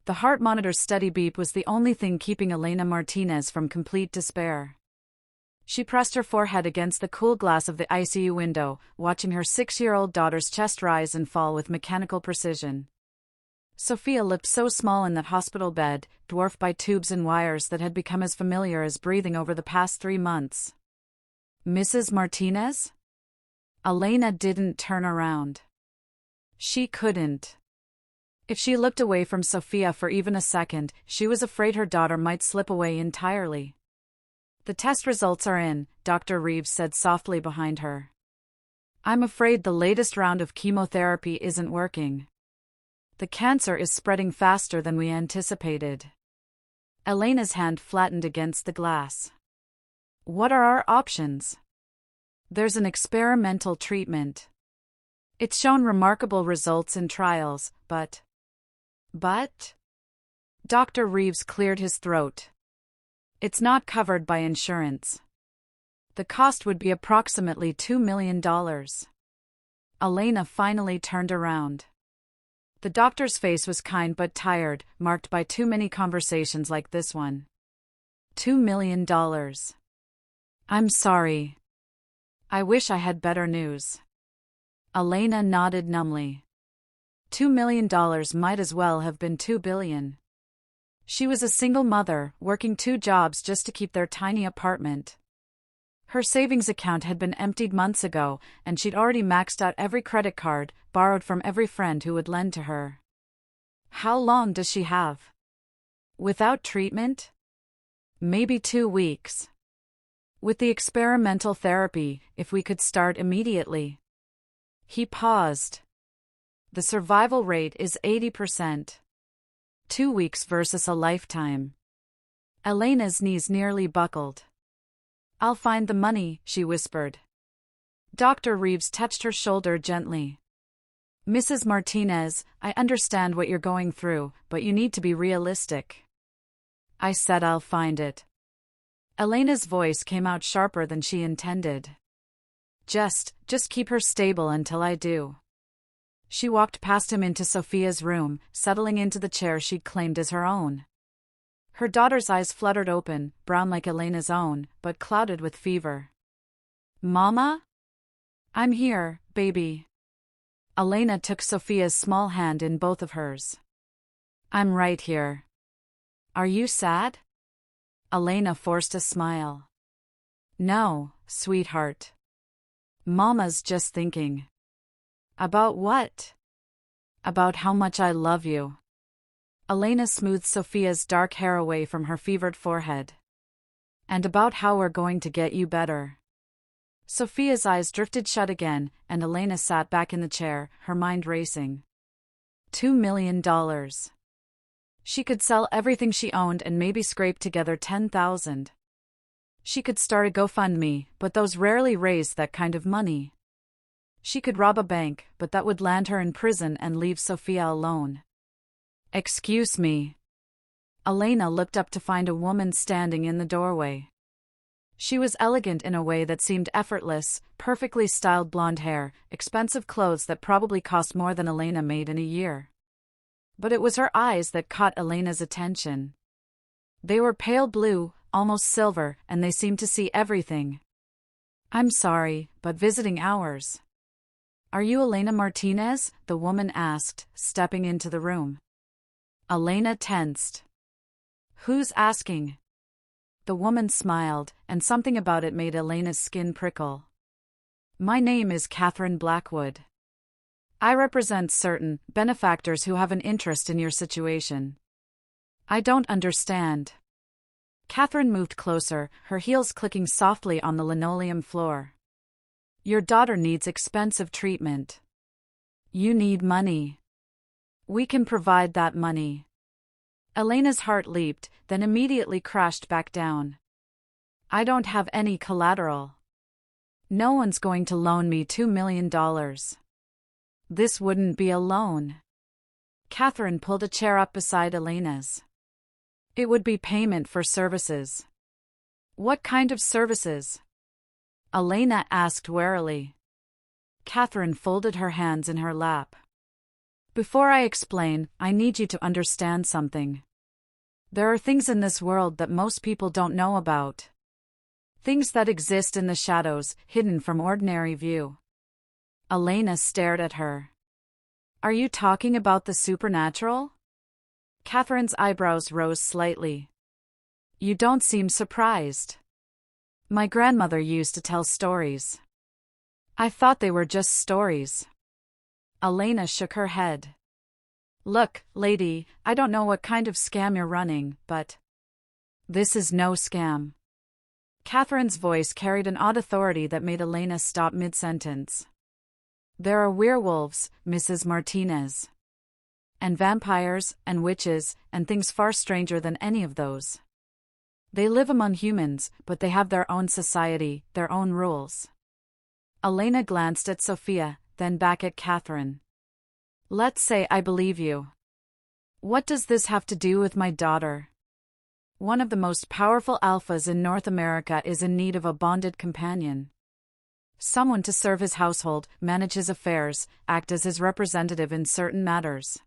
The heart monitor's steady beep was the only thing keeping Elena Martinez from complete despair. She pressed her forehead against the cool glass of the ICU window, watching her 6-year-old daughter's chest rise and fall with mechanical precision. Sophia looked so small in that hospital bed, dwarfed by tubes and wires that had become as familiar as breathing over the past 3 months. Mrs. Martinez? Elena didn't turn around. She couldn't. If she looked away from Sophia for even a second, she was afraid her daughter might slip away entirely. The test results are in, Dr. Reeves said softly behind her. I'm afraid the latest round of chemotherapy isn't working. The cancer is spreading faster than we anticipated. Elena's hand flattened against the glass. What are our options? There's an experimental treatment. It's shown remarkable results in trials, but... Dr. Reeves cleared his throat. It's not covered by insurance. The cost would be approximately $2 million. Elena finally turned around. The doctor's face was kind but tired, marked by too many conversations like this one. $2 million. I'm sorry. I wish I had better news. Elena nodded numbly. $2 million might as well have been $2 billion. She was a single mother, working 2 jobs just to keep their tiny apartment. Her savings account had been emptied months ago, and she'd already maxed out every credit card, borrowed from every friend who would lend to her. How long does she have? Without treatment? Maybe 2 weeks. With the experimental therapy, if we could start immediately. He paused. The survival rate is 80%. 2 weeks versus a lifetime. Elena's knees nearly buckled. I'll find the money, she whispered. Dr. Reeves touched her shoulder gently. Mrs. Martinez, I understand what you're going through, but you need to be realistic. I said I'll find it. Elena's voice came out sharper than she intended. Just keep her stable until I do. She walked past him into Sophia's room, settling into the chair she'd claimed as her own. Her daughter's eyes fluttered open, brown like Elena's own, but clouded with fever. Mama? I'm here, baby. Elena took Sophia's small hand in both of hers. I'm right here. Are you sad? Elena forced a smile. No, sweetheart. Mama's just thinking. About what? About how much I love you. Elena smoothed Sophia's dark hair away from her fevered forehead. And about how we're going to get you better. Sophia's eyes drifted shut again, and Elena sat back in the chair, her mind racing. $2 million. She could sell everything she owned and maybe scrape together $10,000. She could start a GoFundMe, but those rarely raised that kind of money. She could rob a bank, but that would land her in prison and leave Sophia alone. Excuse me. Elena looked up to find a woman standing in the doorway. She was elegant in a way that seemed effortless, perfectly styled blonde hair, expensive clothes that probably cost more than Elena made in a year. But it was her eyes that caught Elena's attention. They were pale blue, almost silver, and they seemed to see everything. I'm sorry, but visiting hours. Are you Elena Martinez? The woman asked, stepping into the room. Elena tensed. Who's asking? The woman smiled, and something about it made Elena's skin prickle. My name is Catherine Blackwood. I represent certain benefactors who have an interest in your situation. I don't understand. Catherine moved closer, her heels clicking softly on the linoleum floor. Your daughter needs expensive treatment. You need money. We can provide that money. Elena's heart leaped, then immediately crashed back down. I don't have any collateral. No one's going to loan me $2 million. This wouldn't be a loan. Catherine pulled a chair up beside Elena's. It would be payment for services. What kind of services? Elena asked warily. Catherine folded her hands in her lap. Before I explain, I need you to understand something. There are things in this world that most people don't know about. Things that exist in the shadows, hidden from ordinary view. Elena stared at her. Are you talking about the supernatural? Catherine's eyebrows rose slightly. You don't seem surprised. My grandmother used to tell stories. I thought they were just stories. Elena shook her head. Look, lady, I don't know what kind of scam you're running, but this is no scam. Catherine's voice carried an odd authority that made Elena stop mid-sentence. There are werewolves, Mrs. Martinez. And vampires, and witches, and things far stranger than any of those. They live among humans, but they have their own society, their own rules. Elena glanced at Sophia, then back at Catherine. Let's say I believe you. What does this have to do with my daughter? One of the most powerful alphas in North America is in need of a bonded companion. Someone to serve his household, manage his affairs, act as his representative in certain matters.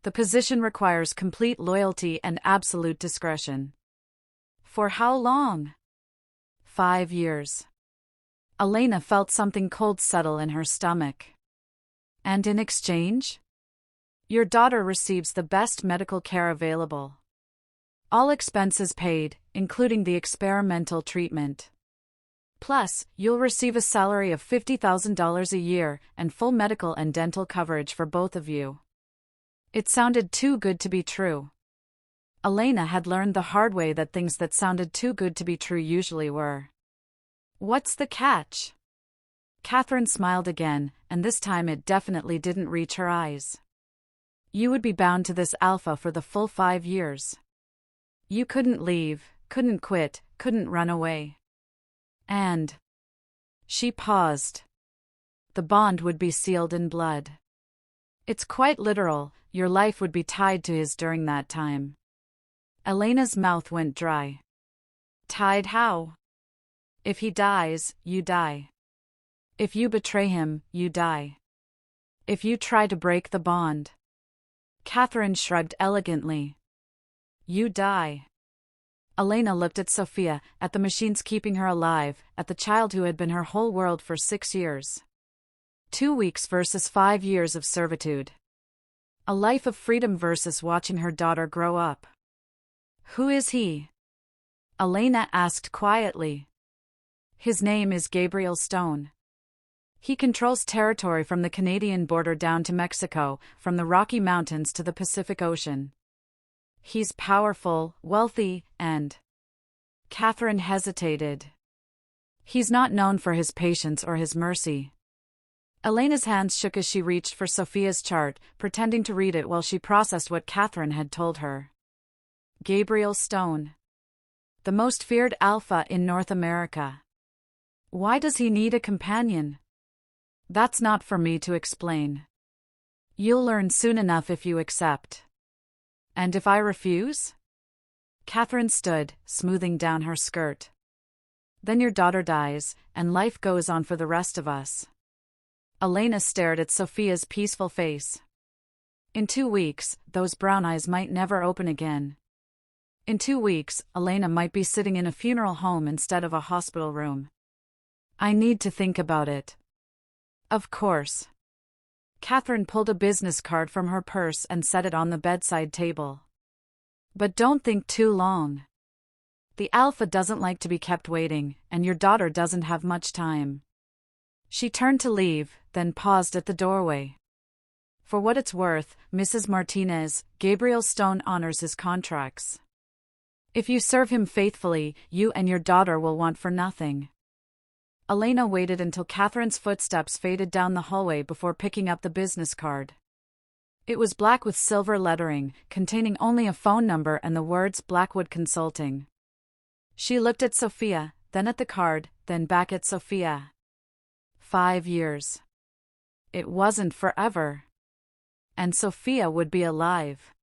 The position requires complete loyalty and absolute discretion. For how long? 5 years. Elena felt something cold settle in her stomach. And in exchange? Your daughter receives the best medical care available. All expenses paid, including the experimental treatment. Plus, you'll receive a salary of $50,000 a year and full medical and dental coverage for both of you. It sounded too good to be true. Elena had learned the hard way that things that sounded too good to be true usually were. What's the catch? Catherine smiled again, and this time it definitely didn't reach her eyes. You would be bound to this alpha for the full 5 years. You couldn't leave, couldn't quit, couldn't run away. And she paused. The bond would be sealed in blood. It's quite literal, your life would be tied to his during that time. Elena's mouth went dry. Tied how? If he dies, you die. If you betray him, you die. If you try to break the bond. Catherine shrugged elegantly. You die. Elena looked at Sophia, at the machines keeping her alive, at the child who had been her whole world for 6 years. 2 weeks versus 5 years of servitude. A life of freedom versus watching her daughter grow up. Who is he? Elena asked quietly. His name is Gabriel Stone. He controls territory from the Canadian border down to Mexico, from the Rocky Mountains to the Pacific Ocean. He's powerful, wealthy, and… Catherine hesitated. He's not known for his patience or his mercy. Elena's hands shook as she reached for Sophia's chart, pretending to read it while she processed what Catherine had told her. Gabriel Stone. The most feared alpha in North America. Why does he need a companion? That's not for me to explain. You'll learn soon enough if you accept. And if I refuse? Catherine stood, smoothing down her skirt. Then your daughter dies, and life goes on for the rest of us. Elena stared at Sophia's peaceful face. In 2 weeks, those brown eyes might never open again. In 2 weeks, Elena might be sitting in a funeral home instead of a hospital room. I need to think about it. Of course. Catherine pulled a business card from her purse and set it on the bedside table. But don't think too long. The alpha doesn't like to be kept waiting, and your daughter doesn't have much time. She turned to leave, then paused at the doorway. For what it's worth, Mrs. Martinez, Gabriel Stone honors his contracts. If you serve him faithfully, you and your daughter will want for nothing. Elena waited until Catherine's footsteps faded down the hallway before picking up the business card. It was black with silver lettering, containing only a phone number and the words Blackwood Consulting. She looked at Sophia, then at the card, then back at Sophia. 5 years. It wasn't forever. And Sophia would be alive.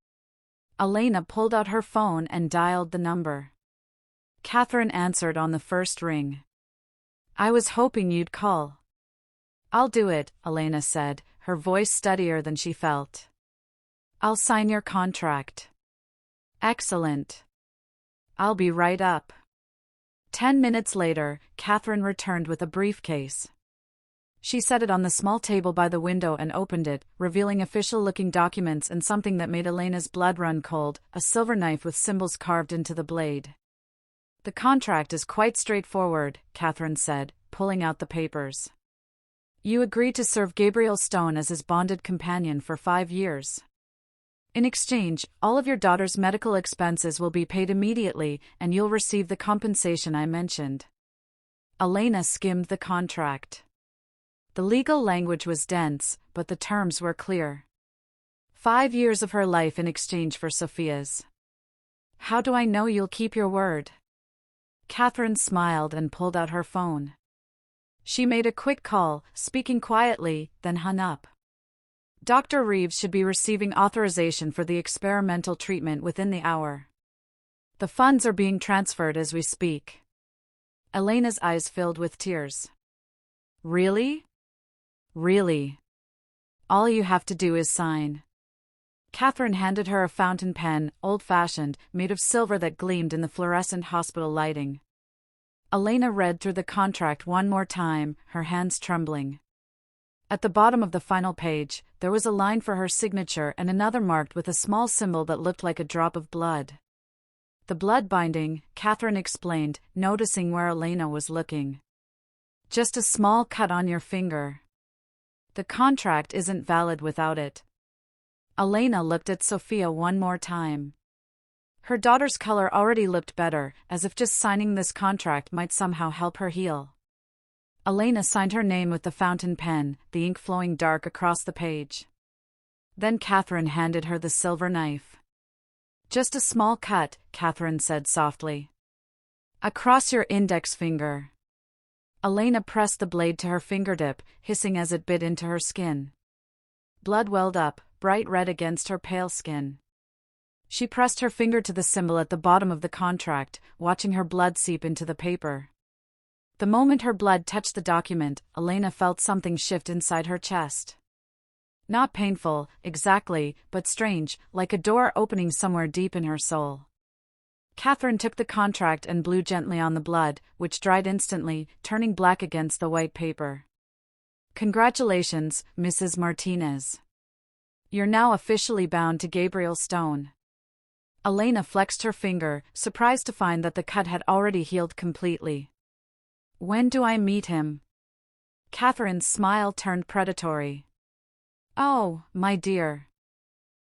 Elena pulled out her phone and dialed the number. Catherine answered on the first ring. I was hoping you'd call. I'll do it, Elena said, her voice steadier than she felt. "I'll sign your contract." "Excellent. I'll be right up." 10 minutes later, Catherine returned with a briefcase. She set it on the small table by the window and opened it, revealing official-looking documents and something that made Elena's blood run cold, a silver knife with symbols carved into the blade. "The contract is quite straightforward," Catherine said, pulling out the papers. "You agree to serve Gabriel Stone as his bonded companion for 5 years. In exchange, all of your daughter's medical expenses will be paid immediately, and you'll receive the compensation I mentioned." Elena skimmed the contract. The legal language was dense, but the terms were clear. 5 years of her life in exchange for Sophia's. "How do I know you'll keep your word?" Catherine smiled and pulled out her phone. She made a quick call, speaking quietly, then hung up. Dr. Reeves should be receiving authorization for the experimental treatment within the hour. The funds are being transferred as we speak. Elena's eyes filled with tears. "Really? Really? All you have to do is sign." Catherine handed her a fountain pen, old-fashioned, made of silver that gleamed in the fluorescent hospital lighting. Elena read through the contract one more time, her hands trembling. At the bottom of the final page, there was a line for her signature and another marked with a small symbol that looked like a drop of blood. "The blood binding," Catherine explained, noticing where Elena was looking. "Just a small cut on your finger. The contract isn't valid without it." Elena looked at Sophia one more time. Her daughter's color already looked better, as if just signing this contract might somehow help her heal. Elena signed her name with the fountain pen, the ink flowing dark across the page. Then Catherine handed her the silver knife. "Just a small cut," Catherine said softly. "Across your index finger." Elena pressed the blade to her fingertip, hissing as it bit into her skin. Blood welled up, bright red against her pale skin. She pressed her finger to the symbol at the bottom of the contract, watching her blood seep into the paper. The moment her blood touched the document, Elena felt something shift inside her chest. Not painful, exactly, but strange, like a door opening somewhere deep in her soul. Catherine took the contract and blew gently on the blood, which dried instantly, turning black against the white paper. "Congratulations, Mrs. Martinez. You're now officially bound to Gabriel Stone." Elena flexed her finger, surprised to find that the cut had already healed completely. "When do I meet him?" Catherine's smile turned predatory. "Oh, my dear.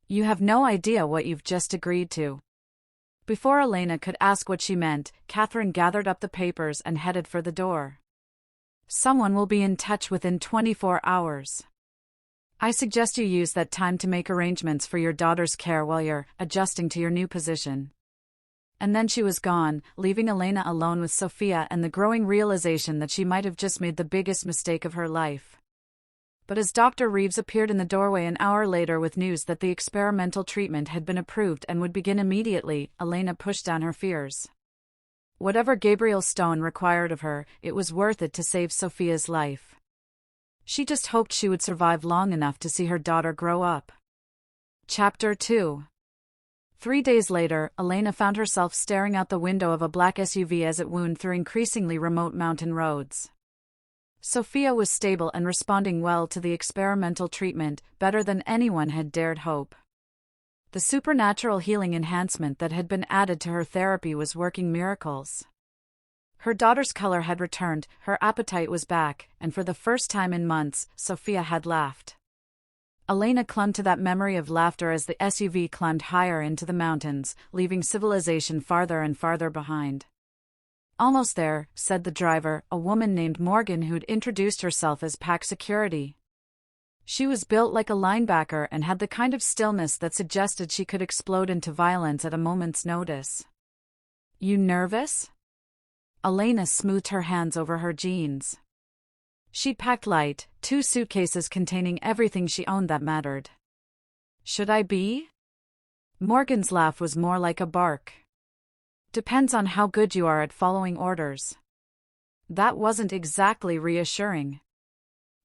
You have no idea what you've just agreed to." Before Elena could ask what she meant, Catherine gathered up the papers and headed for the door. "Someone will be in touch within 24 hours. I suggest you use that time to make arrangements for your daughter's care while you're adjusting to your new position." And then she was gone, leaving Elena alone with Sophia and the growing realization that she might have just made the biggest mistake of her life. But as Dr. Reeves appeared in the doorway an hour later with news that the experimental treatment had been approved and would begin immediately, Elena pushed down her fears. Whatever Gabriel Stone required of her, it was worth it to save Sophia's life. She just hoped she would survive long enough to see her daughter grow up. Chapter 2. 3 days later, Elena found herself staring out the window of a black SUV as it wound through increasingly remote mountain roads. Sophia was stable and responding well to the experimental treatment, better than anyone had dared hope. The supernatural healing enhancement that had been added to her therapy was working miracles. Her daughter's color had returned, her appetite was back, and for the first time in months, Sophia had laughed. Elena clung to that memory of laughter as the SUV climbed higher into the mountains, leaving civilization farther and farther behind. "Almost there," said the driver, a woman named Morgan who'd introduced herself as pack security. She was built like a linebacker and had the kind of stillness that suggested she could explode into violence at a moment's notice. "You nervous?" Elena smoothed her hands over her jeans. She'd packed light, 2 suitcases containing everything she owned that mattered. "Should I be?" Morgan's laugh was more like a bark. "Depends on how good you are at following orders." That wasn't exactly reassuring.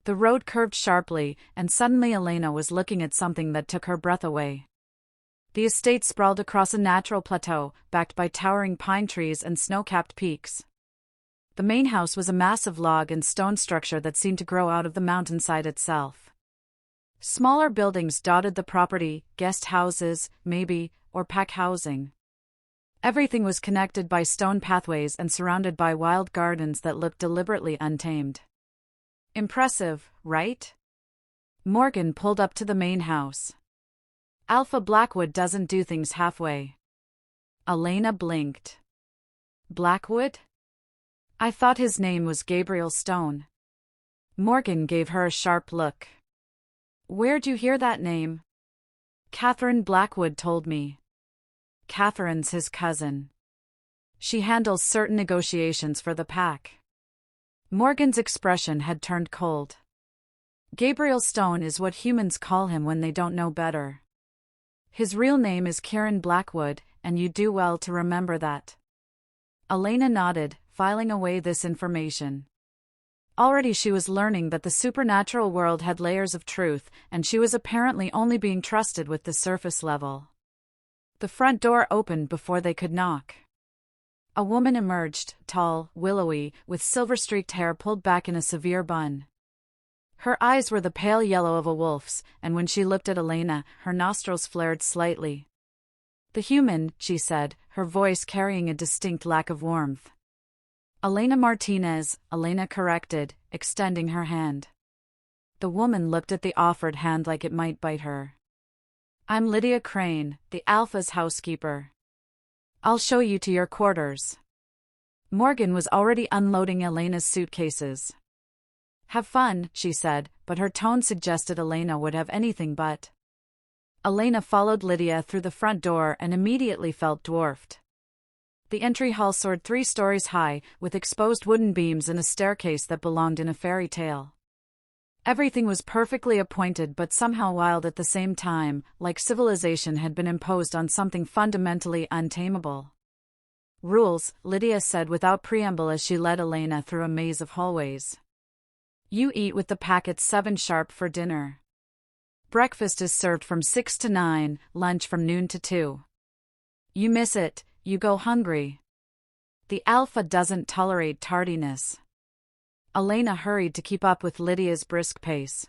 The road curved sharply, and suddenly Elena was looking at something that took her breath away. The estate sprawled across a natural plateau, backed by towering pine trees and snow-capped peaks. The main house was a massive log and stone structure that seemed to grow out of the mountainside itself. Smaller buildings dotted the property, guest houses, maybe, or pack housing. Everything was connected by stone pathways and surrounded by wild gardens that looked deliberately untamed. Impressive, right? Morgan pulled up to the main house. Alpha Blackwood doesn't do things halfway. Elena blinked. Blackwood? I thought his name was Gabriel Stone. Morgan gave her a sharp look. Where'd you hear that name? Catherine Blackwood told me. Catherine's his cousin. She handles certain negotiations for the pack. Morgan's expression had turned cold. Gabriel Stone is what humans call him when they don't know better. His real name is Kieran Blackwood, and you do well to remember that. Elena nodded, filing away this information. Already she was learning that the supernatural world had layers of truth, and she was apparently only being trusted with the surface level. The front door opened before they could knock. A woman emerged, tall, willowy, with silver-streaked hair pulled back in a severe bun. Her eyes were the pale yellow of a wolf's, and when she looked at Elena, her nostrils flared slightly. The human, she said, her voice carrying a distinct lack of warmth. Elena Martinez, Elena corrected, extending her hand. The woman looked at the offered hand like it might bite her. I'm Lydia Crane, the Alpha's housekeeper. I'll show you to your quarters. Morgan was already unloading Elena's suitcases. Have fun, she said, but her tone suggested Elena would have anything but. Elena followed Lydia through the front door and immediately felt dwarfed. The entry hall soared 3 stories high, with exposed wooden beams and a staircase that belonged in a fairy tale. Everything was perfectly appointed but somehow wild at the same time, like civilization had been imposed on something fundamentally untamable. Rules, Lydia said without preamble as she led Elena through a maze of hallways. You eat with the pack at 7 sharp for dinner. Breakfast is served from 6 to 9, lunch from noon to 2. You miss it, you go hungry. The Alpha doesn't tolerate tardiness. Elena hurried to keep up with Lydia's brisk pace.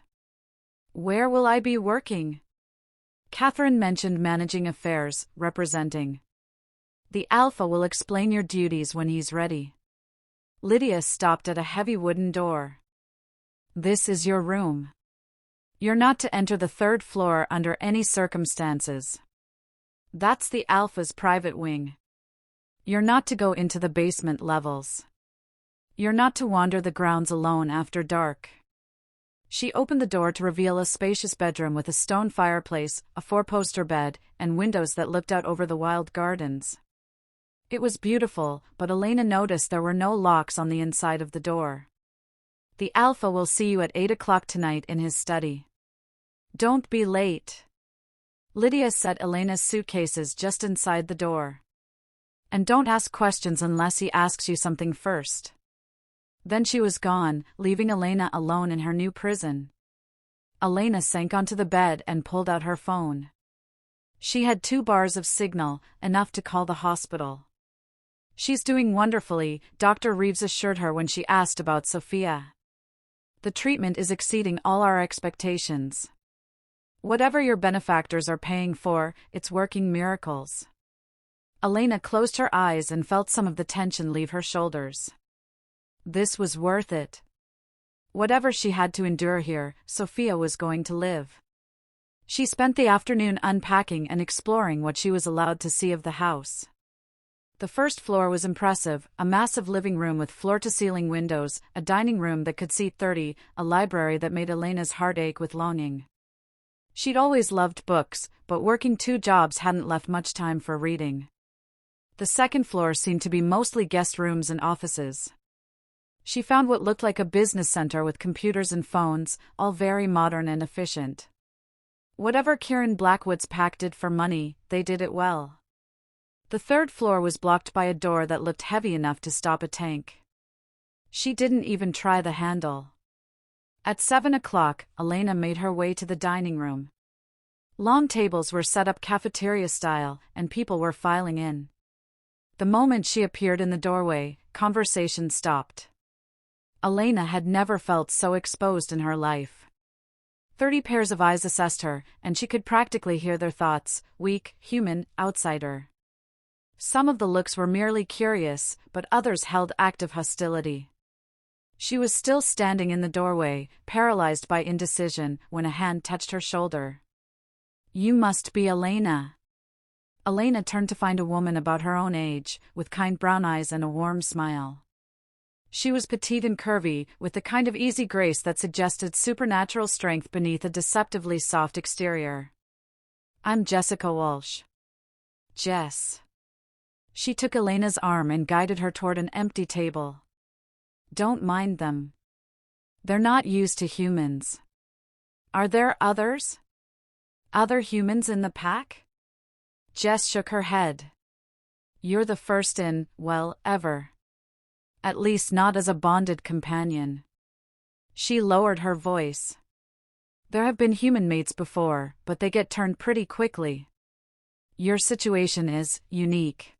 Where will I be working? Catherine mentioned managing affairs, representing. The Alpha will explain your duties when he's ready. Lydia stopped at a heavy wooden door. This is your room. You're not to enter the 3rd floor under any circumstances. That's the Alpha's private wing. You're not to go into the basement levels. You're not to wander the grounds alone after dark. She opened the door to reveal a spacious bedroom with a stone fireplace, a 4-poster bed, and windows that looked out over the wild gardens. It was beautiful, but Elena noticed there were no locks on the inside of the door. The Alpha will see you at 8 o'clock tonight in his study. Don't be late. Lydia set Elena's suitcases just inside the door. And don't ask questions unless he asks you something first. Then she was gone, leaving Elena alone in her new prison. Elena sank onto the bed and pulled out her phone. She had 2 bars of signal, enough to call the hospital. She's doing wonderfully, Dr. Reeves assured her when she asked about Sophia. The treatment is exceeding all our expectations. Whatever your benefactors are paying for, it's working miracles. Elena closed her eyes and felt some of the tension leave her shoulders. This was worth it. Whatever she had to endure here, Sophia was going to live. She spent the afternoon unpacking and exploring what she was allowed to see of the house. The 1st floor was impressive, a massive living room with floor-to-ceiling windows, a dining room that could seat 30, a library that made Elena's heart ache with longing. She'd always loved books, but working 2 jobs hadn't left much time for reading. The 2nd floor seemed to be mostly guest rooms and offices. She found what looked like a business center with computers and phones, all very modern and efficient. Whatever Kieran Blackwood's pack did for money, they did it well. The 3rd floor was blocked by a door that looked heavy enough to stop a tank. She didn't even try the handle. At 7 o'clock, Elena made her way to the dining room. Long tables were set up cafeteria style, and people were filing in. The moment she appeared in the doorway, conversation stopped. Elena had never felt so exposed in her life. 30 pairs of eyes assessed her, and she could practically hear their thoughts: weak, human, outsider. Some of the looks were merely curious, but others held active hostility. She was still standing in the doorway, paralyzed by indecision, when a hand touched her shoulder. "You must be Elena." Elena turned to find a woman about her own age, with kind brown eyes and a warm smile. She was petite and curvy, with the kind of easy grace that suggested supernatural strength beneath a deceptively soft exterior. "I'm Jessica Walsh." "Jess." She took Elena's arm and guided her toward an empty table. "Don't mind them. They're not used to humans." "Are there others? Other humans in the pack?" Jess shook her head. "You're the first in, well, ever. At least not as a bonded companion." She lowered her voice. "There have been human mates before, but they get turned pretty quickly. Your situation is unique."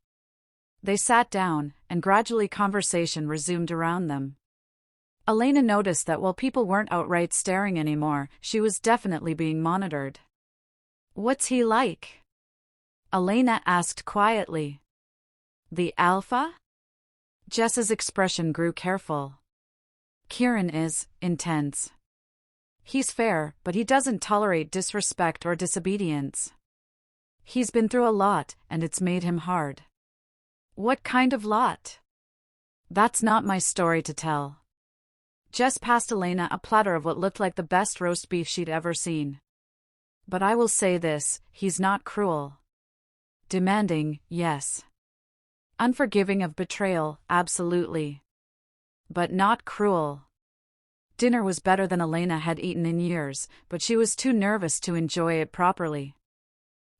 They sat down, and gradually conversation resumed around them. Elena noticed that while people weren't outright staring anymore, she was definitely being monitored. "What's he like?" Elena asked quietly. "The alpha?" Jess's expression grew careful. "Kieran is intense. He's fair, but he doesn't tolerate disrespect or disobedience. He's been through a lot, and it's made him hard." "What kind of lot?" "That's not my story to tell." Jess passed Elena a platter of what looked like the best roast beef she'd ever seen. "But I will say this, he's not cruel. Demanding, yes. Unforgiving of betrayal, absolutely. But not cruel." Dinner was better than Elena had eaten in years, but she was too nervous to enjoy it properly.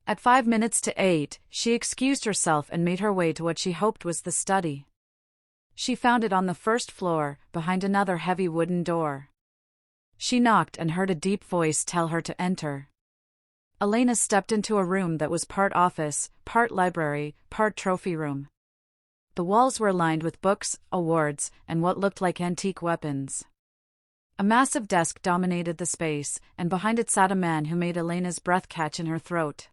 At 5 minutes to 8, she excused herself and made her way to what she hoped was the study. She found it on the first floor, behind another heavy wooden door. She knocked and heard a deep voice tell her to enter. Elena stepped into a room that was part office, part library, part trophy room. The walls were lined with books, awards, and what looked like antique weapons. A massive desk dominated the space, and behind it sat a man who made Elena's breath catch in her throat.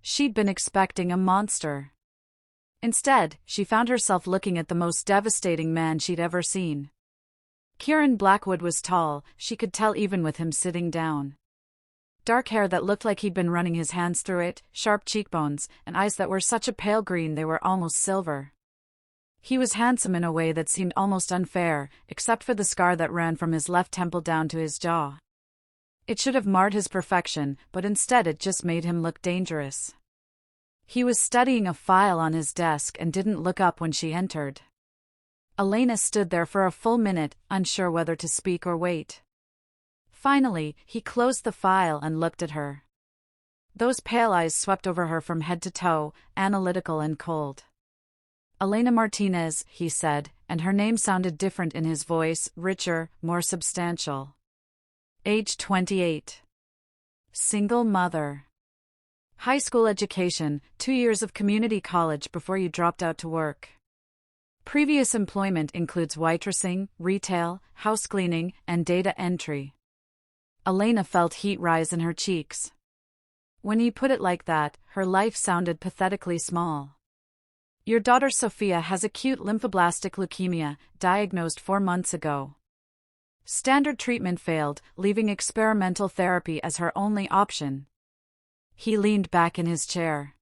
She'd been expecting a monster. Instead, she found herself looking at the most devastating man she'd ever seen. Kieran Blackwood was tall, she could tell even with him sitting down. Dark hair that looked like he'd been running his hands through it, sharp cheekbones, and eyes that were such a pale green they were almost silver. He was handsome in a way that seemed almost unfair, except for the scar that ran from his left temple down to his jaw. It should have marred his perfection, but instead it just made him look dangerous. He was studying a file on his desk and didn't look up when she entered. Elena stood there for a full minute, unsure whether to speak or wait. Finally, he closed the file and looked at her. Those pale eyes swept over her from head to toe, analytical and cold. "Elena Martinez," he said, and her name sounded different in his voice, richer, more substantial. Age 28. Single mother. High school education, 2 years of community college before you dropped out to work. Previous employment includes waitressing, retail, house cleaning, and data entry. Elena felt heat rise in her cheeks. When you put it like that, her life sounded pathetically small. "Your daughter Sophia has acute lymphoblastic leukemia, diagnosed 4 months ago. Standard treatment failed, leaving experimental therapy as her only option." He leaned back in his chair.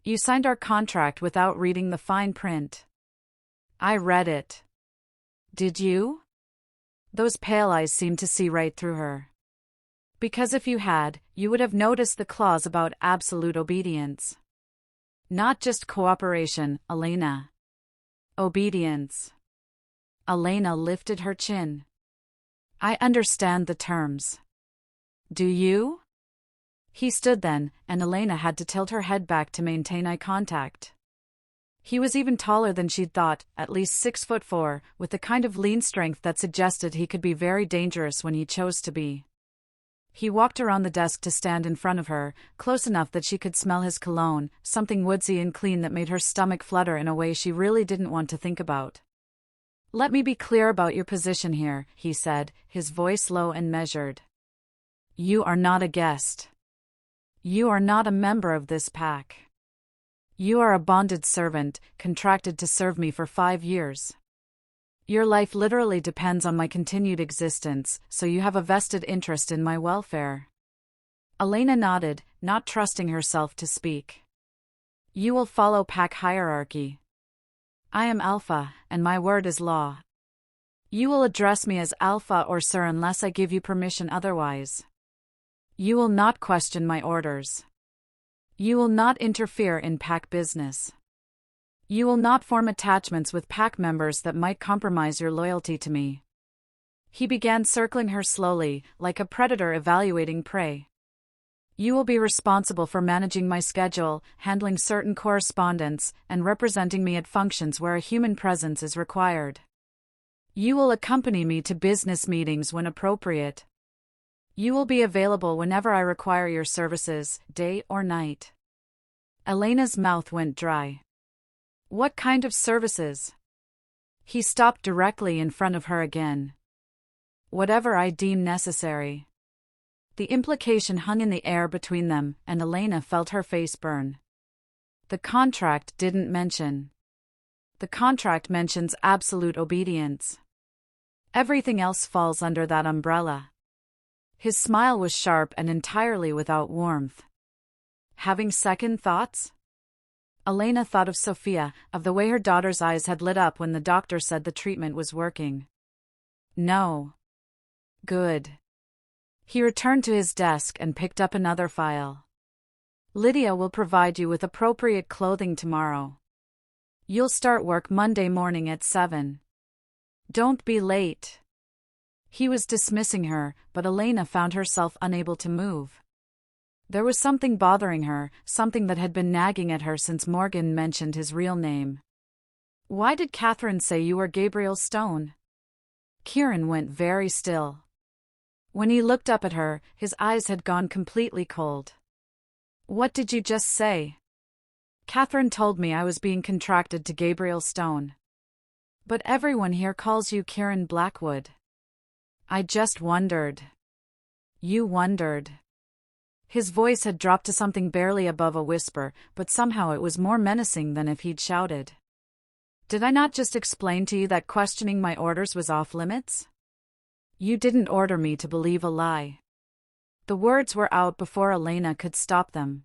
"You signed our contract without reading the fine print." "I read it." "Did you?" Those pale eyes seemed to see right through her. "Because if you had, you would have noticed the clause about absolute obedience. Not just cooperation, Elena. Obedience." Elena lifted her chin. "I understand the terms." "Do you?" He stood then, and Elena had to tilt her head back to maintain eye contact. He was even taller than she'd thought, at least 6'4", with the kind of lean strength that suggested he could be very dangerous when he chose to be. He walked around the desk to stand in front of her, close enough that she could smell his cologne, something woodsy and clean that made her stomach flutter in a way she really didn't want to think about. "Let me be clear about your position here," he said, his voice low and measured. "You are not a guest. You are not a member of this pack. You are a bonded servant, contracted to serve me for 5 years. Your life literally depends on my continued existence, so you have a vested interest in my welfare." Elena nodded, not trusting herself to speak. "You will follow pack hierarchy. I am Alpha, and my word is law. You will address me as Alpha or Sir unless I give you permission otherwise. You will not question my orders. You will not interfere in pack business. You will not form attachments with pack members that might compromise your loyalty to me." He began circling her slowly, like a predator evaluating prey. "You will be responsible for managing my schedule, handling certain correspondence, and representing me at functions where a human presence is required. You will accompany me to business meetings when appropriate. You will be available whenever I require your services, day or night." Elena's mouth went dry. "What kind of services?" He stopped directly in front of her again. "Whatever I deem necessary." The implication hung in the air between them, and Elena felt her face burn. The contract didn't mention. The contract mentions absolute obedience. Everything else falls under that umbrella. His smile was sharp and entirely without warmth. "Having second thoughts?" Elena thought of Sophia, of the way her daughter's eyes had lit up when the doctor said the treatment was working. "No." "Good." He returned to his desk and picked up another file. "Lydia will provide you with appropriate clothing tomorrow. You'll start work Monday morning at 7. Don't be late." He was dismissing her, but Elena found herself unable to move. There was something bothering her, something that had been nagging at her since Morgan mentioned his real name. "Why did Catherine say you were Gabriel Stone?" Kieran went very still. When he looked up at her, his eyes had gone completely cold. "What did you just say?" "Catherine told me I was being contracted to Gabriel Stone. But everyone here calls you Kieran Blackwood. I just wondered." "You wondered." His voice had dropped to something barely above a whisper, but somehow it was more menacing than if he'd shouted. "Did I not just explain to you that questioning my orders was off limits? You didn't order me to believe a lie." The words were out before Elena could stop them.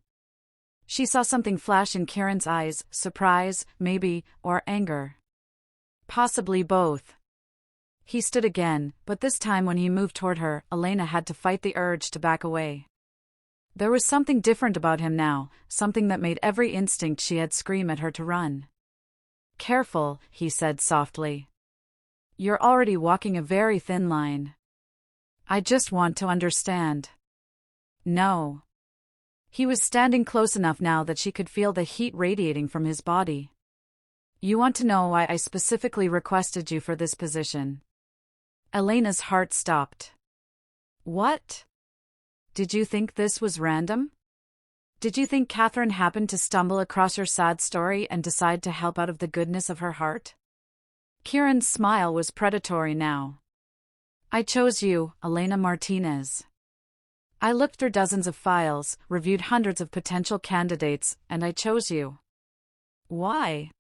She saw something flash in Kieran's eyes, surprise, maybe, or anger. Possibly both. He stood again, but this time when he moved toward her, Elena had to fight the urge to back away. There was something different about him now, something that made every instinct she had scream at her to run. "Careful," he said softly. "You're already walking a very thin line. I just want to understand." "No." He was standing close enough now that she could feel the heat radiating from his body. "You want to know why I specifically requested you for this position?" Elena's heart stopped. "What? Did you think this was random? Did you think Catherine happened to stumble across your sad story and decide to help out of the goodness of her heart?" Kieran's smile was predatory now. "I chose you, Elena Martinez. I looked through dozens of files, reviewed hundreds of potential candidates, and I chose you." "Why?"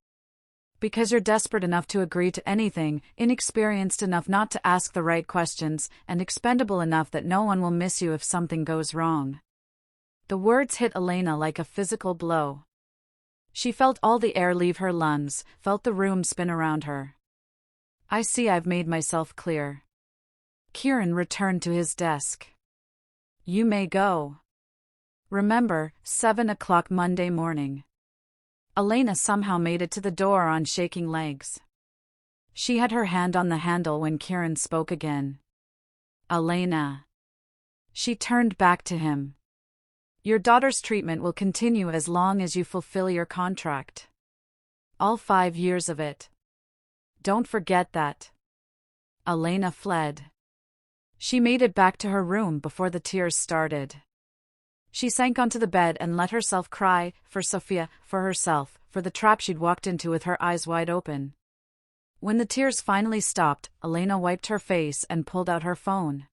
"Because you're desperate enough to agree to anything, inexperienced enough not to ask the right questions, and expendable enough that no one will miss you if something goes wrong." The words hit Elena like a physical blow. She felt all the air leave her lungs, felt the room spin around her. "I see I've made myself clear." Kieran returned to his desk. "You may go. Remember, 7 o'clock Monday morning." Elena somehow made it to the door on shaking legs. She had her hand on the handle when Kieran spoke again. "Elena." She turned back to him. "Your daughter's treatment will continue as long as you fulfill your contract. All 5 years of it. Don't forget that. Elena fled. She made it back to her room before the tears started. She sank onto the bed and let herself cry, for Sophia, for herself, for the trap she'd walked into with her eyes wide open. When the tears finally stopped, Elena wiped her face and pulled out her phone.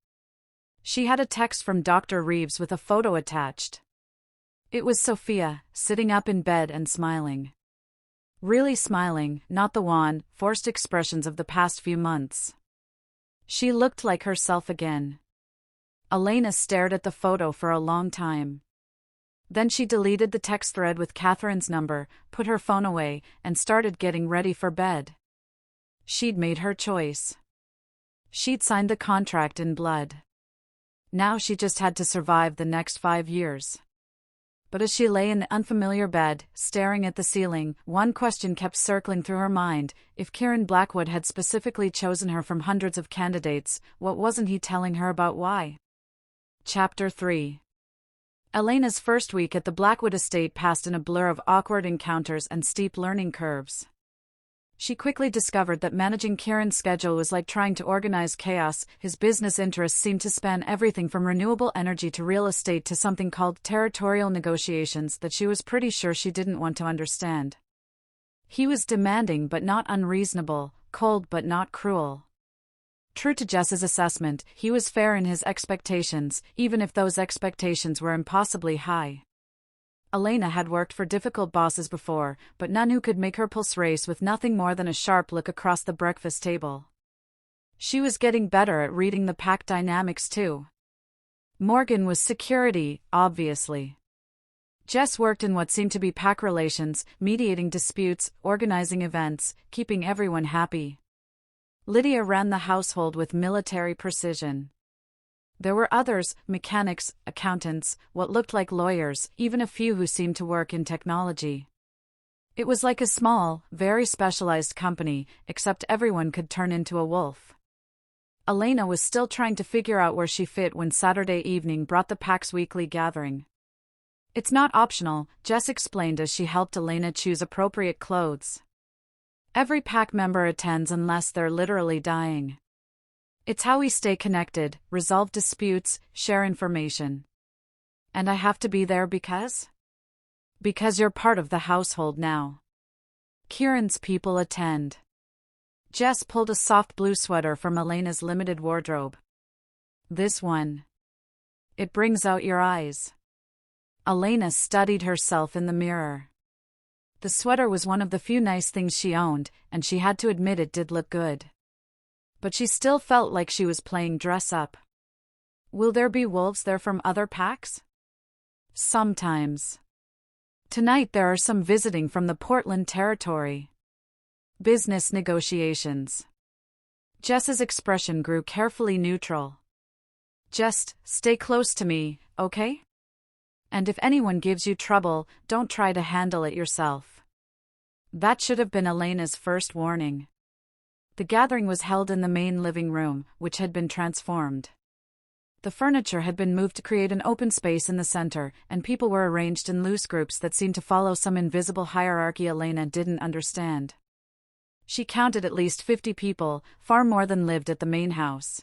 She had a text from Dr. Reeves with a photo attached. It was Sophia, sitting up in bed and smiling. Really smiling, not the wan, forced expressions of the past few months. She looked like herself again. Elena stared at the photo for a long time. Then she deleted the text thread with Catherine's number, put her phone away, and started getting ready for bed. She'd made her choice. She'd signed the contract in blood. Now she just had to survive the next 5 years. But as she lay in the unfamiliar bed, staring at the ceiling, one question kept circling through her mind: if Kieran Blackwood had specifically chosen her from hundreds of candidates, what wasn't he telling her about why? Chapter 3. Elena's first week at the Blackwood estate passed in a blur of awkward encounters and steep learning curves. She quickly discovered that managing Kieran's schedule was like trying to organize chaos. His business interests seemed to span everything from renewable energy to real estate to something called territorial negotiations that she was pretty sure she didn't want to understand. He was demanding but not unreasonable, cold but not cruel. True to Jess's assessment, he was fair in his expectations, even if those expectations were impossibly high. Elena had worked for difficult bosses before, but none who could make her pulse race with nothing more than a sharp look across the breakfast table. She was getting better at reading the pack dynamics too. Morgan was security, obviously. Jess worked in what seemed to be pack relations, mediating disputes, organizing events, keeping everyone happy. Lydia ran the household with military precision. There were others, mechanics, accountants, what looked like lawyers, even a few who seemed to work in technology. It was like a small, very specialized company, except everyone could turn into a wolf. Elena was still trying to figure out where she fit when Saturday evening brought the pack's weekly gathering. It's not optional, Jess explained as she helped Elena choose appropriate clothes. Every pack member attends unless they're literally dying. It's how we stay connected, resolve disputes, share information. And I have to be there because? Because you're part of the household now. Kieran's people attend. Jess pulled a soft blue sweater from Elena's limited wardrobe. This one. It brings out your eyes. Elena studied herself in the mirror. The sweater was one of the few nice things she owned, and she had to admit it did look good. But she still felt like she was playing dress-up. Will there be wolves there from other packs? Sometimes. Tonight there are some visiting from the Portland territory. Business negotiations. Jess's expression grew carefully neutral. Just stay close to me, okay? And if anyone gives you trouble, don't try to handle it yourself. That should have been Elena's first warning. The gathering was held in the main living room, which had been transformed. The furniture had been moved to create an open space in the center, and people were arranged in loose groups that seemed to follow some invisible hierarchy Elena didn't understand. She counted at least 50 people, far more than lived at the main house.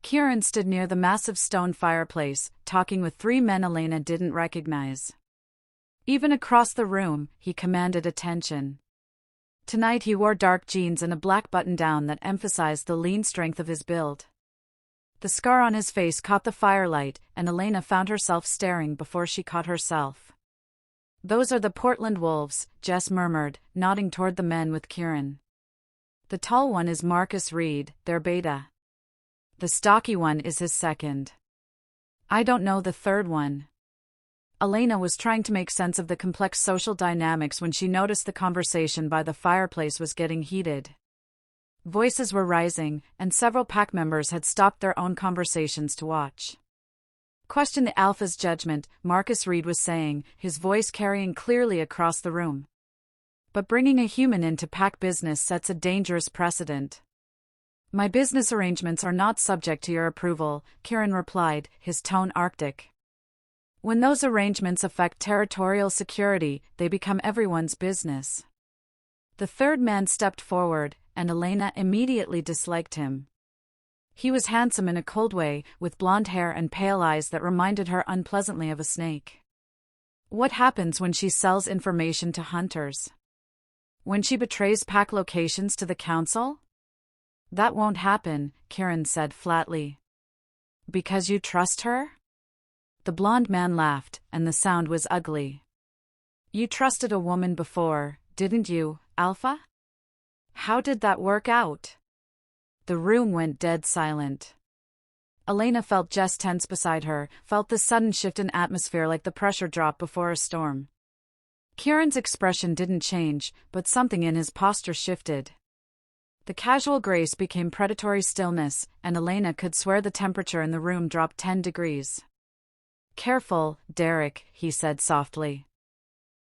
Kieran stood near the massive stone fireplace, talking with 3 men Elena didn't recognize. Even across the room, he commanded attention. Tonight he wore dark jeans and a black button-down that emphasized the lean strength of his build. The scar on his face caught the firelight, and Elena found herself staring before she caught herself. Those are the Portland Wolves, Jess murmured, nodding toward the men with Kieran. The tall one is Marcus Reed, their beta. The stocky one is his second. I don't know the third one. Elena was trying to make sense of the complex social dynamics when she noticed the conversation by the fireplace was getting heated. Voices were rising, and several pack members had stopped their own conversations to watch. Question the Alpha's judgment, Marcus Reed was saying, his voice carrying clearly across the room. But bringing a human into pack business sets a dangerous precedent. My business arrangements are not subject to your approval, Kieran replied, his tone arctic. When those arrangements affect territorial security, they become everyone's business. The third man stepped forward, and Elena immediately disliked him. He was handsome in a cold way, with blonde hair and pale eyes that reminded her unpleasantly of a snake. What happens when she sells information to hunters? When she betrays pack locations to the council? That won't happen, Kieran said flatly. Because you trust her? The blonde man laughed, and the sound was ugly. You trusted a woman before, didn't you, Alpha? How did that work out? The room went dead silent. Elena felt Jess tense beside her, felt the sudden shift in atmosphere like the pressure drop before a storm. Kieran's expression didn't change, but something in his posture shifted. The casual grace became predatory stillness, and Elena could swear the temperature in the room dropped 10 degrees. Careful, Derek, he said softly.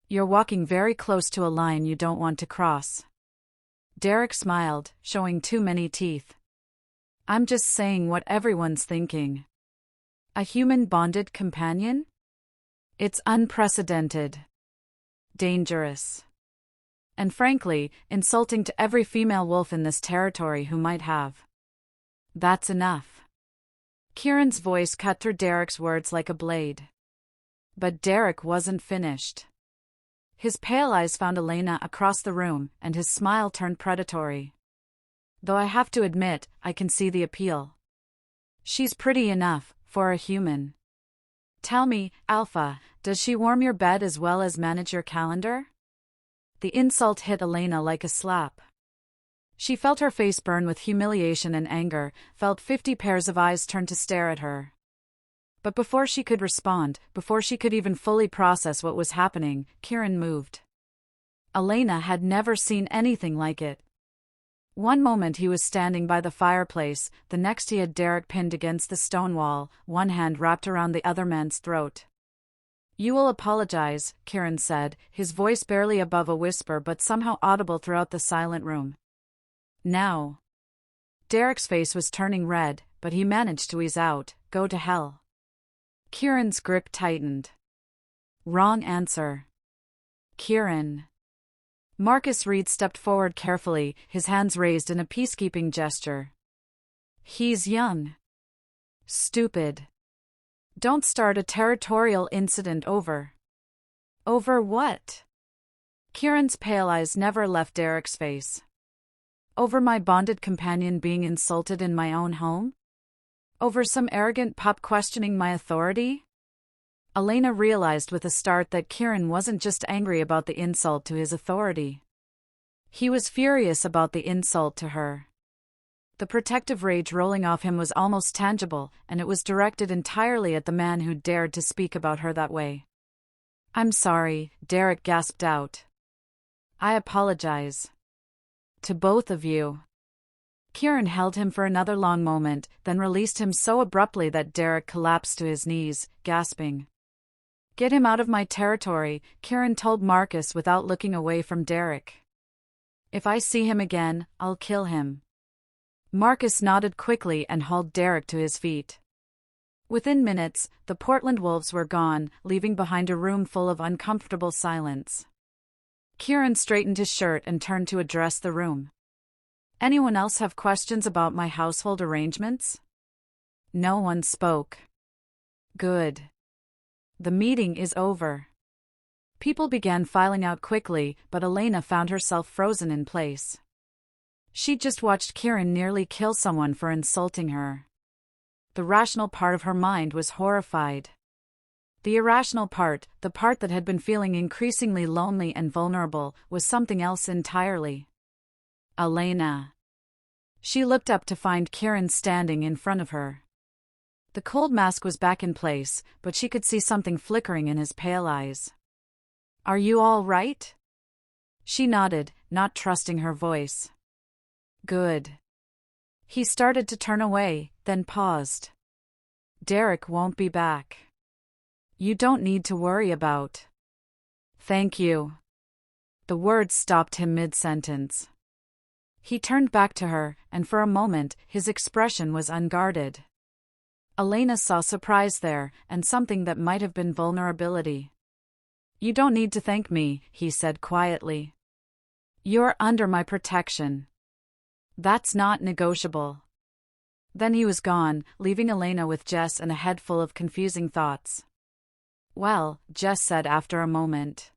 You're walking very close to a line you don't want to cross. Derek smiled, showing too many teeth. I'm just saying what everyone's thinking. A human bonded companion? It's unprecedented. Dangerous. And frankly, insulting to every female wolf in this territory who might have. That's enough. Kieran's voice cut through Derek's words like a blade. But Derek wasn't finished. His pale eyes found Elena across the room, and his smile turned predatory. Though I have to admit, I can see the appeal. She's pretty enough, for a human. Tell me, Alpha, does she warm your bed as well as manage your calendar? The insult hit Elena like a slap. She felt her face burn with humiliation and anger, felt 50 pairs of eyes turn to stare at her. But before she could respond, before she could even fully process what was happening, Kieran moved. Elena had never seen anything like it. One moment he was standing by the fireplace, the next he had Derek pinned against the stone wall, one hand wrapped around the other man's throat. You will apologize, Kieran said, his voice barely above a whisper but somehow audible throughout the silent room. Now. Derek's face was turning red, but he managed to ease out, go to hell. Kieran's grip tightened. Wrong answer. Kieran. Marcus Reed stepped forward carefully, his hands raised in a peacekeeping gesture. He's young. Stupid. Don't start a territorial incident over. Over what? Kieran's pale eyes never left Derek's face. Over my bonded companion being insulted in my own home? Over some arrogant pup questioning my authority? Elena realized with a start that Kieran wasn't just angry about the insult to his authority. He was furious about the insult to her. The protective rage rolling off him was almost tangible, and it was directed entirely at the man who dared to speak about her that way. I'm sorry, Derek gasped out. I apologize. To both of you. Kieran held him for another long moment, then released him so abruptly that Derek collapsed to his knees, gasping. Get him out of my territory, Kieran told Marcus without looking away from Derek. If I see him again, I'll kill him. Marcus nodded quickly and hauled Derek to his feet. Within minutes, the Portland Wolves were gone, leaving behind a room full of uncomfortable silence. Kieran straightened his shirt and turned to address the room. Anyone else have questions about my household arrangements? No one spoke. Good. The meeting is over. People began filing out quickly, but Elena found herself frozen in place. She'd just watched Kieran nearly kill someone for insulting her. The rational part of her mind was horrified. The irrational part, the part that had been feeling increasingly lonely and vulnerable, was something else entirely. Elena. She looked up to find Kieran standing in front of her. The cold mask was back in place, but she could see something flickering in his pale eyes. Are you all right? She nodded, not trusting her voice. Good. He started to turn away, then paused. Derek won't be back. You don't need to worry about. Thank you. The words stopped him mid-sentence. He turned back to her, and for a moment, his expression was unguarded. Elena saw surprise there, and something that might have been vulnerability. You don't need to thank me, he said quietly. You're under my protection. That's not negotiable. Then he was gone, leaving Elena with Jess and a head full of confusing thoughts. Well, Jess said after a moment.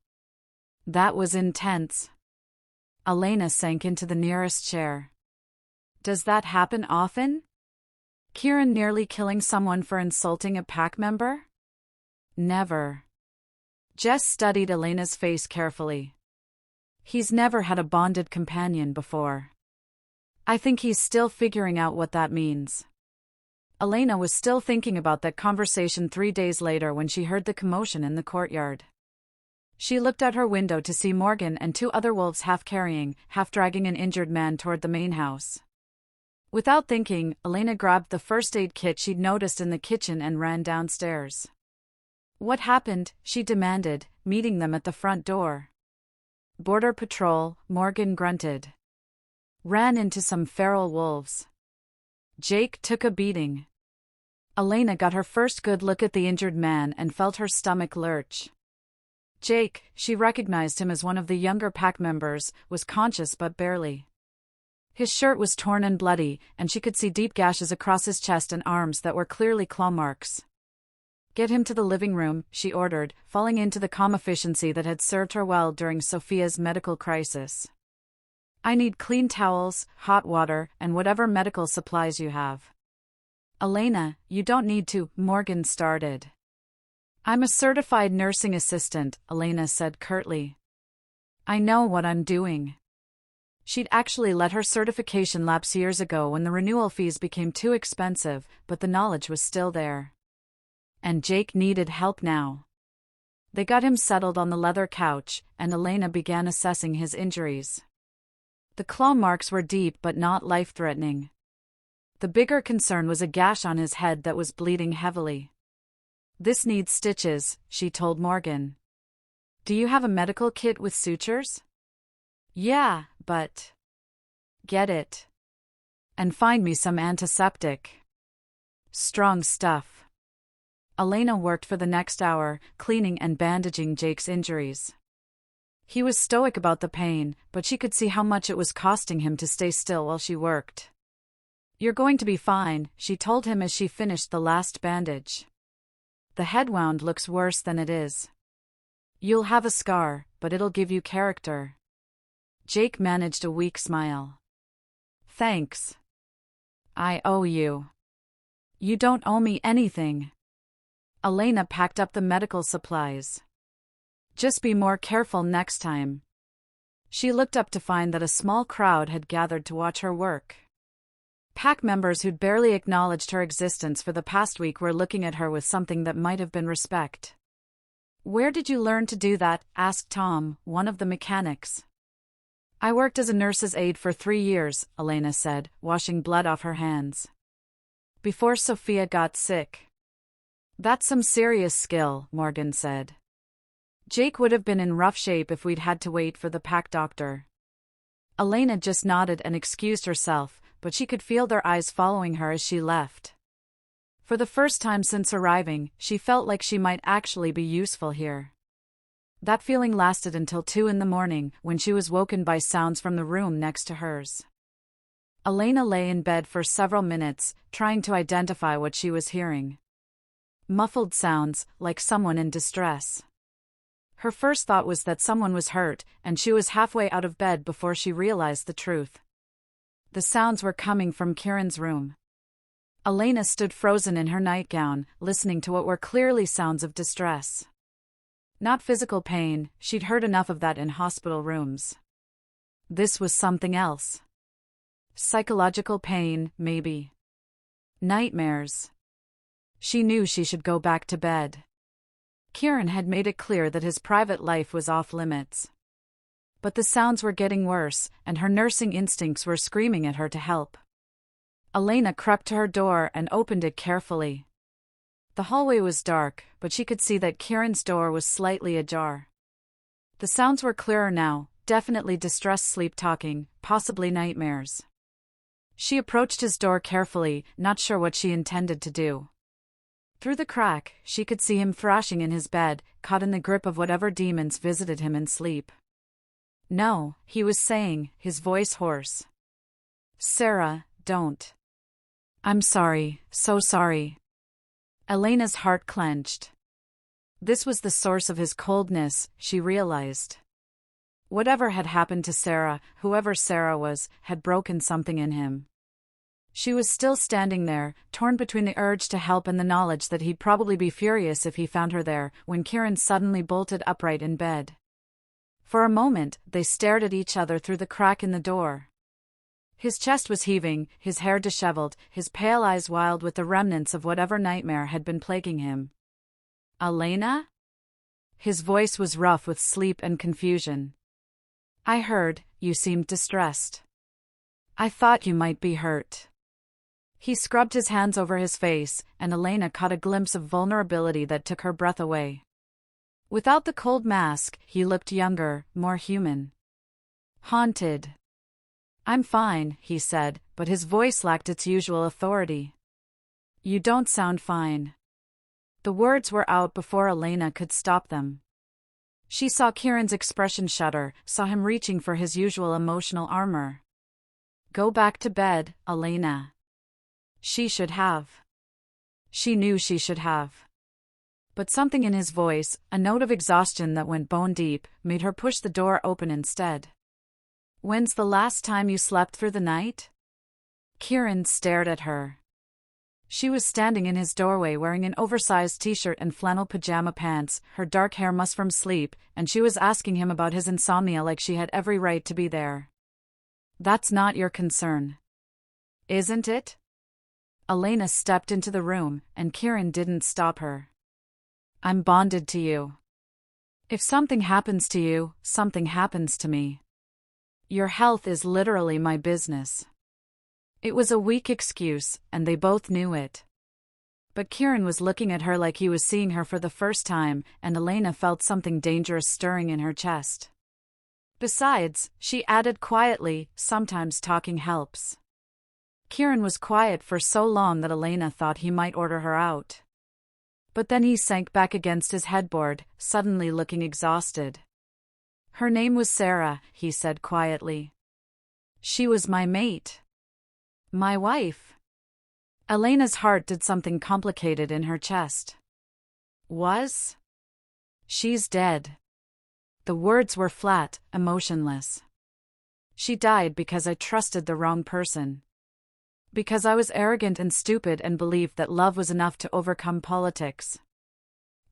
That was intense. Elena sank into the nearest chair. Does that happen often? Kieran nearly killing someone for insulting a pack member? Never. Jess studied Elena's face carefully. He's never had a bonded companion before. I think he's still figuring out what that means. Elena was still thinking about that conversation 3 days later when she heard the commotion in the courtyard. She looked out her window to see Morgan and 2 other wolves half carrying, half dragging an injured man toward the main house. Without thinking, Elena grabbed the first aid kit she'd noticed in the kitchen and ran downstairs. What happened? She demanded, meeting them at the front door. Border Patrol, Morgan grunted. Ran into some feral wolves. Jake took a beating. Elena got her first good look at the injured man and felt her stomach lurch. Jake, she recognized him as one of the younger pack members, was conscious but barely. His shirt was torn and bloody, and she could see deep gashes across his chest and arms that were clearly claw marks. Get him to the living room, she ordered, falling into the calm efficiency that had served her well during Sophia's medical crisis. I need clean towels, hot water, and whatever medical supplies you have. Elena, you don't need to, Morgan started. I'm a certified nursing assistant, Elena said curtly. I know what I'm doing. She'd actually let her certification lapse years ago when the renewal fees became too expensive, but the knowledge was still there. And Jake needed help now. They got him settled on the leather couch, and Elena began assessing his injuries. The claw marks were deep but not life-threatening. The bigger concern was a gash on his head that was bleeding heavily. This needs stitches, she told Morgan. Do you have a medical kit with sutures? Yeah, but... Get it. And find me some antiseptic. Strong stuff. Elena worked for the next hour, cleaning and bandaging Jake's injuries. He was stoic about the pain, but she could see how much it was costing him to stay still while she worked. You're going to be fine, she told him as she finished the last bandage. The head wound looks worse than it is. You'll have a scar, but it'll give you character. Jake managed a weak smile. Thanks. I owe you. You don't owe me anything. Elena packed up the medical supplies. Just be more careful next time. She looked up to find that a small crowd had gathered to watch her work. Pack members who'd barely acknowledged her existence for the past week were looking at her with something that might have been respect. Where did you learn to do that? Asked Tom, one of the mechanics. I worked as a nurse's aide for 3 years, Elena said, washing blood off her hands. Before Sophia got sick. That's some serious skill, Morgan said. Jake would have been in rough shape if we'd had to wait for the pack doctor. Elena just nodded and excused herself, but she could feel their eyes following her as she left. For the first time since arriving, she felt like she might actually be useful here. That feeling lasted until 2 a.m, when she was woken by sounds from the room next to hers. Elena lay in bed for several minutes, trying to identify what she was hearing. Muffled sounds, like someone in distress. Her first thought was that someone was hurt, and she was halfway out of bed before she realized the truth. The sounds were coming from Kieran's room. Elena stood frozen in her nightgown, listening to what were clearly sounds of distress. Not physical pain, she'd heard enough of that in hospital rooms. This was something else. Psychological pain, maybe. Nightmares. She knew she should go back to bed. Kieran had made it clear that his private life was off limits. But the sounds were getting worse, and her nursing instincts were screaming at her to help. Elena crept to her door and opened it carefully. The hallway was dark, but she could see that Kieran's door was slightly ajar. The sounds were clearer now, definitely distressed sleep-talking, possibly nightmares. She approached his door carefully, not sure what she intended to do. Through the crack, she could see him thrashing in his bed, caught in the grip of whatever demons visited him in sleep. No, he was saying, his voice hoarse. Sarah, don't. I'm sorry, so sorry. Elena's heart clenched. This was the source of his coldness, she realized. Whatever had happened to Sarah, whoever Sarah was, had broken something in him. She was still standing there, torn between the urge to help and the knowledge that he'd probably be furious if he found her there, when Kieran suddenly bolted upright in bed. For a moment, they stared at each other through the crack in the door. His chest was heaving, his hair disheveled, his pale eyes wild with the remnants of whatever nightmare had been plaguing him. Elena? His voice was rough with sleep and confusion. I heard, you seemed distressed. I thought you might be hurt. He scrubbed his hands over his face, and Elena caught a glimpse of vulnerability that took her breath away. Without the cold mask, he looked younger, more human. Haunted. I'm fine, he said, but his voice lacked its usual authority. You don't sound fine. The words were out before Elena could stop them. She saw Kieran's expression shudder, saw him reaching for his usual emotional armor. Go back to bed, Elena. She should have. She knew she should have. But something in his voice, a note of exhaustion that went bone deep, made her push the door open instead. When's the last time you slept through the night? Kieran stared at her. She was standing in his doorway wearing an oversized t-shirt and flannel pajama pants, her dark hair mussed from sleep, and she was asking him about his insomnia like she had every right to be there. That's not your concern. Isn't it? Elena stepped into the room, and Kieran didn't stop her. I'm bonded to you. If something happens to you, something happens to me. Your health is literally my business. It was a weak excuse, and they both knew it. But Kieran was looking at her like he was seeing her for the first time, and Elena felt something dangerous stirring in her chest. Besides, she added quietly, sometimes talking helps. Kieran was quiet for so long that Elena thought he might order her out. But then he sank back against his headboard, suddenly looking exhausted. Her name was Sarah, he said quietly. She was my mate. My wife. Elena's heart did something complicated in her chest. Was? She's dead. The words were flat, emotionless. She died because I trusted the wrong person. Because I was arrogant and stupid and believed that love was enough to overcome politics.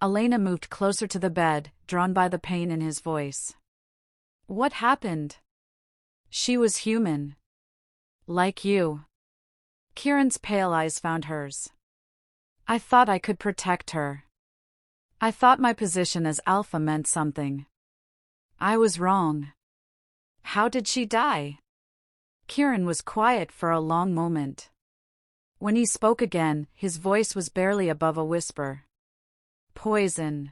Elena moved closer to the bed, drawn by the pain in his voice. What happened? She was human. Like you. Kieran's pale eyes found hers. I thought I could protect her. I thought my position as alpha meant something. I was wrong. How did she die? Kieran was quiet for a long moment. When he spoke again, his voice was barely above a whisper. Poison.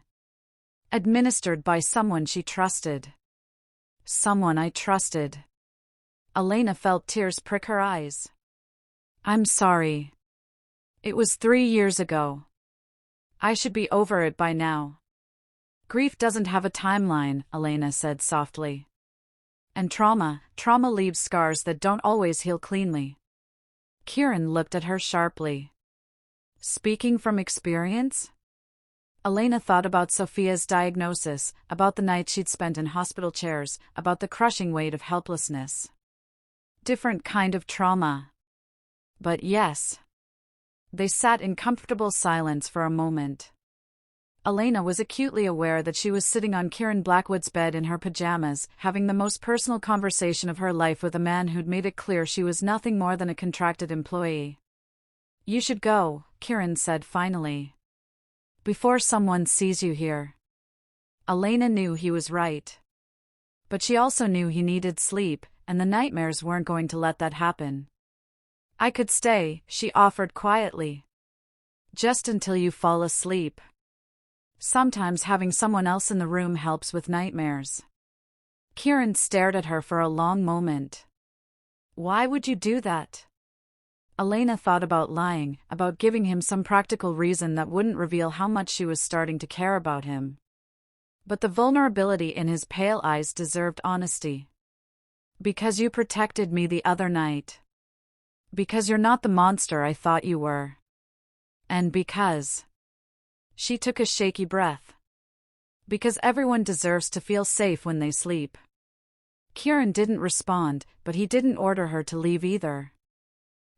Administered by someone she trusted. Someone I trusted. Elena felt tears prick her eyes. I'm sorry. It was 3 years ago. I should be over it by now. Grief doesn't have a timeline, Elena said softly. And trauma leaves scars that don't always heal cleanly. Kieran looked at her sharply. Speaking from experience? Elena thought about Sophia's diagnosis, about the night she'd spent in hospital chairs, about the crushing weight of helplessness. Different kind of trauma. But yes. They sat in comfortable silence for a moment. Elena was acutely aware that she was sitting on Kieran Blackwood's bed in her pajamas, having the most personal conversation of her life with a man who'd made it clear she was nothing more than a contracted employee. You should go, Kieran said finally. Before someone sees you here. Elena knew he was right. But she also knew he needed sleep, and the nightmares weren't going to let that happen. I could stay, she offered quietly. Just until you fall asleep. Sometimes having someone else in the room helps with nightmares. Kieran stared at her for a long moment. Why would you do that? Elena thought about lying, about giving him some practical reason that wouldn't reveal how much she was starting to care about him. But the vulnerability in his pale eyes deserved honesty. Because you protected me the other night. Because you're not the monster I thought you were. And because... She took a shaky breath. Because everyone deserves to feel safe when they sleep. Kieran didn't respond, but he didn't order her to leave either.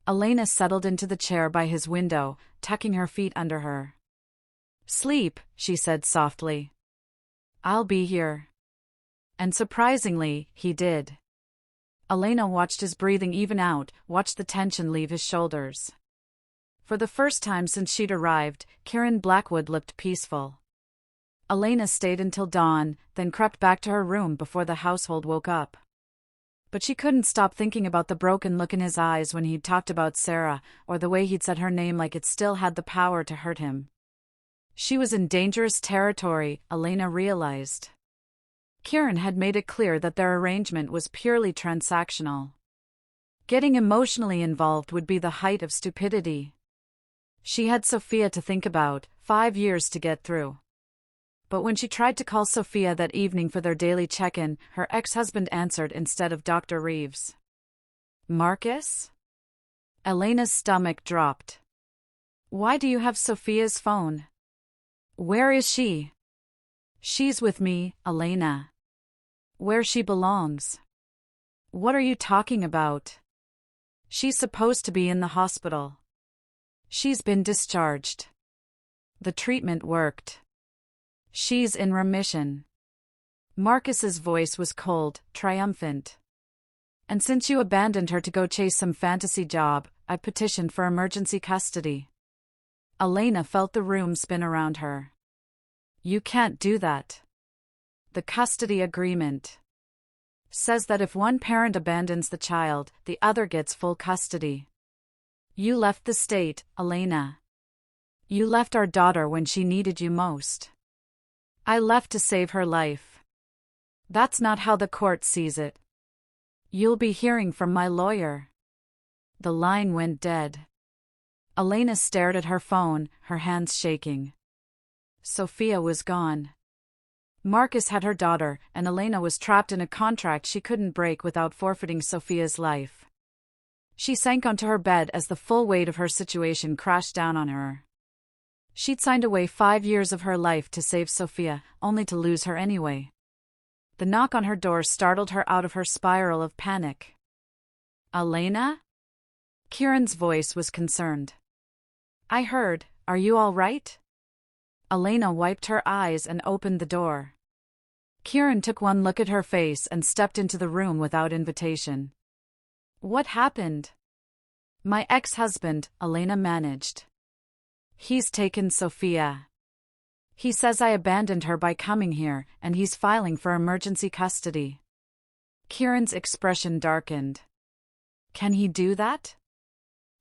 Elena settled into the chair by his window, tucking her feet under her. "Sleep," she said softly. "I'll be here." And surprisingly, he did. Elena watched his breathing even out, watched the tension leave his shoulders. For the first time since she'd arrived, Kieran Blackwood looked peaceful. Elena stayed until dawn, then crept back to her room before the household woke up. But she couldn't stop thinking about the broken look in his eyes when he'd talked about Sarah, or the way he'd said her name like it still had the power to hurt him. She was in dangerous territory, Elena realized. Kieran had made it clear that their arrangement was purely transactional. Getting emotionally involved would be the height of stupidity. She had Sophia to think about, 5 years to get through. But when she tried to call Sophia that evening for their daily check-in, her ex-husband answered instead of Dr. Reeves. "Marcus?" Elena's stomach dropped. "Why do you have Sophia's phone? Where is she?" "She's with me, Elena. Where she belongs." "What are you talking about?" "She's supposed to be in the hospital. She's been discharged. The treatment worked. She's in remission." Marcus's voice was cold, triumphant. "And since you abandoned her to go chase some fantasy job, I petitioned for emergency custody." Elena felt the room spin around her. "You can't do that. The custody agreement says that if one parent abandons the child, the other gets full custody. You left the state, Elena. You left our daughter when she needed you most. I left to save her life. That's not how the court sees it. You'll be hearing from my lawyer." The line went dead. Elena stared at her phone, her hands shaking. Sophia was gone. Marcus had her daughter, and Elena was trapped in a contract she couldn't break without forfeiting Sophia's life. She sank onto her bed as the full weight of her situation crashed down on her. She'd signed away 5 years of her life to save Sophia, only to lose her anyway. The knock on her door startled her out of her spiral of panic. "Elena?" Kieran's voice was concerned. "I heard, are you all right?" Elena wiped her eyes and opened the door. Kieran took one look at her face and stepped into the room without invitation. "What happened?" "My ex-husband," Elena managed. "He's taken Sophia. He says I abandoned her by coming here, and he's filing for emergency custody." Kieran's expression darkened. "Can he do that?"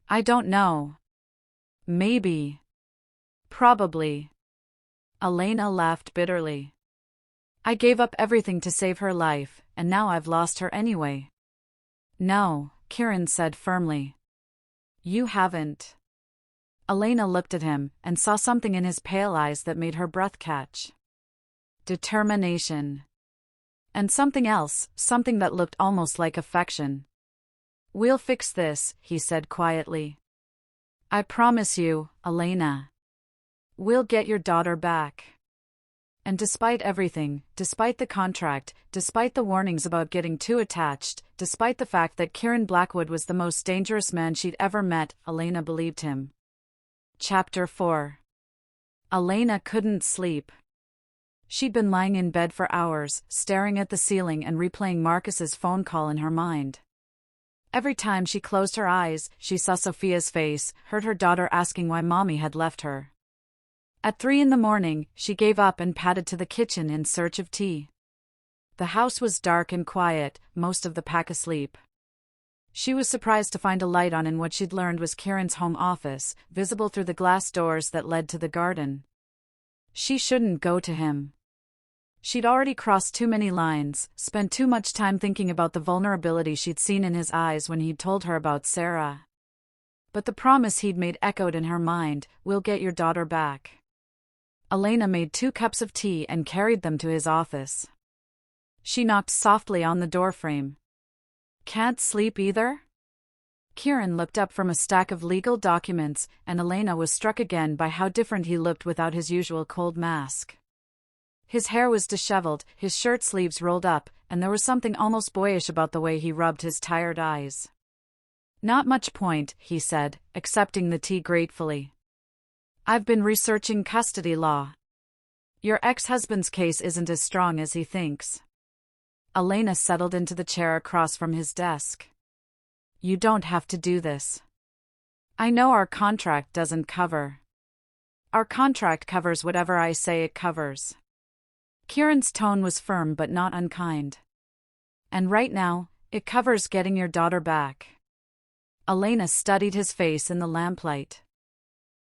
"I don't know. Maybe. Probably." Elena laughed bitterly. "I gave up everything to save her life, and now I've lost her anyway." "No," Kieran said firmly. "You haven't." Elena looked at him and saw something in his pale eyes that made her breath catch. Determination. And something else, something that looked almost like affection. "We'll fix this," he said quietly. "I promise you, Elena. We'll get your daughter back." And despite everything, despite the contract, despite the warnings about getting too attached, despite the fact that Kieran Blackwood was the most dangerous man she'd ever met, Elena believed him. Chapter 4. Elena couldn't sleep. She'd been lying in bed for hours, staring at the ceiling and replaying Marcus's phone call in her mind. Every time she closed her eyes, she saw Sophia's face, heard her daughter asking why Mommy had left her. At 3 a.m, she gave up and padded to the kitchen in search of tea. The house was dark and quiet, most of the pack asleep. She was surprised to find a light on in what she'd learned was Kieran's home office, visible through the glass doors that led to the garden. She shouldn't go to him. She'd already crossed too many lines, spent too much time thinking about the vulnerability she'd seen in his eyes when he'd told her about Sarah. But the promise he'd made echoed in her mind, "We'll get your daughter back." Elena made 2 cups of tea and carried them to his office. She knocked softly on the doorframe. "Can't sleep either?" Kieran looked up from a stack of legal documents, and Elena was struck again by how different he looked without his usual cold mask. His hair was disheveled, his shirt sleeves rolled up, and there was something almost boyish about the way he rubbed his tired eyes. "Not much point," he said, accepting the tea gratefully. "I've been researching custody law. Your ex-husband's case isn't as strong as he thinks." Elena settled into the chair across from his desk. "You don't have to do this. I know our contract doesn't cover." "Our contract covers whatever I say it covers." Kieran's tone was firm but not unkind. "And right now, it covers getting your daughter back." Elena studied his face in the lamplight.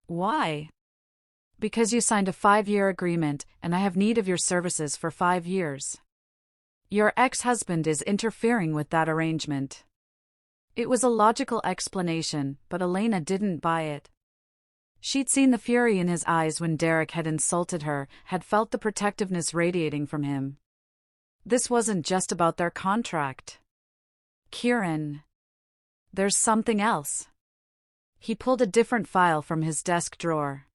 "Why?" "Because you signed a 5-year agreement, and I have need of your services for 5 years. Your ex-husband is interfering with that arrangement." It was a logical explanation, but Elena didn't buy it. She'd seen the fury in his eyes when Derek had insulted her, had felt the protectiveness radiating from him. This wasn't just about their contract. "Kieran, there's something else." He pulled a different file from his desk drawer.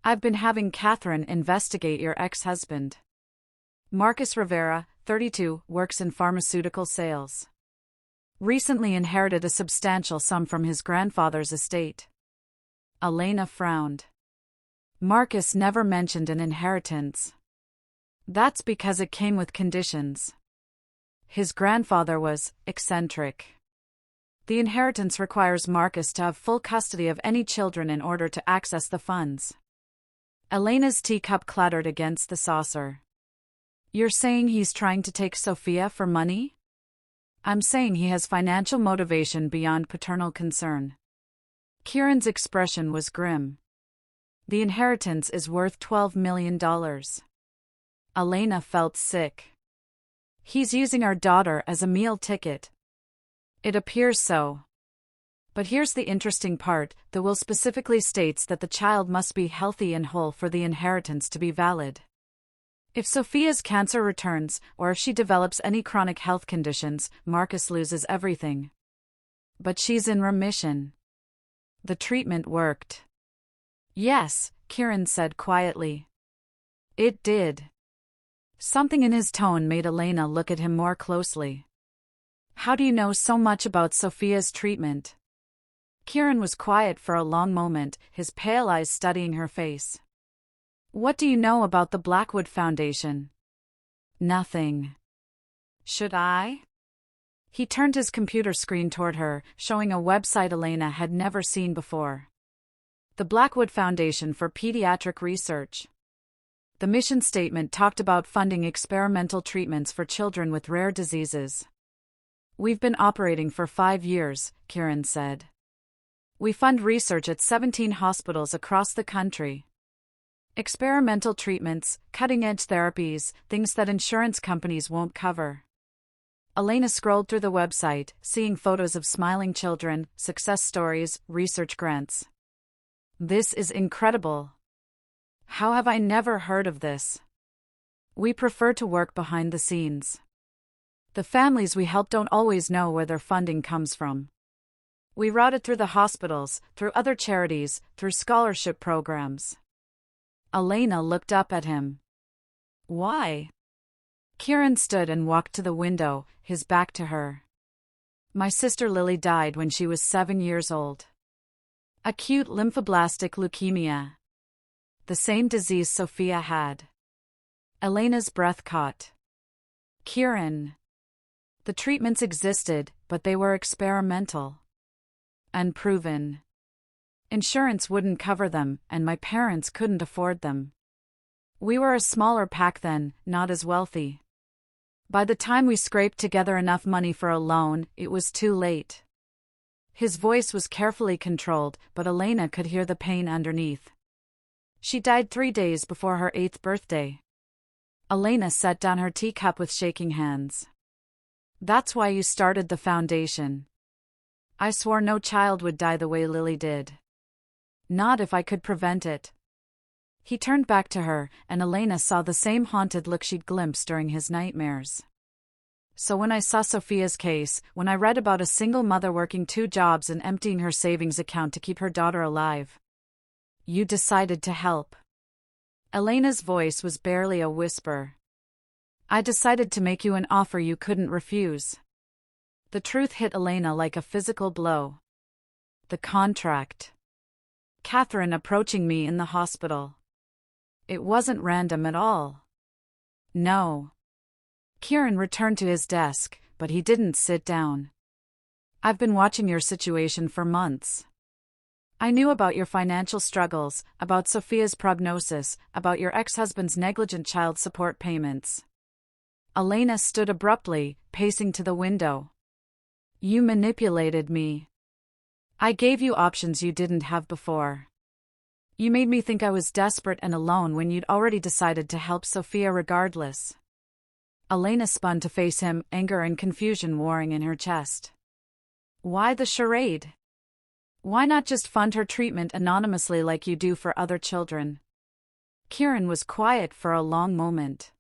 "I've been having Catherine investigate your ex-husband. Marcus Rivera, 32, works in pharmaceutical sales. Recently inherited a substantial sum from his grandfather's estate." Elena frowned. "Marcus never mentioned an inheritance." "That's because it came with conditions. His grandfather was eccentric. The inheritance requires Marcus to have full custody of any children in order to access the funds." Elena's teacup clattered against the saucer. "You're saying he's trying to take Sophia for money?" "I'm saying he has financial motivation beyond paternal concern." Kieran's expression was grim. "The inheritance is worth $12 million. Elena felt sick. "He's using our daughter as a meal ticket." "It appears so. But here's the interesting part, the will specifically states that the child must be healthy and whole for the inheritance to be valid. If Sophia's cancer returns, or if she develops any chronic health conditions, Marcus loses everything. But she's in remission. The treatment worked." "Yes," Kieran said quietly. "It did." Something in his tone made Elena look at him more closely. "How do you know so much about Sophia's treatment?" Kieran was quiet for a long moment, his pale eyes studying her face. "What do you know about the Blackwood Foundation?" "Nothing." "Should I?" He turned his computer screen toward her, showing a website Elena had never seen before. The Blackwood Foundation for Pediatric Research. The mission statement talked about funding experimental treatments for children with rare diseases. "We've been operating for 5 years, Kieran said. We fund research at 17 hospitals across the country. Experimental treatments, cutting-edge therapies, things that insurance companies won't cover." Elena scrolled through the website, seeing photos of smiling children, success stories, research grants. "This is incredible. How have I never heard of this?" "We prefer to work behind the scenes. The families we help don't always know where their funding comes from. We route it through the hospitals, through other charities, through scholarship programs." Elena looked up at him. "Why?" Kieran stood and walked to the window, his back to her. "My sister Lily died when she was 7 years old. Acute lymphoblastic leukemia. The same disease Sophia had." Elena's breath caught. "Kieran. The treatments existed, but they were experimental. Unproven. Insurance wouldn't cover them, and my parents couldn't afford them. We were a smaller pack then, not as wealthy. By the time we scraped together enough money for a loan, it was too late." His voice was carefully controlled, but Elena could hear the pain underneath. "She died 3 days before her 8th birthday." Elena set down her teacup with shaking hands. "That's why you started the foundation." "I swore no child would die the way Lily did. Not if I could prevent it." He turned back to her, and Elena saw the same haunted look she'd glimpsed during his nightmares. So when I saw Sophia's case, when I read about a single mother working 2 jobs and emptying her savings account to keep her daughter alive, you decided to help. Elena's voice was barely a whisper. I decided to make you an offer you couldn't refuse. The truth hit Elena like a physical blow. The contract. Catherine approaching me in the hospital. It wasn't random at all. No. Kieran returned to his desk, but he didn't sit down. I've been watching your situation for months. I knew about your financial struggles, about Sophia's prognosis, about your ex-husband's negligent child support payments. Elena stood abruptly, pacing to the window. You manipulated me. I gave you options you didn't have before. You made me think I was desperate and alone when you'd already decided to help Sophia regardless. Elena spun to face him, anger and confusion warring in her chest. Why the charade? Why not just fund her treatment anonymously like you do for other children? Kieran was quiet for a long moment.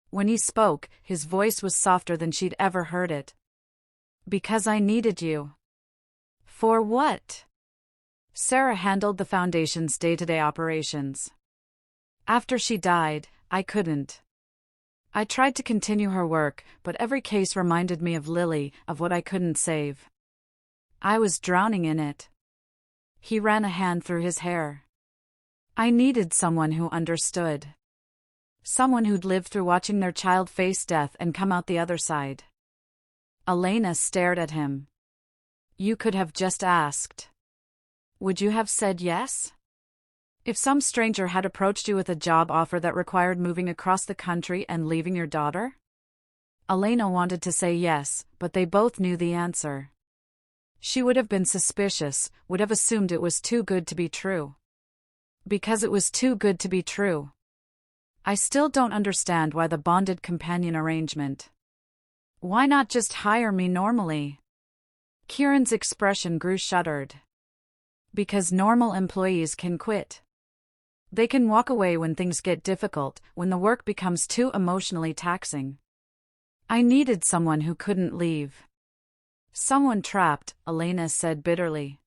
When he spoke, his voice was softer than she'd ever heard it. Because I needed you. For what? Sarah handled the foundation's day-to-day operations. After she died, I couldn't. I tried to continue her work, but every case reminded me of Lily, of what I couldn't save. I was drowning in it. He ran a hand through his hair. I needed someone who understood. Someone who'd lived through watching their child face death and come out the other side. Elena stared at him. You could have just asked. Would you have said yes? If some stranger had approached you with a job offer that required moving across the country and leaving your daughter? Elena wanted to say yes, but they both knew the answer. She would have been suspicious, would have assumed it was too good to be true. Because it was too good to be true. I still don't understand why the bonded companion arrangement. Why not just hire me normally? Kieran's expression grew shuttered. Because normal employees can quit. They can walk away when things get difficult, when the work becomes too emotionally taxing. I needed someone who couldn't leave. Someone trapped, Elena said bitterly.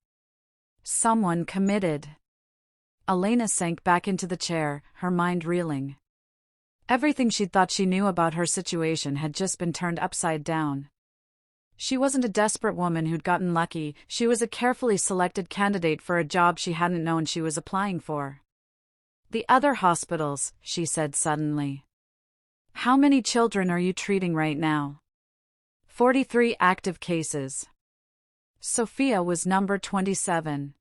Someone committed. Elena sank back into the chair, her mind reeling. Everything she'd thought she knew about her situation had just been turned upside down. She wasn't a desperate woman who'd gotten lucky, she was a carefully selected candidate for a job she hadn't known she was applying for. The other hospitals, she said suddenly. How many children are you treating right now? 43 active cases. Sophia was number 27.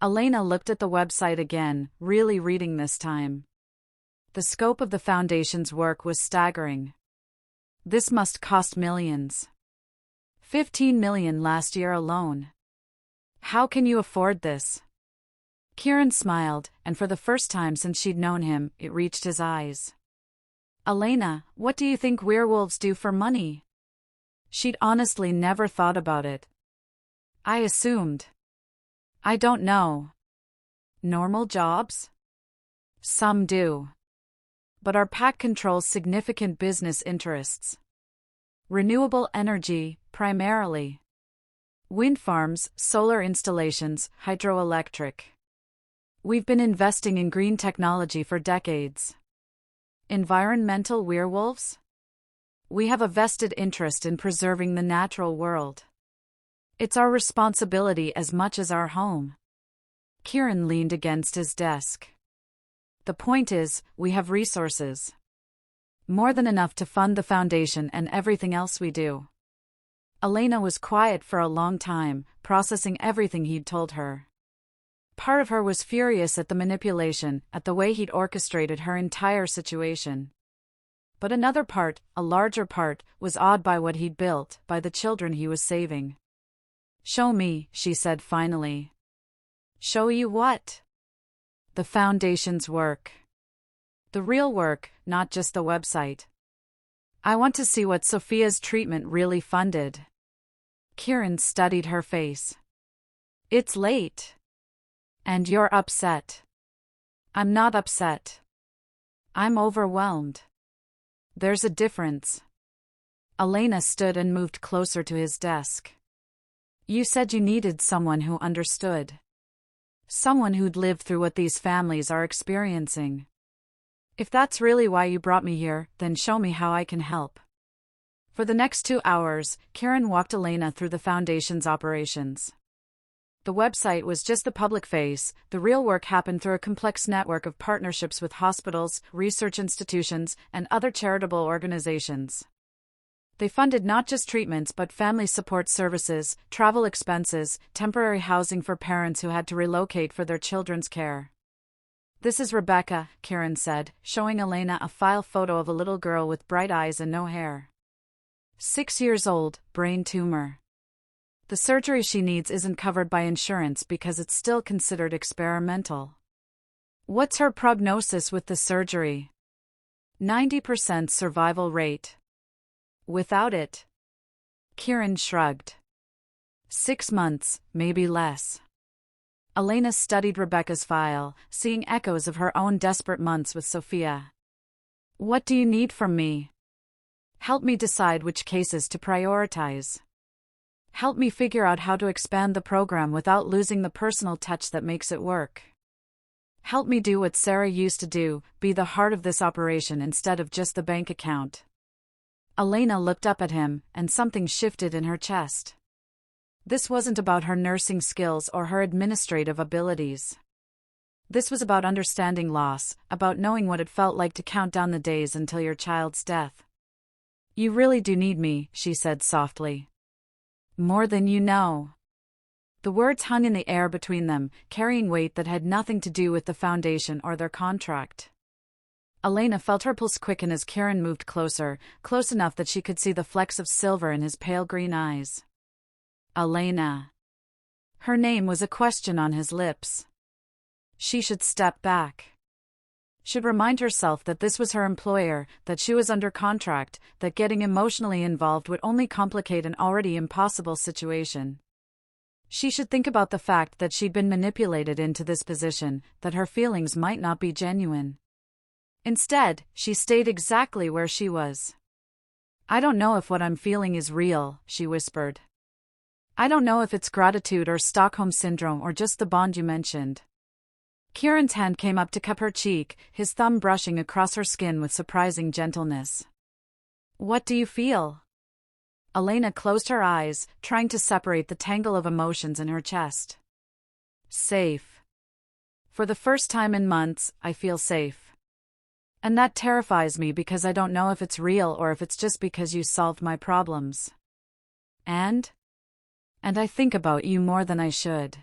Elena looked at the website again, really reading this time. The scope of the foundation's work was staggering. This must cost millions. 15 million last year alone. How can you afford this? Kieran smiled, and for the first time since she'd known him, it reached his eyes. Elena, what do you think werewolves do for money? She'd honestly never thought about it. I assumed. I don't know. Normal jobs? Some do. But our pack controls significant business interests. Renewable energy, primarily. Wind farms, solar installations, hydroelectric. We've been investing in green technology for decades. Environmental werewolves? We have a vested interest in preserving the natural world. It's our responsibility as much as our home. Kieran leaned against his desk. The point is, we have resources. More than enough to fund the foundation and everything else we do. Elena was quiet for a long time, processing everything he'd told her. Part of her was furious at the manipulation, at the way he'd orchestrated her entire situation. But another part, a larger part, was awed by what he'd built, by the children he was saving. Show me, she said finally. Show you what? The foundation's work. The real work, not just the website. I want to see what Sophia's treatment really funded. Kieran studied her face. It's late. And you're upset. I'm not upset. I'm overwhelmed. There's a difference. Elena stood and moved closer to his desk. You said you needed someone who understood. Someone who'd lived through what these families are experiencing. If that's really why you brought me here, then show me how I can help. For the next 2 hours, Kieran walked Elena through the Foundation's operations. The website was just the public face. The real work happened through a complex network of partnerships with hospitals, research institutions, and other charitable organizations. They funded not just treatments but family support services, travel expenses, temporary housing for parents who had to relocate for their children's care. This is Rebecca, Kieran said, showing Elena a file photo of a little girl with bright eyes and no hair. 6 years old, brain tumor. The surgery she needs isn't covered by insurance because it's still considered experimental. What's her prognosis with the surgery? 90% survival rate. Without it? Kieran shrugged. 6 months, maybe less. Elena studied Rebecca's file, seeing echoes of her own desperate months with Sophia. What do you need from me? Help me decide which cases to prioritize. Help me figure out how to expand the program without losing the personal touch that makes it work. Help me do what Sarah used to do, be the heart of this operation instead of just the bank account. Elena looked up at him, and something shifted in her chest. This wasn't about her nursing skills or her administrative abilities. This was about understanding loss, about knowing what it felt like to count down the days until your child's death. You really do need me, she said softly. More than you know. The words hung in the air between them, carrying weight that had nothing to do with the Foundation or their contract. Elena felt her pulse quicken as Kieran moved closer, close enough that she could see the flecks of silver in his pale green eyes. Elena. Her name was a question on his lips. She should step back. Should remind herself that this was her employer, that she was under contract, that getting emotionally involved would only complicate an already impossible situation. She should think about the fact that she'd been manipulated into this position, that her feelings might not be genuine. Instead, she stayed exactly where she was. I don't know if what I'm feeling is real, she whispered. I don't know if it's gratitude or Stockholm Syndrome or just the bond you mentioned. Kieran's hand came up to cup her cheek, his thumb brushing across her skin with surprising gentleness. What do you feel? Elena closed her eyes, trying to separate the tangle of emotions in her chest. Safe. For the first time in months, I feel safe. And that terrifies me because I don't know if it's real or if it's just because you solved my problems. And I think about you more than I should.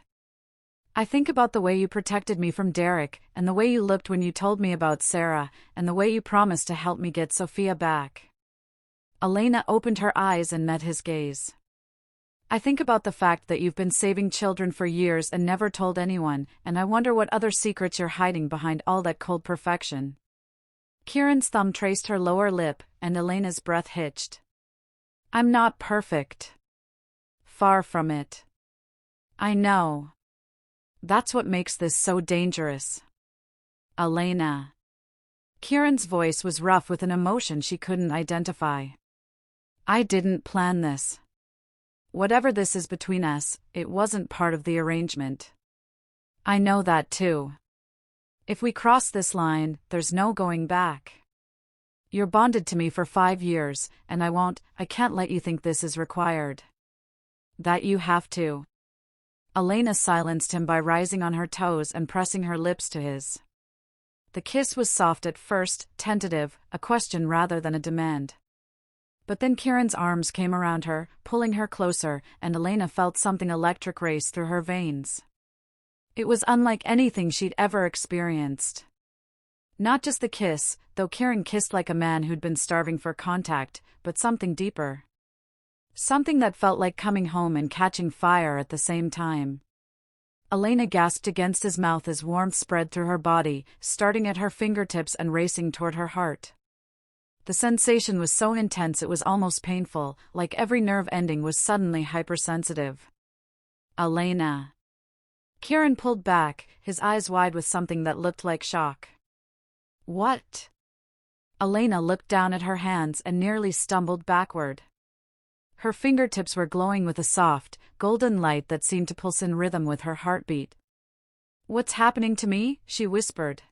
I think about the way you protected me from Derek, and the way you looked when you told me about Sarah, and the way you promised to help me get Sophia back. Elena opened her eyes and met his gaze. I think about the fact that you've been saving children for years and never told anyone, and I wonder what other secrets you're hiding behind all that cold perfection. Kieran's thumb traced her lower lip, and Elena's breath hitched. I'm not perfect. Far from it. I know. That's what makes this so dangerous. Elena. Kieran's voice was rough with an emotion she couldn't identify. I didn't plan this. Whatever this is between us, it wasn't part of the arrangement. I know that too. If we cross this line, there's no going back. You're bonded to me for 5 years, and I can't let you think this is required. That you have to. Elena silenced him by rising on her toes and pressing her lips to his. The kiss was soft at first, tentative, a question rather than a demand. But then Kieran's arms came around her, pulling her closer, and Elena felt something electric race through her veins. It was unlike anything she'd ever experienced. Not just the kiss, though Kieran kissed like a man who'd been starving for contact, but something deeper. Something that felt like coming home and catching fire at the same time. Elena gasped against his mouth as warmth spread through her body, starting at her fingertips and racing toward her heart. The sensation was so intense it was almost painful, like every nerve ending was suddenly hypersensitive. Elena. Kieran pulled back, his eyes wide with something that looked like shock. What? Elena looked down at her hands and nearly stumbled backward. Her fingertips were glowing with a soft, golden light that seemed to pulse in rhythm with her heartbeat. What's happening to me? She whispered.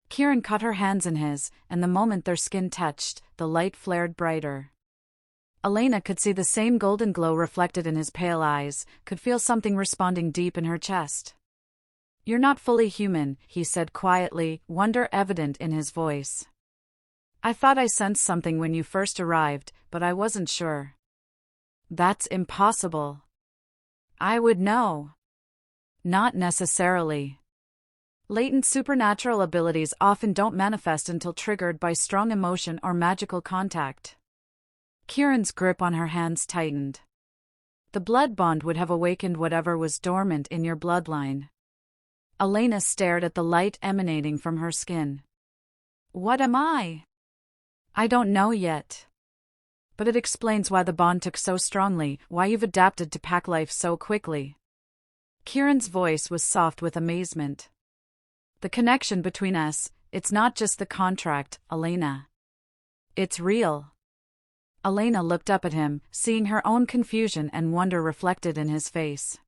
Kieran caught her hands in his, and the moment their skin touched, the light flared brighter. Elena could see the same golden glow reflected in his pale eyes, could feel something responding deep in her chest. You're not fully human, he said quietly, wonder evident in his voice. I thought I sensed something when you first arrived, but I wasn't sure. That's impossible. I would know. Not necessarily. Latent supernatural abilities often don't manifest until triggered by strong emotion or magical contact. Kieran's grip on her hands tightened. The blood bond would have awakened whatever was dormant in your bloodline. Elena stared at the light emanating from her skin. What am I? I don't know yet. But it explains why the bond took so strongly, why you've adapted to pack life so quickly. Kieran's voice was soft with amazement. The connection between us, it's not just the contract, Elena. It's real. Elena looked up at him, seeing her own confusion and wonder reflected in his face.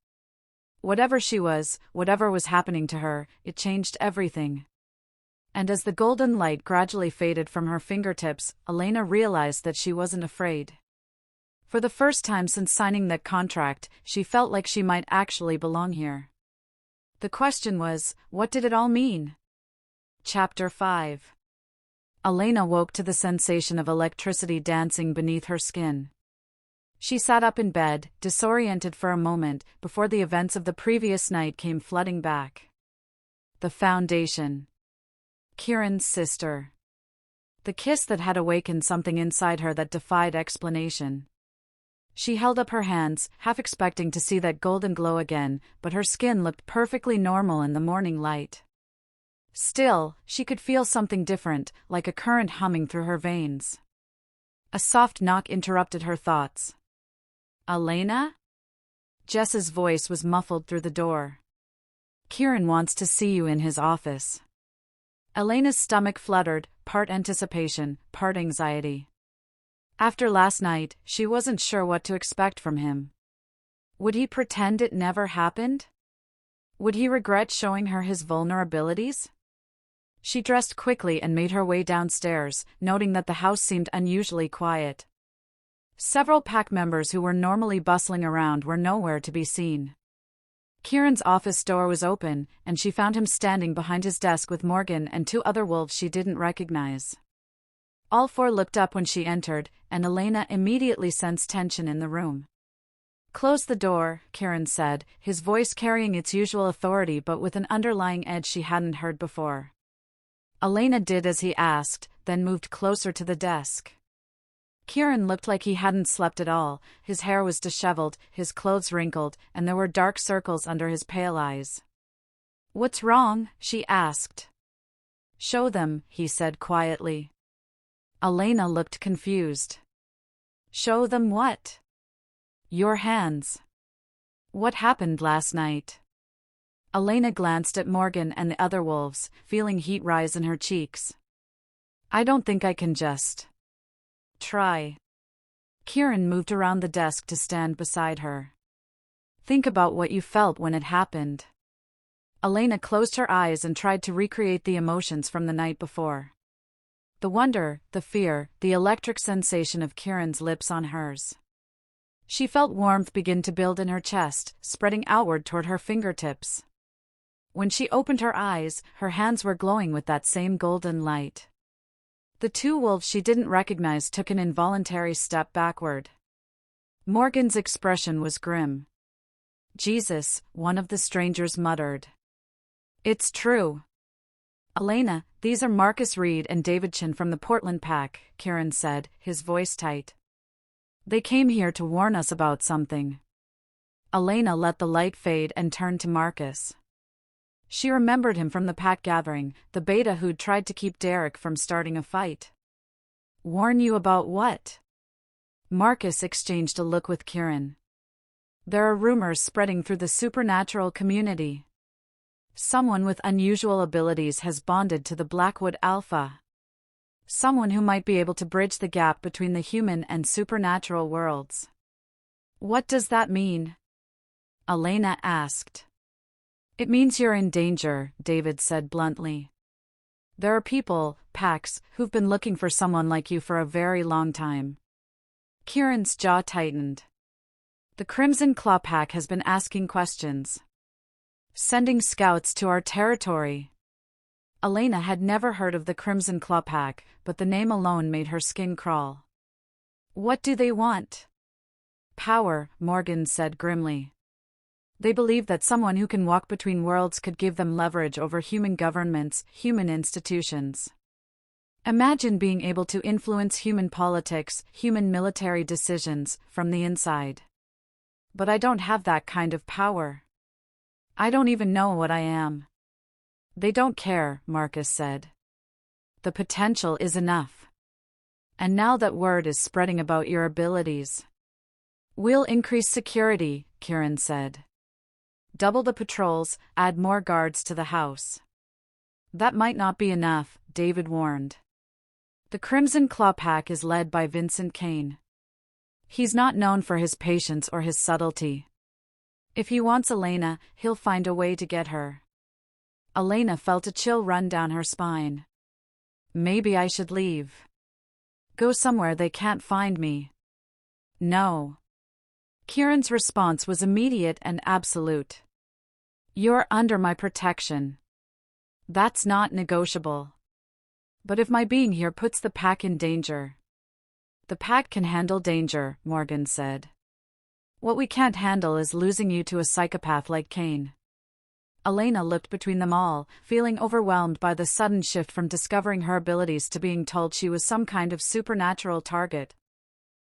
Whatever she was, whatever was happening to her, it changed everything. And as the golden light gradually faded from her fingertips, Elena realized that she wasn't afraid. For the first time since signing that contract, she felt like she might actually belong here. The question was, what did it all mean? Chapter 5. Elena woke to the sensation of electricity dancing beneath her skin. She sat up in bed, disoriented for a moment, before the events of the previous night came flooding back. The foundation. Kieran's sister. The kiss that had awakened something inside her that defied explanation. She held up her hands, half expecting to see that golden glow again, but her skin looked perfectly normal in the morning light. Still, she could feel something different, like a current humming through her veins. A soft knock interrupted her thoughts. Elena? Jess's voice was muffled through the door. Kieran wants to see you in his office. Elena's stomach fluttered, part anticipation, part anxiety. After last night, she wasn't sure what to expect from him. Would he pretend it never happened? Would he regret showing her his vulnerabilities? She dressed quickly and made her way downstairs, noting that the house seemed unusually quiet. Several pack members who were normally bustling around were nowhere to be seen. Kieran's office door was open, and she found him standing behind his desk with Morgan and two other wolves she didn't recognize. All four looked up when she entered, and Elena immediately sensed tension in the room. Close the door, Kieran said, his voice carrying its usual authority but with an underlying edge she hadn't heard before. Elena did as he asked, then moved closer to the desk. Kieran looked like he hadn't slept at all, his hair was disheveled, his clothes wrinkled, and there were dark circles under his pale eyes. What's wrong? She asked. Show them, he said quietly. Elena looked confused. Show them what? Your hands. What happened last night? Elena glanced at Morgan and the other wolves, feeling heat rise in her cheeks. I don't think I can just try. Kieran moved around the desk to stand beside her. Think about what you felt when it happened. Elena closed her eyes and tried to recreate the emotions from the night before. The wonder, the fear, the electric sensation of Kieran's lips on hers. She felt warmth begin to build in her chest, spreading outward toward her fingertips. When she opened her eyes, her hands were glowing with that same golden light. The two wolves she didn't recognize took an involuntary step backward. Morgan's expression was grim. Jesus, one of the strangers muttered. It's true. Elena, these are Marcus Reed and David Chin from the Portland Pack, Kieran said, his voice tight. They came here to warn us about something. Elena let the light fade and turned to Marcus. She remembered him from the pack gathering, the beta who'd tried to keep Derek from starting a fight. Warn you about what? Marcus exchanged a look with Kieran. There are rumors spreading through the supernatural community. Someone with unusual abilities has bonded to the Blackwood Alpha. Someone who might be able to bridge the gap between the human and supernatural worlds. What does that mean? Elena asked. It means you're in danger, David said bluntly. There are people, packs, who've been looking for someone like you for a very long time. Kieran's jaw tightened. The Crimson Claw Pack has been asking questions. Sending scouts to our territory. Elena had never heard of the Crimson Claw Pack, but the name alone made her skin crawl. What do they want? Power, Morgan said grimly. They believe that someone who can walk between worlds could give them leverage over human governments, human institutions. Imagine being able to influence human politics, human military decisions, from the inside. But I don't have that kind of power. I don't even know what I am. They don't care, Marcus said. The potential is enough. And now that word is spreading about your abilities. We'll increase security, Kieran said. Double the patrols, add more guards to the house. That might not be enough, David warned. The Crimson Claw Pack is led by Vincent Cain. He's not known for his patience or his subtlety. If he wants Elena, he'll find a way to get her. Elena felt a chill run down her spine. Maybe I should leave. Go somewhere they can't find me. No. Kieran's response was immediate and absolute. You're under my protection. That's not negotiable. But if my being here puts the pack in danger. The pack can handle danger, Morgan said. What we can't handle is losing you to a psychopath like Cain. Elena looked between them all, feeling overwhelmed by the sudden shift from discovering her abilities to being told she was some kind of supernatural target.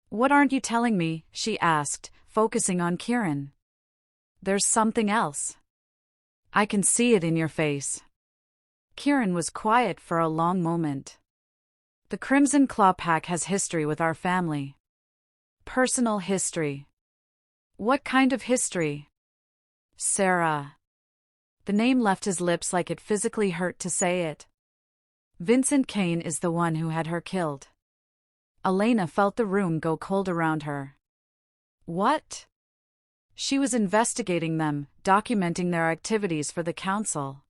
What aren't you telling me? She asked, focusing on Kieran. There's something else. I can see it in your face. Kieran was quiet for a long moment. The Crimson Claw Pack has history with our family. Personal history. What kind of history? Sarah. The name left his lips like it physically hurt to say it. Vincent Cain is the one who had her killed. Elena felt the room go cold around her. What? She was investigating them, documenting their activities for the council.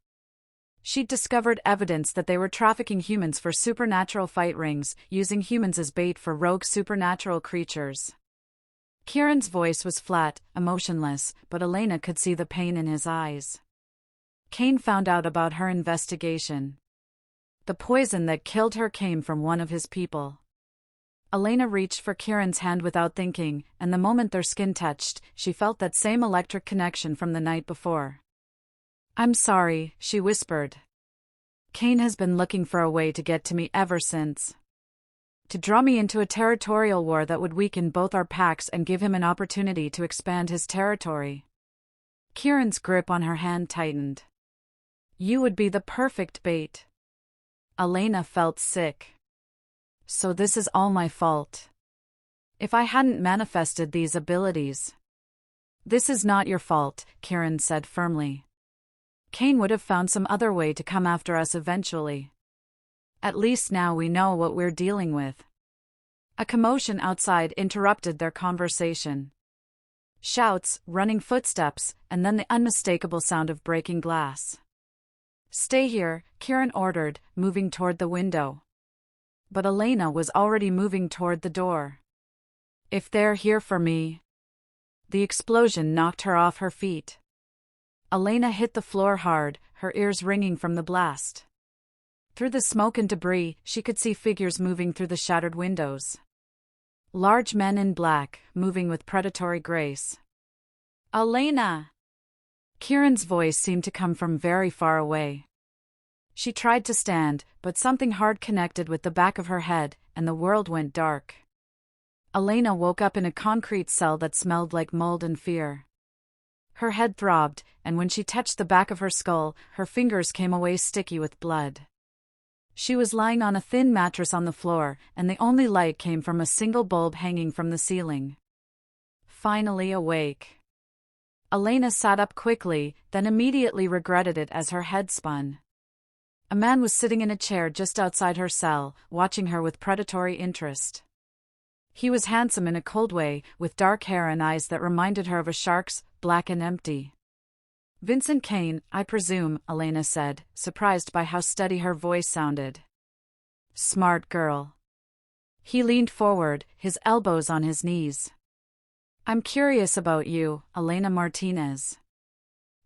She'd discovered evidence that they were trafficking humans for supernatural fight rings, using humans as bait for rogue supernatural creatures. Kieran's voice was flat, emotionless, but Elena could see the pain in his eyes. Cain found out about her investigation. The poison that killed her came from one of his people. Elena reached for Kieran's hand without thinking, and the moment their skin touched, she felt that same electric connection from the night before. I'm sorry, she whispered. Cain has been looking for a way to get to me ever since. To draw me into a territorial war that would weaken both our packs and give him an opportunity to expand his territory. Kieran's grip on her hand tightened. You would be the perfect bait. Elena felt sick. So this is all my fault. If I hadn't manifested these abilities. This is not your fault, Kieran said firmly. Cain would have found some other way to come after us eventually. At least now we know what we're dealing with. A commotion outside interrupted their conversation. Shouts, running footsteps, and then the unmistakable sound of breaking glass. Stay here, Kieran ordered, moving toward the window. But Elena was already moving toward the door. If they're here for me. The explosion knocked her off her feet. Elena hit the floor hard, her ears ringing from the blast. Through the smoke and debris, she could see figures moving through the shattered windows. Large men in black, moving with predatory grace. Elena! Kieran's voice seemed to come from very far away. She tried to stand, but something hard connected with the back of her head, and the world went dark. Elena woke up in a concrete cell that smelled like mold and fear. Her head throbbed, and when she touched the back of her skull, her fingers came away sticky with blood. She was lying on a thin mattress on the floor, and the only light came from a single bulb hanging from the ceiling. Finally awake. Elena sat up quickly, then immediately regretted it as her head spun. A man was sitting in a chair just outside her cell, watching her with predatory interest. He was handsome in a cold way, with dark hair and eyes that reminded her of a shark's, black and empty. "Vincent Cain, I presume," Elena said, surprised by how steady her voice sounded. "Smart girl." He leaned forward, his elbows on his knees. "I'm curious about you, Elena Martinez.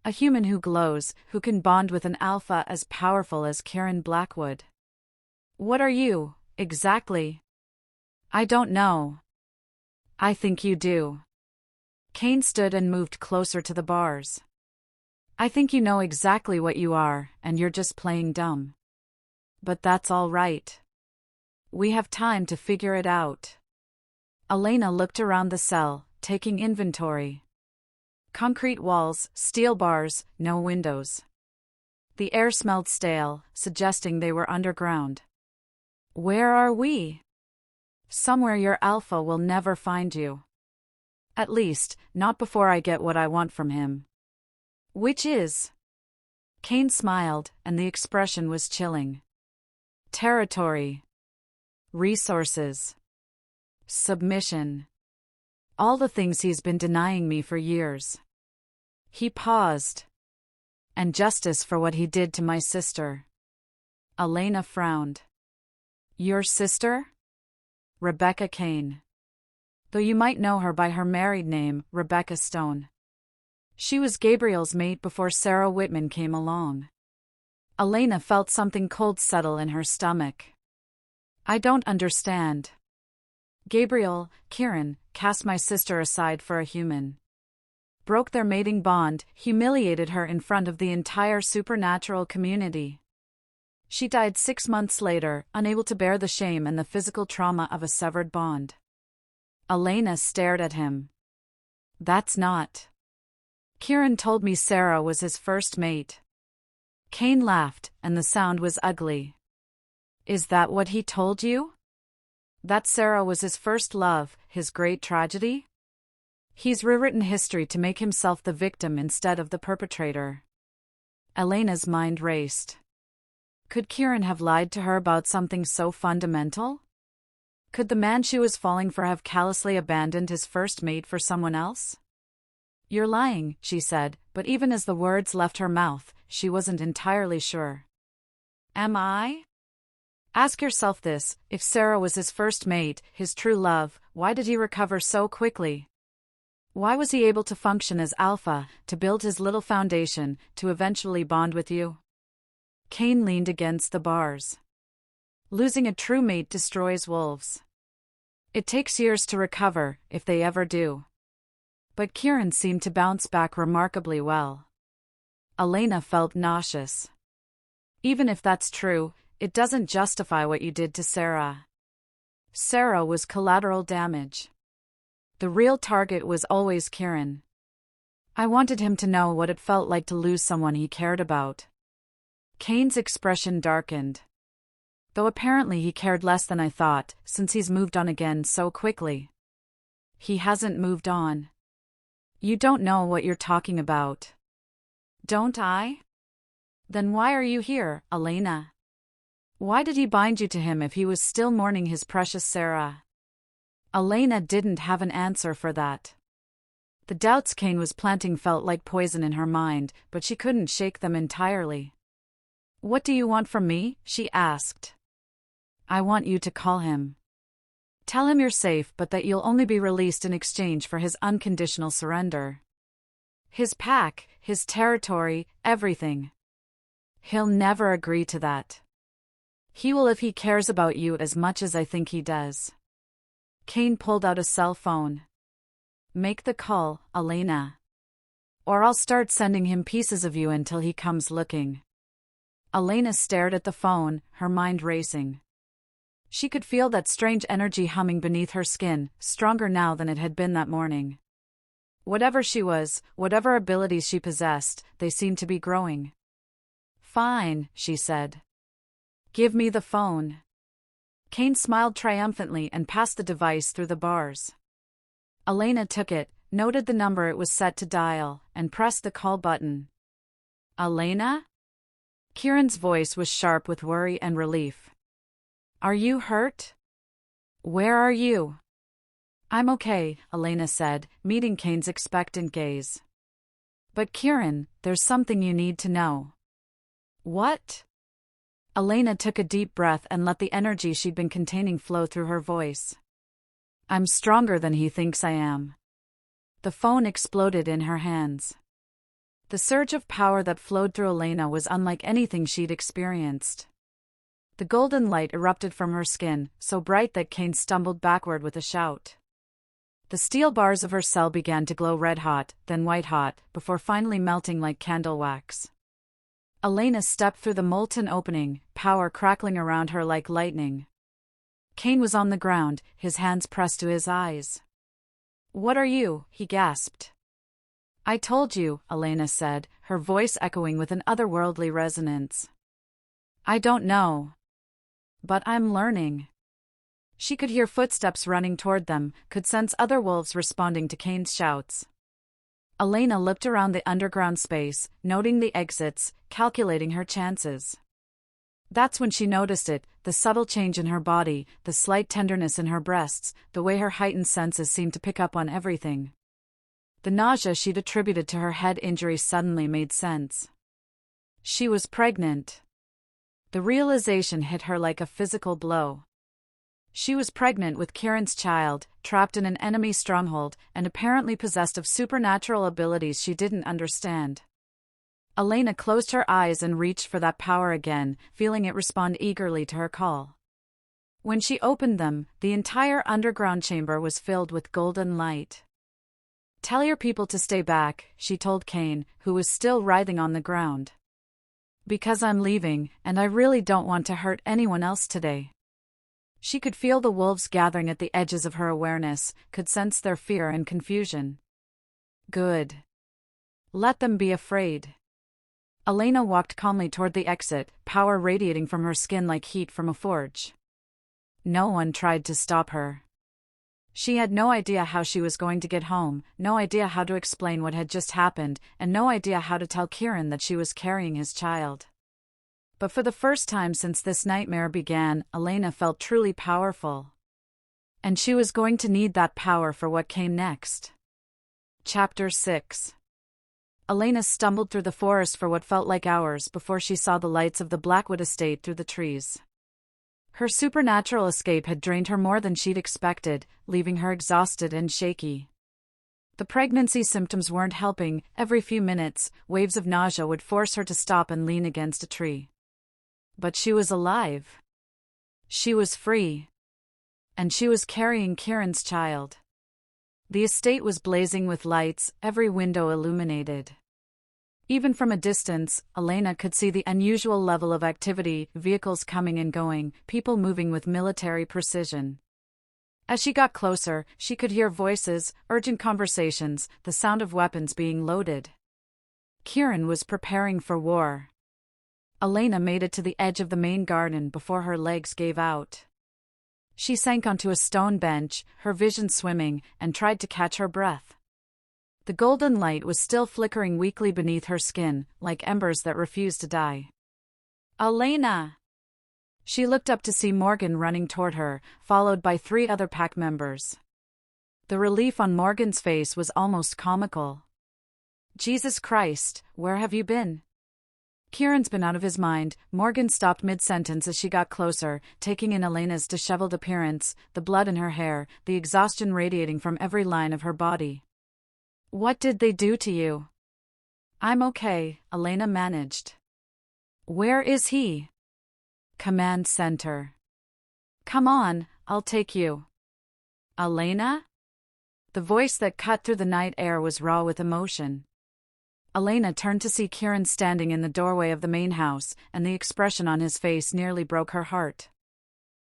A human who glows, who can bond with an alpha as powerful as Kieran Blackwood. What are you, exactly?" "I don't know." "I think you do." Cain stood and moved closer to the bars. "I think you know exactly what you are, and you're just playing dumb. But that's all right. We have time to figure it out." Elena looked around the cell, taking inventory. Concrete walls, steel bars, no windows. The air smelled stale, suggesting they were underground. "Where are we?" "Somewhere your alpha will never find you. At least, not before I get what I want from him." "Which is?" Cain smiled, and the expression was chilling. "Territory. Resources. Submission. All the things he's been denying me for years." He paused. "And justice for what he did to my sister." Elena frowned. "Your sister?" "Rebecca Cain. Though you might know her by her married name, Rebecca Stone. She was Gabriel's mate before Sarah Whitman came along." Elena felt something cold settle in her stomach. "I don't understand." "Gabriel, Kieran, cast my sister aside for a human. Broke their mating bond, humiliated her in front of the entire supernatural community. She died 6 months later, unable to bear the shame and the physical trauma of a severed bond." Elena stared at him. "That's not." "Kieran told me Sarah was his first mate." Cain laughed, and the sound was ugly. "Is that what he told you? That Sarah was his first love, his great tragedy? He's rewritten history to make himself the victim instead of the perpetrator." Elena's mind raced. Could Kieran have lied to her about something so fundamental? Could the man she was falling for have callously abandoned his first mate for someone else? "You're lying," she said, but even as the words left her mouth, she wasn't entirely sure. "Am I?" "Ask yourself this: if Sarah was his first mate, his true love, why did he recover so quickly? Why was he able to function as alpha, to build his little foundation, to eventually bond with you?" Cain leaned against the bars. "Losing a true mate destroys wolves. It takes years to recover, if they ever do. But Kieran seemed to bounce back remarkably well." Elena felt nauseous. "Even if that's true, it doesn't justify what you did to Sarah. Sarah was collateral damage. The real target was always Kieran. I wanted him to know what it felt like to lose someone he cared about." Cain's expression darkened. "Though apparently he cared less than I thought, since he's moved on again so quickly." "He hasn't moved on." "You don't know what you're talking about." "Don't I?" "Then why are you here, Elena? Why did he bind you to him if he was still mourning his precious Sarah?" Elena didn't have an answer for that. The doubts Cain was planting felt like poison in her mind, but she couldn't shake them entirely. "What do you want from me?" she asked. "I want you to call him. Tell him you're safe but that you'll only be released in exchange for his unconditional surrender. His pack, his territory, everything. He'll never agree to that. He will if he cares about you as much as I think he does." Cain pulled out a cell phone. "Make the call, Elena. Or I'll start sending him pieces of you until he comes looking." Elena stared at the phone, her mind racing. She could feel that strange energy humming beneath her skin, stronger now than it had been that morning. Whatever she was, whatever abilities she possessed, they seemed to be growing. "Fine," she said. "Give me the phone." Cain smiled triumphantly and passed the device through the bars. Elena took it, noted the number it was set to dial, and pressed the call button. Elena? Kieran's voice was sharp with worry and relief. Are you hurt? Where are you? I'm okay, Elena said, meeting Cain's expectant gaze. But Kieran, there's something you need to know. What? Elena took a deep breath and let the energy she'd been containing flow through her voice. I'm stronger than he thinks I am. The phone exploded in her hands. The surge of power that flowed through Elena was unlike anything she'd experienced. The golden light erupted from her skin, so bright that Cain stumbled backward with a shout. The steel bars of her cell began to glow red-hot, then white-hot, before finally melting like candle wax. Elena stepped through the molten opening, power crackling around her like lightning. Cain was on the ground, his hands pressed to his eyes. What are you? He gasped. I told you, Elena said, her voice echoing with an otherworldly resonance. I don't know. But I'm learning. She could hear footsteps running toward them, could sense other wolves responding to Cain's shouts. Elena looked around the underground space, noting the exits, calculating her chances. That's when she noticed it, the subtle change in her body, the slight tenderness in her breasts, the way her heightened senses seemed to pick up on everything. The nausea she'd attributed to her head injury suddenly made sense. She was pregnant. The realization hit her like a physical blow. She was pregnant with Kieran's child, trapped in an enemy stronghold, and apparently possessed of supernatural abilities she didn't understand. Elena closed her eyes and reached for that power again, feeling it respond eagerly to her call. When she opened them, the entire underground chamber was filled with golden light. Tell your people to stay back, she told Cain, who was still writhing on the ground. Because I'm leaving, and I really don't want to hurt anyone else today. She could feel the wolves gathering at the edges of her awareness, could sense their fear and confusion. Good. Let them be afraid. Elena walked calmly toward the exit, power radiating from her skin like heat from a forge. No one tried to stop her. She had no idea how she was going to get home, no idea how to explain what had just happened, and no idea how to tell Kieran that she was carrying his child. But for the first time since this nightmare began, Elena felt truly powerful. And she was going to need that power for what came next. Chapter 6. Elena stumbled through the forest for what felt like hours before she saw the lights of the Blackwood estate through the trees. Her supernatural escape had drained her more than she'd expected, leaving her exhausted and shaky. The pregnancy symptoms weren't helping. Every few minutes, waves of nausea would force her to stop and lean against a tree. But she was alive. She was free. And she was carrying Kieran's child. The estate was blazing with lights, every window illuminated. Even from a distance, Elena could see the unusual level of activity, vehicles coming and going, people moving with military precision. As she got closer, she could hear voices, urgent conversations, the sound of weapons being loaded. Kieran was preparing for war. Elena made it to the edge of the main garden before her legs gave out. She sank onto a stone bench, her vision swimming, and tried to catch her breath. The golden light was still flickering weakly beneath her skin, like embers that refused to die. Elena! She looked up to see Morgan running toward her, followed by 3 other pack members. The relief on Morgan's face was almost comical. Jesus Christ, where have you been? Kieran's been out of his mind. Morgan stopped mid-sentence as she got closer, taking in Elena's disheveled appearance, the blood in her hair, the exhaustion radiating from every line of her body. What did they do to you? I'm okay, Elena managed. Where is he? Command center. Come on, I'll take you. Elena? The voice that cut through the night air was raw with emotion. Elena turned to see Kieran standing in the doorway of the main house, and the expression on his face nearly broke her heart.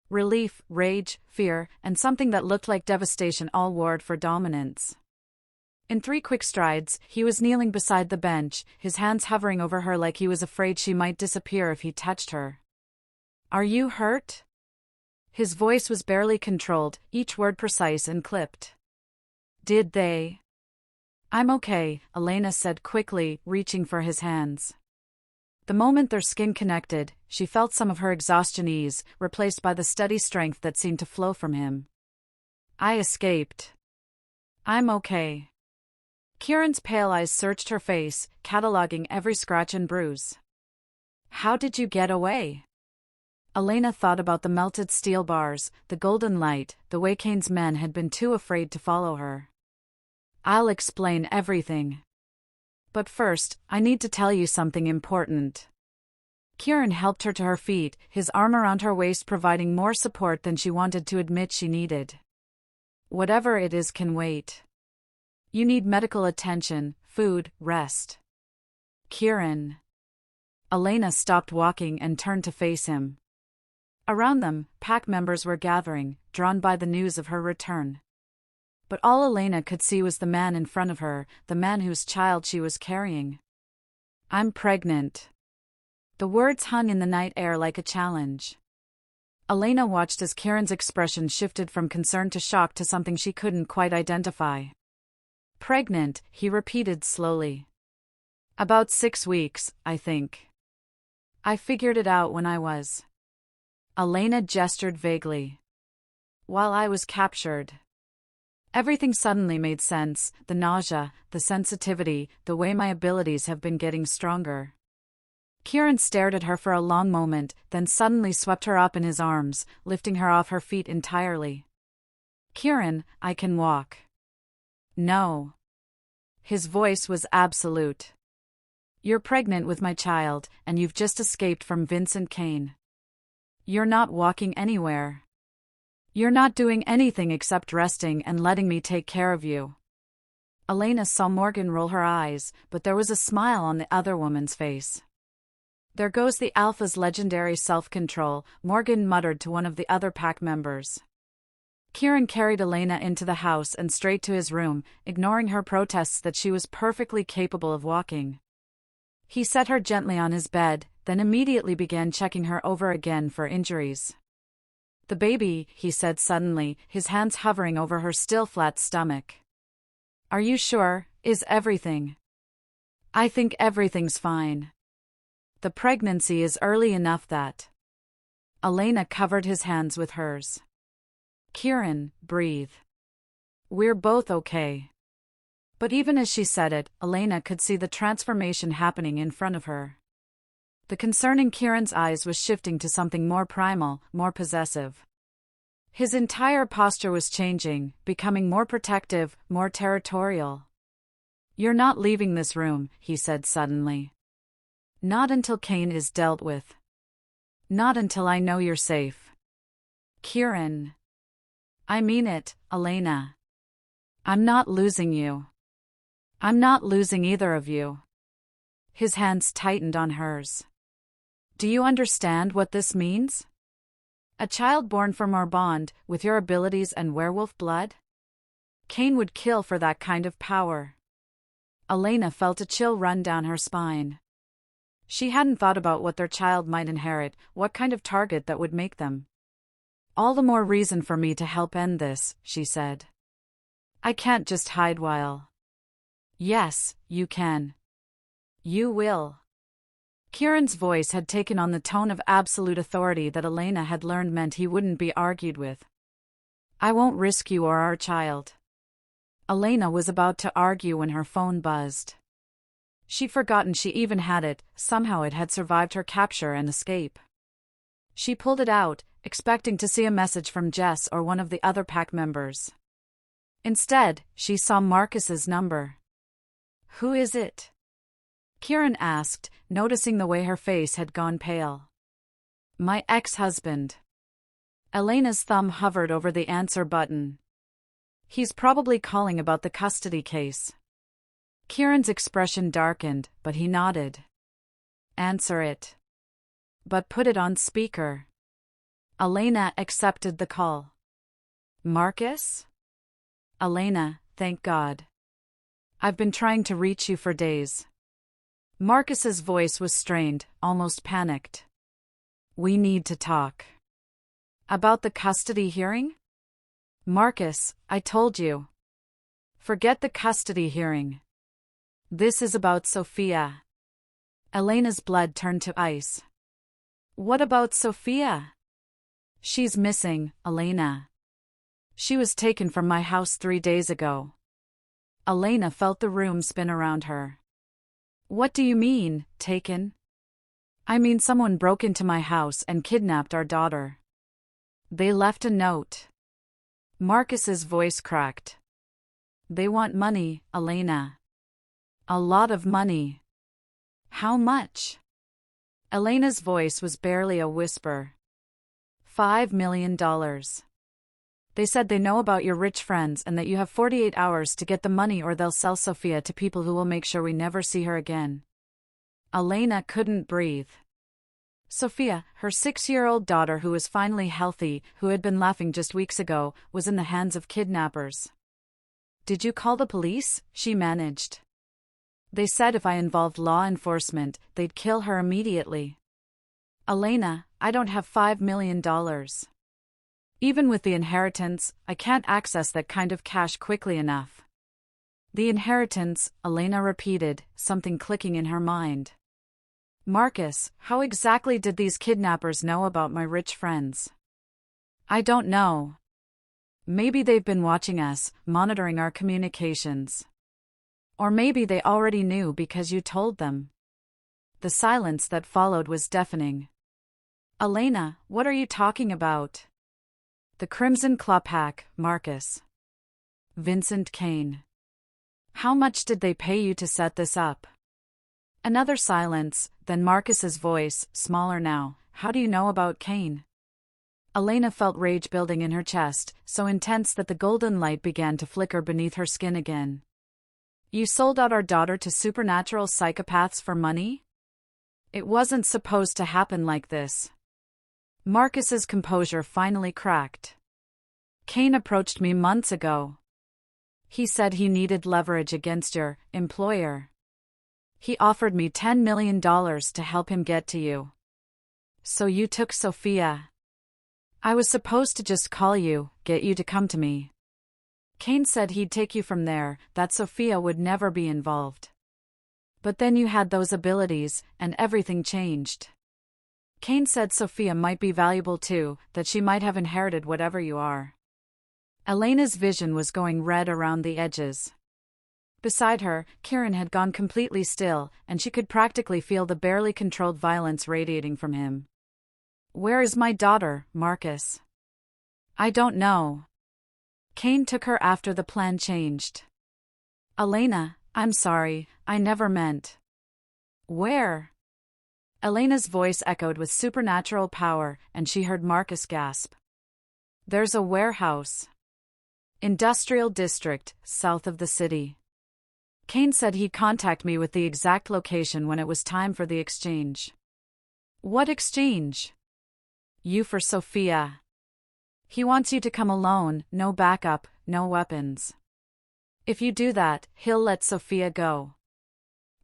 Relief, rage, fear, and something that looked like devastation all warred for dominance. In 3 quick strides, he was kneeling beside the bench, his hands hovering over her like he was afraid she might disappear if he touched her. Are you hurt? His voice was barely controlled, each word precise and clipped. Did they I'm okay, Elena said quickly, reaching for his hands. The moment their skin connected, she felt some of her exhaustion ease, replaced by the steady strength that seemed to flow from him. I escaped. I'm okay. Kieran's pale eyes searched her face, cataloging every scratch and bruise. How did you get away? Elena thought about the melted steel bars, the golden light, the way Cain's men had been too afraid to follow her. I'll explain everything. But first, I need to tell you something important. Kieran helped her to her feet, his arm around her waist providing more support than she wanted to admit she needed. Whatever it is can wait. You need medical attention, food, rest. Kieran. Elena stopped walking and turned to face him. Around them, pack members were gathering, drawn by the news of her return. But all Elena could see was the man in front of her, the man whose child she was carrying. I'm pregnant. The words hung in the night air like a challenge. Elena watched as Kieran's expression shifted from concern to shock to something she couldn't quite identify. Pregnant, he repeated slowly. About 6 weeks, I think. I figured it out when I was. Elena gestured vaguely. While I was captured. Everything suddenly made sense, the nausea, the sensitivity, the way my abilities have been getting stronger. Kieran stared at her for a long moment, then suddenly swept her up in his arms, lifting her off her feet entirely. Kieran, I can walk. No. His voice was absolute. You're pregnant with my child, and you've just escaped from Vincent Cain. You're not walking anywhere. You're not doing anything except resting and letting me take care of you. Elena saw Morgan roll her eyes, but there was a smile on the other woman's face. There goes the Alpha's legendary self-control, Morgan muttered to one of the other pack members. Kieran carried Elena into the house and straight to his room, ignoring her protests that she was perfectly capable of walking. He set her gently on his bed, then immediately began checking her over again for injuries. The baby, he said suddenly, his hands hovering over her still flat stomach. Are you sure? Is everything? I think everything's fine. The pregnancy is early enough that. Elena covered his hands with hers. Kieran, breathe. We're both okay. But even as she said it, Elena could see the transformation happening in front of her. The concern in Kieran's eyes was shifting to something more primal, more possessive. His entire posture was changing, becoming more protective, more territorial. You're not leaving this room, he said suddenly. Not until Cain is dealt with. Not until I know you're safe. Kieran. I mean it, Elena. I'm not losing you. I'm not losing either of you. His hands tightened on hers. Do you understand what this means? A child born from our bond, with your abilities and werewolf blood? Cain would kill for that kind of power. Elena felt a chill run down her spine. She hadn't thought about what their child might inherit, what kind of target that would make them. All the more reason for me to help end this, she said. I can't just hide while. Yes, you can. You will. Kieran's voice had taken on the tone of absolute authority that Elena had learned meant he wouldn't be argued with. I won't risk you or our child. Elena was about to argue when her phone buzzed. She'd forgotten she even had it, somehow it had survived her capture and escape. She pulled it out, expecting to see a message from Jess or one of the other pack members. Instead, she saw Marcus's number. Who is it? Kieran asked, noticing the way her face had gone pale. My ex-husband. Elena's thumb hovered over the answer button. He's probably calling about the custody case. Kieran's expression darkened, but he nodded. Answer it. But put it on speaker. Elena accepted the call. Marcus? Elena, thank God. I've been trying to reach you for days. Marcus's voice was strained, almost panicked. We need to talk. About the custody hearing? Marcus, I told you. Forget the custody hearing. This is about Sophia. Elena's blood turned to ice. What about Sophia? She's missing, Elena. She was taken from my house 3 days ago. Elena felt the room spin around her. What do you mean, taken? I mean someone broke into my house and kidnapped our daughter. They left a note. Marcus's voice cracked. They want money, Elena. A lot of money. How much? Elena's voice was barely a whisper. $5 million. They said they know about your rich friends and that you have 48 hours to get the money or they'll sell Sophia to people who will make sure we never see her again. Elena couldn't breathe. Sophia, her 6-year-old daughter who was finally healthy, who had been laughing just weeks ago, was in the hands of kidnappers. Did you call the police? She managed. They said if I involved law enforcement, they'd kill her immediately. Elena, I don't have $5 million. Even with the inheritance, I can't access that kind of cash quickly enough. The inheritance, Elena repeated, something clicking in her mind. Marcus, how exactly did these kidnappers know about my rich friends? I don't know. Maybe they've been watching us, monitoring our communications. Or maybe they already knew because you told them. The silence that followed was deafening. Elena, what are you talking about? The Crimson Clubhack, Marcus. Vincent Cain. How much did they pay you to set this up? Another silence, then Marcus's voice, smaller now. How do you know about Cain? Elena felt rage building in her chest, so intense that the golden light began to flicker beneath her skin again. You sold out our daughter to supernatural psychopaths for money? It wasn't supposed to happen like this. Marcus's composure finally cracked. Cain approached me months ago. He said he needed leverage against your employer. He offered me $10 million to help him get to you. So you took Sophia. I was supposed to just call you, get you to come to me. Cain said he'd take you from there, that Sophia would never be involved. But then you had those abilities, and everything changed. Cain said Sophia might be valuable too, that she might have inherited whatever you are. Elena's vision was going red around the edges. Beside her, Kieran had gone completely still, and she could practically feel the barely controlled violence radiating from him. Where is my daughter, Marcus? I don't know. Cain took her after the plan changed. Elena, I'm sorry, I never meant. Where? Elena's voice echoed with supernatural power, and she heard Marcus gasp. There's a warehouse. Industrial district, south of the city. Cain said he'd contact me with the exact location when it was time for the exchange. What exchange? You for Sophia. He wants you to come alone, no backup, no weapons. If you do that, he'll let Sophia go.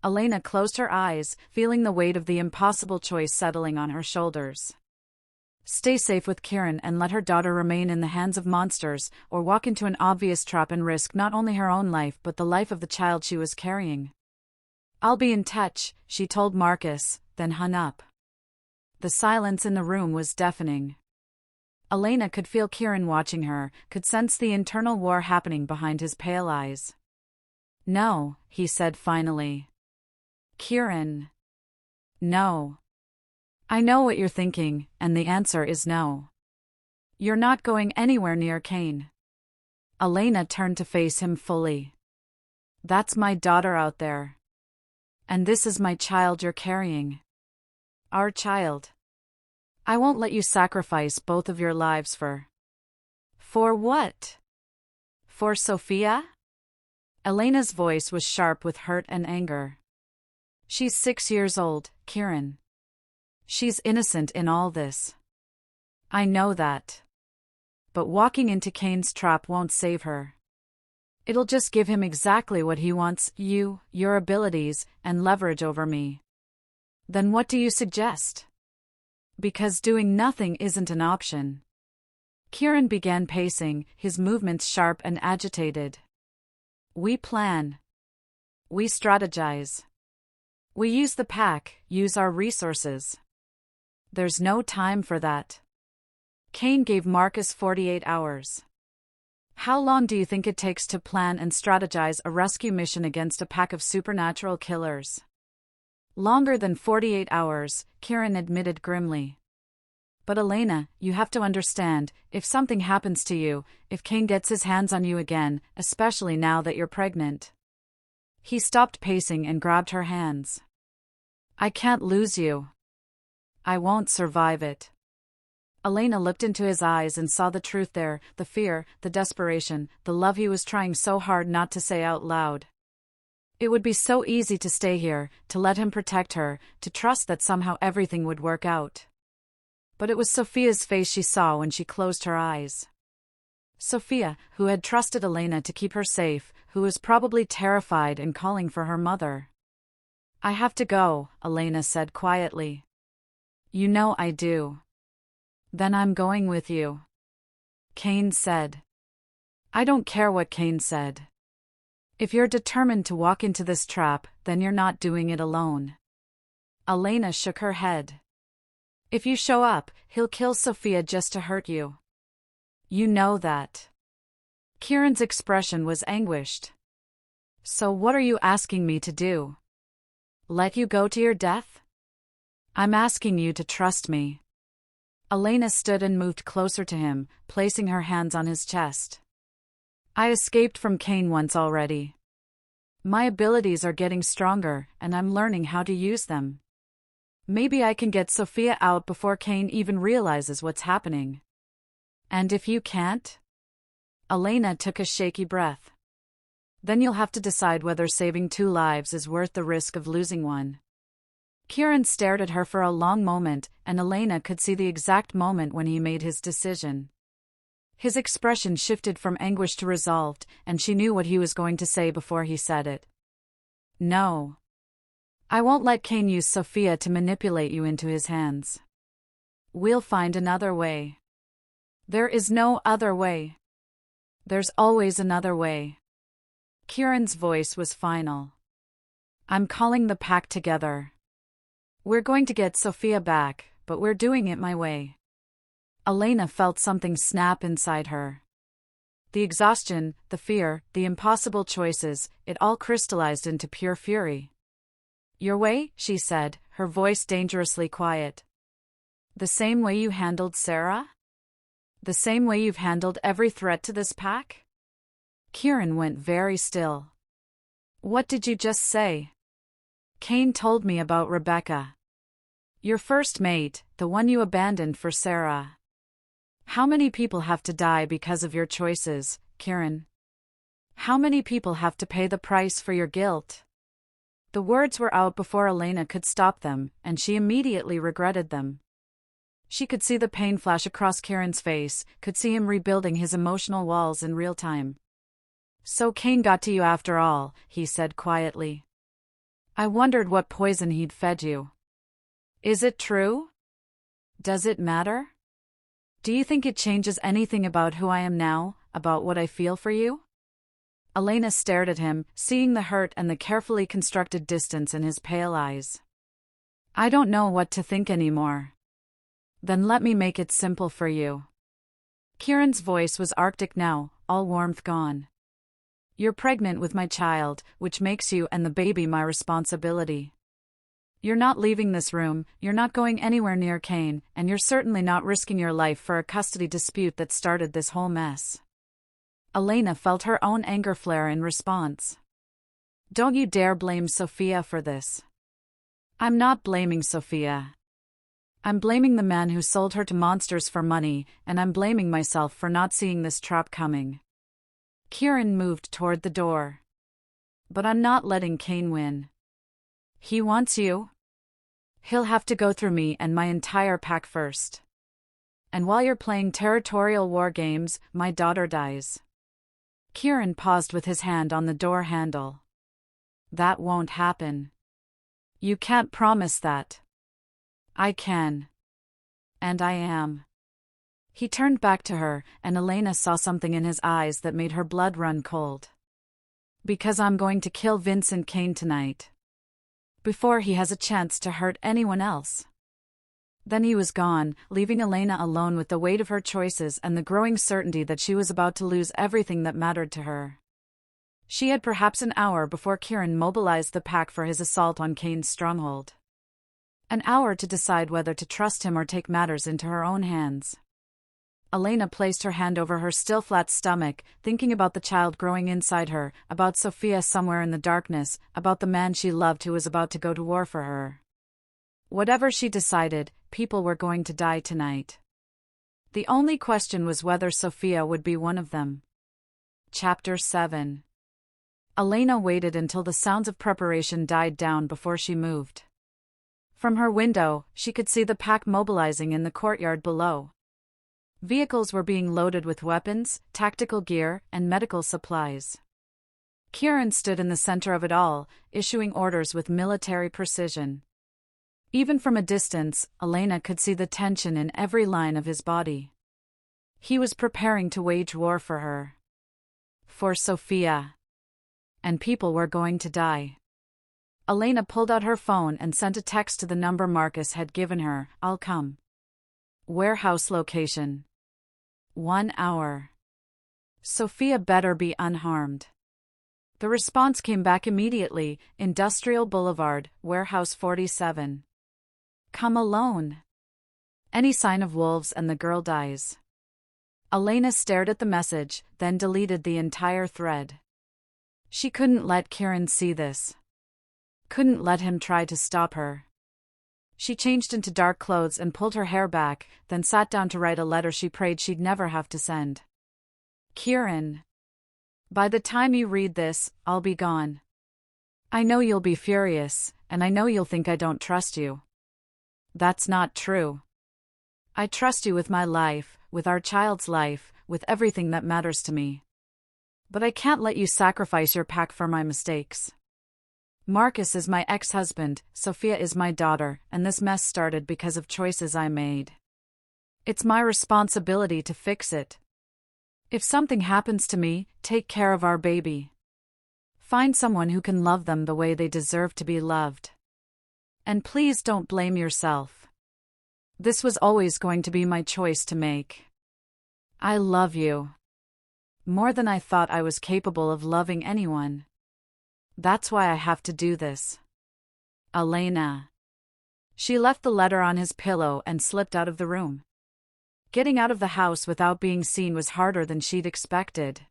Elena closed her eyes, feeling the weight of the impossible choice settling on her shoulders. Stay safe with Kieran and let her daughter remain in the hands of monsters, or walk into an obvious trap and risk not only her own life but the life of the child she was carrying. I'll be in touch, she told Marcus, then hung up. The silence in the room was deafening. Elena could feel Kieran watching her, could sense the internal war happening behind his pale eyes. No, he said finally. Kieran. No. I know what you're thinking, and the answer is no. You're not going anywhere near Cain. Elena turned to face him fully. That's my daughter out there. And this is my child you're carrying. Our child. I won't let you sacrifice both of your lives for. For what? For Sophia? Elena's voice was sharp with hurt and anger. She's 6 years old, Kieran. She's innocent in all this. I know that. But walking into Cain's trap won't save her. It'll just give him exactly what he wants, you, your abilities, and leverage over me. Then what do you suggest? Because doing nothing isn't an option. Kieran began pacing, his movements sharp and agitated. We plan. We strategize. We use the pack, use our resources. There's no time for that. Cain gave Marcus 48 hours. How long do you think it takes to plan and strategize a rescue mission against a pack of supernatural killers? Longer than 48 hours, Kieran admitted grimly. But Elena, you have to understand, if something happens to you, if Cain gets his hands on you again, especially now that you're pregnant. He stopped pacing and grabbed her hands. I can't lose you. I won't survive it. Elena looked into his eyes and saw the truth there, the fear, the desperation, the love he was trying so hard not to say out loud. It would be so easy to stay here, to let him protect her, to trust that somehow everything would work out. But it was Sophia's face she saw when she closed her eyes. Sophia, who had trusted Elena to keep her safe, who was probably terrified and calling for her mother. I have to go, Elena said quietly. You know I do. Then I'm going with you. Cain said. I don't care what Cain said. If you're determined to walk into this trap, then you're not doing it alone. Elena shook her head. If you show up, he'll kill Sophia just to hurt you. You know that. Kieran's expression was anguished. So what are you asking me to do? Let you go to your death? I'm asking you to trust me. Elena stood and moved closer to him, placing her hands on his chest. I escaped from Cain once already. My abilities are getting stronger, and I'm learning how to use them. Maybe I can get Sophia out before Cain even realizes what's happening. And if you can't? Elena took a shaky breath. Then you'll have to decide whether saving 2 lives is worth the risk of losing one. Kieran stared at her for a long moment, and Elena could see the exact moment when he made his decision. His expression shifted from anguish to resolved, and she knew what he was going to say before he said it. No. I won't let Cain use Sophia to manipulate you into his hands. We'll find another way. There is no other way. There's always another way. Kieran's voice was final. I'm calling the pack together. We're going to get Sophia back, but we're doing it my way. Elena felt something snap inside her. The exhaustion, the fear, the impossible choices, it all crystallized into pure fury. Your way, she said, her voice dangerously quiet. The same way you handled Sarah? The same way you've handled every threat to this pack? Kieran went very still. What did you just say? Cain told me about Rebecca. Your first mate, the one you abandoned for Sarah. How many people have to die because of your choices, Kieran? How many people have to pay the price for your guilt? The words were out before Elena could stop them, and she immediately regretted them. She could see the pain flash across Kieran's face, could see him rebuilding his emotional walls in real time. So Cain got to you after all, he said quietly. I wondered what poison he'd fed you. Is it true? Does it matter? Do you think it changes anything about who I am now, about what I feel for you? Elena stared at him, seeing the hurt and the carefully constructed distance in his pale eyes. I don't know what to think anymore. Then let me make it simple for you. Kieran's voice was arctic now, all warmth gone. You're pregnant with my child, which makes you and the baby my responsibility. You're not leaving this room, you're not going anywhere near Cain, and you're certainly not risking your life for a custody dispute that started this whole mess. Elena felt her own anger flare in response. Don't you dare blame Sophia for this. I'm not blaming Sophia. I'm blaming the man who sold her to monsters for money, and I'm blaming myself for not seeing this trap coming. Kieran moved toward the door. But I'm not letting Cain win. He wants you. He'll have to go through me and my entire pack first. And while you're playing territorial war games, my daughter dies. Kieran paused with his hand on the door handle. That won't happen. You can't promise that. I can. And I am. He turned back to her, and Elena saw something in his eyes that made her blood run cold. Because I'm going to kill Vincent Cain tonight. Before he has a chance to hurt anyone else. Then he was gone, leaving Elena alone with the weight of her choices and the growing certainty that she was about to lose everything that mattered to her. She had perhaps an hour before Kieran mobilized the pack for his assault on Cain's stronghold. An hour to decide whether to trust him or take matters into her own hands. Elena placed her hand over her still flat stomach, thinking about the child growing inside her, about Sophia somewhere in the darkness, about the man she loved who was about to go to war for her. Whatever she decided, people were going to die tonight. The only question was whether Sophia would be one of them. Chapter 7. Elena waited until the sounds of preparation died down before she moved. From her window, she could see the pack mobilizing in the courtyard below. Vehicles were being loaded with weapons, tactical gear, and medical supplies. Kieran stood in the center of it all, issuing orders with military precision. Even from a distance, Elena could see the tension in every line of his body. He was preparing to wage war for her. For Sophia. And people were going to die. Elena pulled out her phone and sent a text to the number Marcus had given her. "I'll come. Warehouse location. 1 hour. Sophia better be unharmed." The response came back immediately. Industrial Boulevard, Warehouse 47. "Come alone. Any sign of wolves and the girl dies." Elena stared at the message, then deleted the entire thread. She couldn't let Kieran see this. Couldn't let him try to stop her. She changed into dark clothes and pulled her hair back, then sat down to write a letter she prayed she'd never have to send. Kieran. By the time you read this, I'll be gone. I know you'll be furious, and I know you'll think I don't trust you. That's not true. I trust you with my life, with our child's life, with everything that matters to me. But I can't let you sacrifice your pack for my mistakes. Marcus is my ex-husband, Sophia is my daughter, and this mess started because of choices I made. It's my responsibility to fix it. If something happens to me, take care of our baby. Find someone who can love them the way they deserve to be loved. And please don't blame yourself. This was always going to be my choice to make. I love you. More than I thought I was capable of loving anyone. That's why I have to do this. Elena. She left the letter on his pillow and slipped out of the room. Getting out of the house without being seen was harder than she'd expected.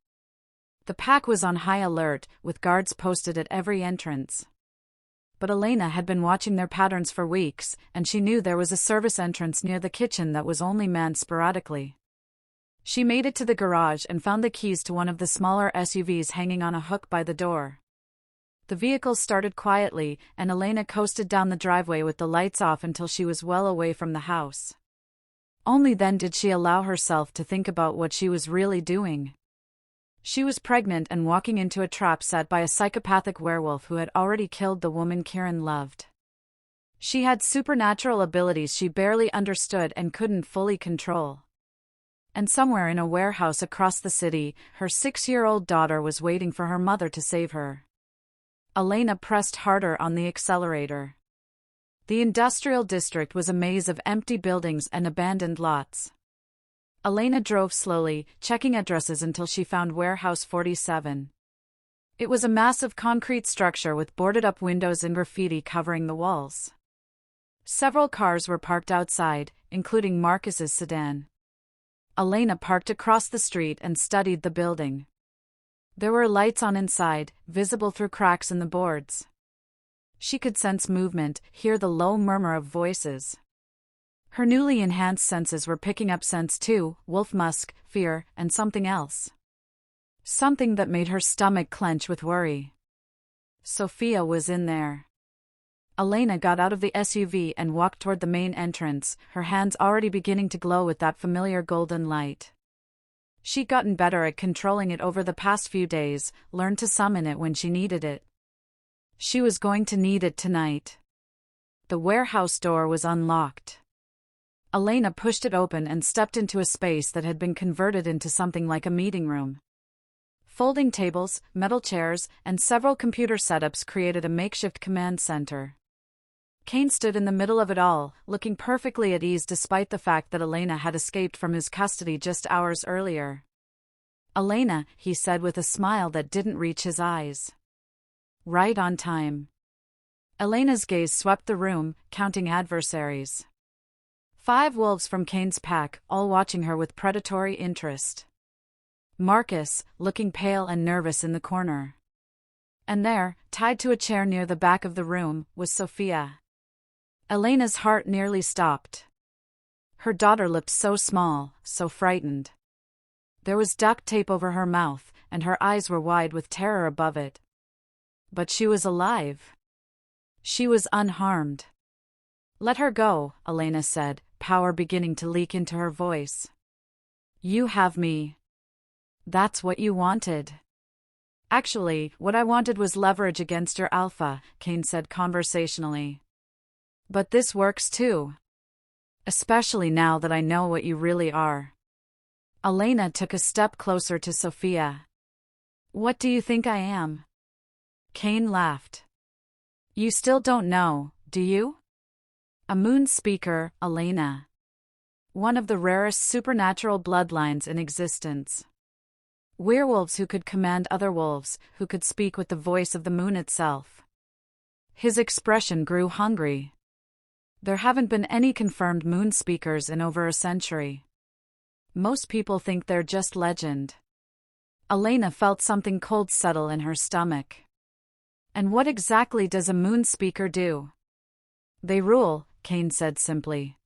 The pack was on high alert, with guards posted at every entrance. But Elena had been watching their patterns for weeks, and she knew there was a service entrance near the kitchen that was only manned sporadically. She made it to the garage and found the keys to one of the smaller SUVs hanging on a hook by the door. The vehicle started quietly, and Elena coasted down the driveway with the lights off until she was well away from the house. Only then did she allow herself to think about what she was really doing. She was pregnant and walking into a trap set by a psychopathic werewolf who had already killed the woman Kieran loved. She had supernatural abilities she barely understood and couldn't fully control. And somewhere in a warehouse across the city, her 6-year-old daughter was waiting for her mother to save her. Elena pressed harder on the accelerator. The industrial district was a maze of empty buildings and abandoned lots. Elena drove slowly, checking addresses until she found Warehouse 47. It was a massive concrete structure with boarded-up windows and graffiti covering the walls. Several cars were parked outside, including Marcus's sedan. Elena parked across the street and studied the building. There were lights on inside, visible through cracks in the boards. She could sense movement, hear the low murmur of voices. Her newly enhanced senses were picking up scents too, wolf musk, fear, and something else. Something that made her stomach clench with worry. Sophia was in there. Elena got out of the SUV and walked toward the main entrance, her hands already beginning to glow with that familiar golden light. She'd gotten better at controlling it over the past few days, learned to summon it when she needed it. She was going to need it tonight. The warehouse door was unlocked. Elena pushed it open and stepped into a space that had been converted into something like a meeting room. Folding tables, metal chairs, and several computer setups created a makeshift command center. Cain stood in the middle of it all, looking perfectly at ease despite the fact that Elena had escaped from his custody just hours earlier. "Elena," he said with a smile that didn't reach his eyes. "Right on time." Elena's gaze swept the room, counting adversaries. 5 wolves from Cain's pack, all watching her with predatory interest. Marcus, looking pale and nervous in the corner. And there, tied to a chair near the back of the room, was Sophia. Elena's heart nearly stopped. Her daughter looked so small, so frightened. There was duct tape over her mouth, and her eyes were wide with terror above it. But she was alive. She was unharmed. "Let her go," Elena said, power beginning to leak into her voice. "You have me. That's what you wanted." "Actually, what I wanted was leverage against your alpha," Cain said conversationally. "But this works too. Especially now that I know what you really are." Elena took a step closer to Sophia. "What do you think I am?" Cain laughed. "You still don't know, do you?" "A moon speaker, Elena. One of the rarest supernatural bloodlines in existence. Werewolves who could command other wolves, who could speak with the voice of the moon itself." His expression grew hungry. "There haven't been any confirmed moon speakers in over a century. Most people think they're just legend." Elena felt something cold settle in her stomach. "And what exactly does a moon speaker do?" "They rule," Cain said simply.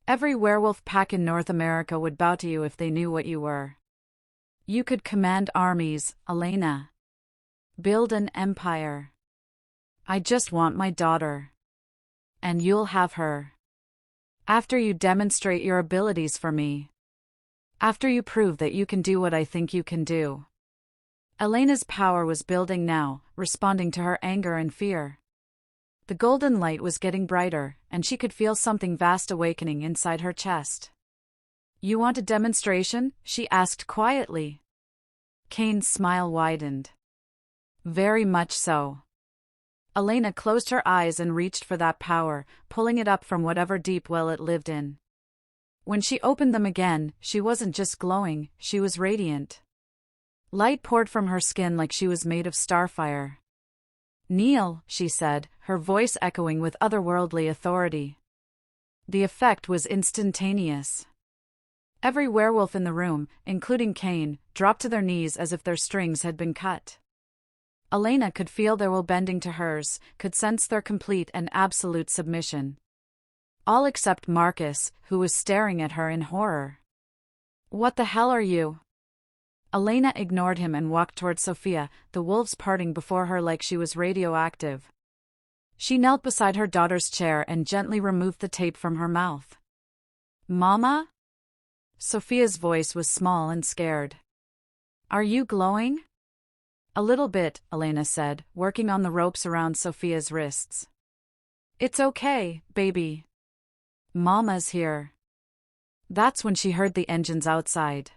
"Every werewolf pack in North America would bow to you if they knew what you were. You could command armies, Elena. Build an empire. I just want my daughter. And you'll have her. After you demonstrate your abilities for me. After you prove that you can do what I think you can do." Elena's power was building now, responding to her anger and fear. The golden light was getting brighter, and she could feel something vast awakening inside her chest. "You want a demonstration?" she asked quietly. Cain's smile widened. "Very much so." Elena closed her eyes and reached for that power, pulling it up from whatever deep well it lived in. When she opened them again, she wasn't just glowing, she was radiant. Light poured from her skin like she was made of starfire. "Kneel," she said, her voice echoing with otherworldly authority. The effect was instantaneous. Every werewolf in the room, including Cain, dropped to their knees as if their strings had been cut. Elena could feel their will bending to hers, could sense their complete and absolute submission. All except Marcus, who was staring at her in horror. "What the hell are you?" Elena ignored him and walked toward Sophia, the wolves parting before her like she was radioactive. She knelt beside her daughter's chair and gently removed the tape from her mouth. "Mama?" Sophia's voice was small and scared. "Are you glowing?" "A little bit," Elena said, working on the ropes around Sophia's wrists. "It's okay, baby. Mama's here." That's when she heard the engines outside.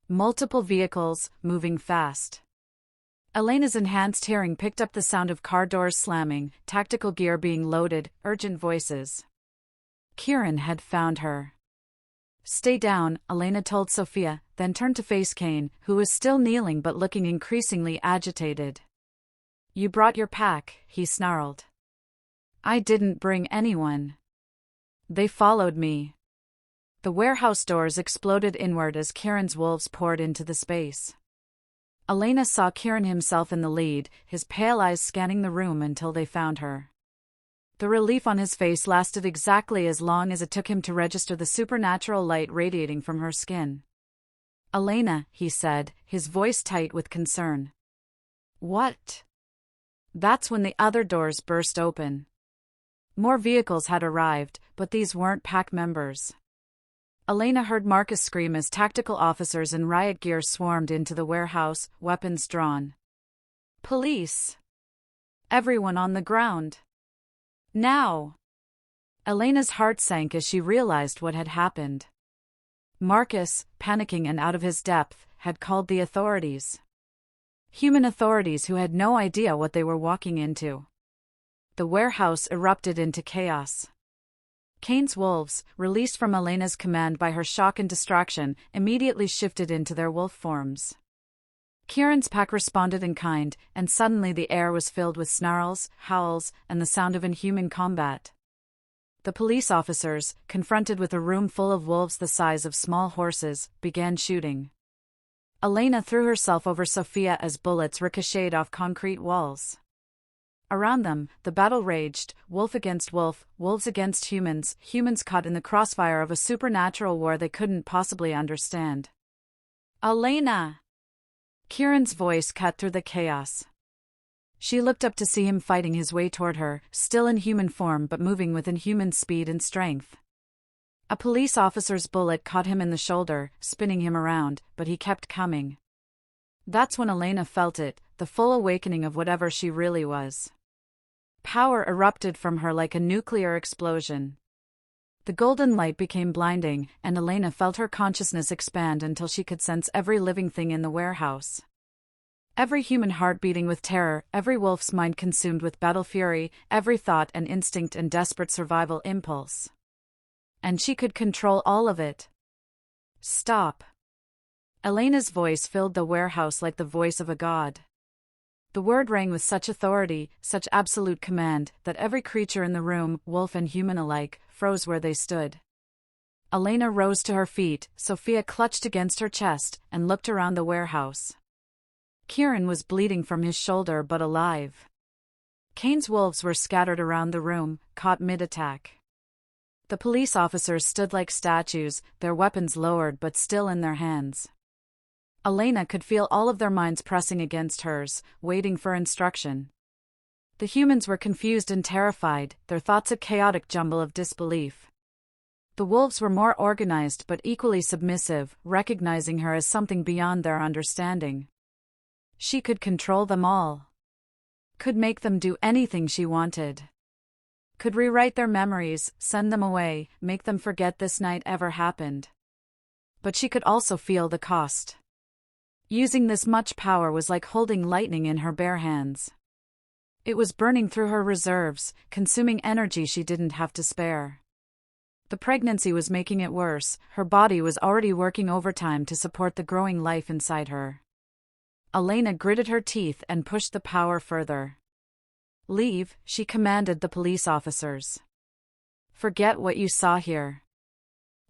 Multiple vehicles, moving fast. Elena's enhanced hearing picked up the sound of car doors slamming, tactical gear being loaded, urgent voices. Kieran had found her. "Stay down," Elena told Sophia, then turned to face Cain, who was still kneeling but looking increasingly agitated. "You brought your pack," he snarled. "I didn't bring anyone. They followed me." The warehouse doors exploded inward as Kieran's wolves poured into the space. Elena saw Kieran himself in the lead, his pale eyes scanning the room until they found her. The relief on his face lasted exactly as long as it took him to register the supernatural light radiating from her skin. "Elena," he said, his voice tight with concern. "What?" That's when the other doors burst open. More vehicles had arrived, but these weren't pack members. Elena heard Marcus scream as tactical officers in riot gear swarmed into the warehouse, weapons drawn. "Police! Everyone on the ground! Now!" Elena's heart sank as she realized what had happened. Marcus, panicking and out of his depth, had called the authorities. Human authorities who had no idea what they were walking into. The warehouse erupted into chaos. Cain's wolves, released from Elena's command by her shock and distraction, immediately shifted into their wolf forms. Kieran's pack responded in kind, and suddenly the air was filled with snarls, howls, and the sound of inhuman combat. The police officers, confronted with a room full of wolves the size of small horses, began shooting. Elena threw herself over Sophia as bullets ricocheted off concrete walls. Around them, the battle raged, wolf against wolf, wolves against humans, humans caught in the crossfire of a supernatural war they couldn't possibly understand. "Elena!" Kieran's voice cut through the chaos. She looked up to see him fighting his way toward her, still in human form but moving with inhuman speed and strength. A police officer's bullet caught him in the shoulder, spinning him around, but he kept coming. That's when Elena felt it, the full awakening of whatever she really was. Power erupted from her like a nuclear explosion. The golden light became blinding, and Elena felt her consciousness expand until she could sense every living thing in the warehouse. Every human heart beating with terror, every wolf's mind consumed with battle fury, every thought and instinct and desperate survival impulse. And she could control all of it. "Stop." Elena's voice filled the warehouse like the voice of a god. The word rang with such authority, such absolute command, that every creature in the room, wolf and human alike, froze where they stood. Elena rose to her feet, Sophia clutched against her chest, and looked around the warehouse. Kieran was bleeding from his shoulder but alive. Cain's wolves were scattered around the room, caught mid-attack. The police officers stood like statues, their weapons lowered but still in their hands. Elena could feel all of their minds pressing against hers, waiting for instruction. The humans were confused and terrified, their thoughts a chaotic jumble of disbelief. The wolves were more organized but equally submissive, recognizing her as something beyond their understanding. She could control them all. Could make them do anything she wanted. Could rewrite their memories, send them away, make them forget this night ever happened. But she could also feel the cost. Using this much power was like holding lightning in her bare hands. It was burning through her reserves, consuming energy she didn't have to spare. The pregnancy was making it worse, her body was already working overtime to support the growing life inside her. Elena gritted her teeth and pushed the power further. "Leave," she commanded the police officers. "Forget what you saw here."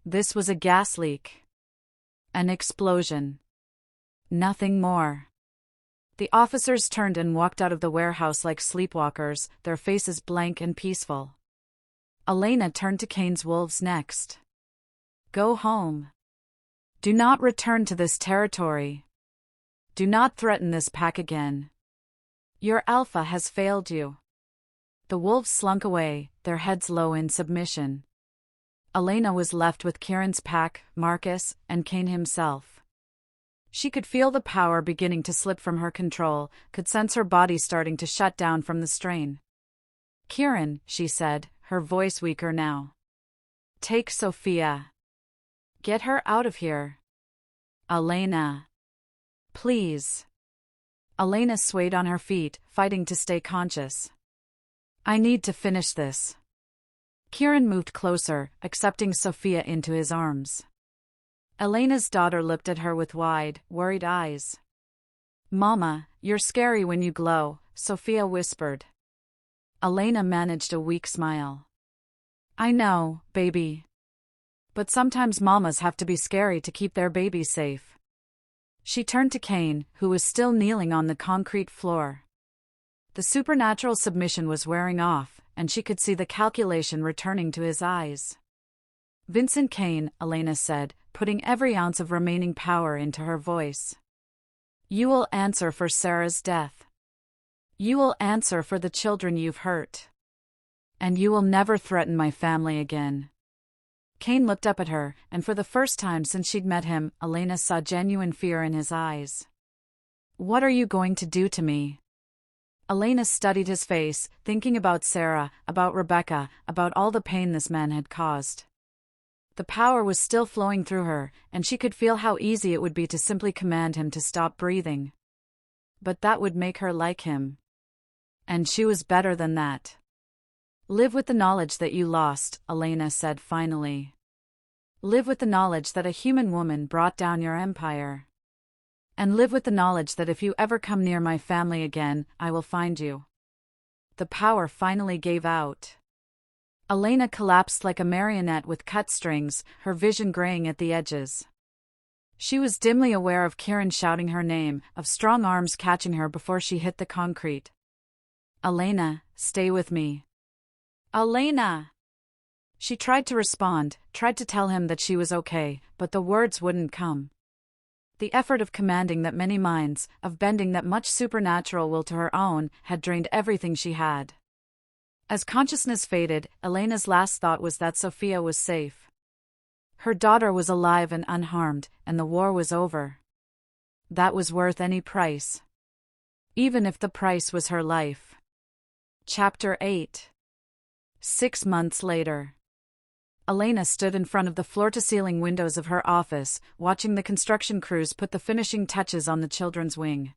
This was a gas leak. An explosion. Nothing more. The officers turned and walked out of the warehouse like sleepwalkers, their faces blank and peaceful. Elena turned to Cain's wolves next. "Go home. Do not return to this territory. Do not threaten this pack again. Your alpha has failed you." The wolves slunk away, their heads low in submission. Elena was left with Kieran's pack, Marcus, and Cain himself. She could feel the power beginning to slip from her control, could sense her body starting to shut down from the strain. "Kieran," she said, her voice weaker now. "Take Sophia. Get her out of here. Elena. Please." Elena swayed on her feet, fighting to stay conscious. "I need to finish this." Kieran moved closer, accepting Sophia into his arms. Elena's daughter looked at her with wide, worried eyes. "Mama, you're scary when you glow," Sophia whispered. Elena managed a weak smile. "I know, baby. But sometimes mamas have to be scary to keep their babies safe." She turned to Cain, who was still kneeling on the concrete floor. The supernatural submission was wearing off, and she could see the calculation returning to his eyes. "Vincent Cain," Elena said, putting every ounce of remaining power into her voice. "You will answer for Sarah's death. You will answer for the children you've hurt. And you will never threaten my family again." Cain looked up at her, and for the first time since she'd met him, Elena saw genuine fear in his eyes. "What are you going to do to me?" Elena studied his face, thinking about Sarah, about Rebecca, about all the pain this man had caused. The power was still flowing through her, and she could feel how easy it would be to simply command him to stop breathing. but that would make her like him. And she was better than that. Live with the knowledge that you lost, Elena said finally. Live with the knowledge that a human woman brought down your empire. And live with the knowledge that if you ever come near my family again, I will find you. The power finally gave out. Elena collapsed like a marionette with cut strings, her vision graying at the edges. She was dimly aware of Kieran shouting her name, of strong arms catching her before she hit the concrete. Elena, stay with me. Elena! She tried to respond, tried to tell him that she was okay, but the words wouldn't come. The effort of commanding that many minds, of bending that much supernatural will to her own, had drained everything she had. As consciousness faded, Elena's last thought was that Sophia was safe. Her daughter was alive and unharmed, and the war was over. That was worth any price. Even if the price was her life. Chapter 8. 6 months later. Elena stood in front of the floor-to-ceiling windows of her office, watching the construction crews put the finishing touches on the children's wing.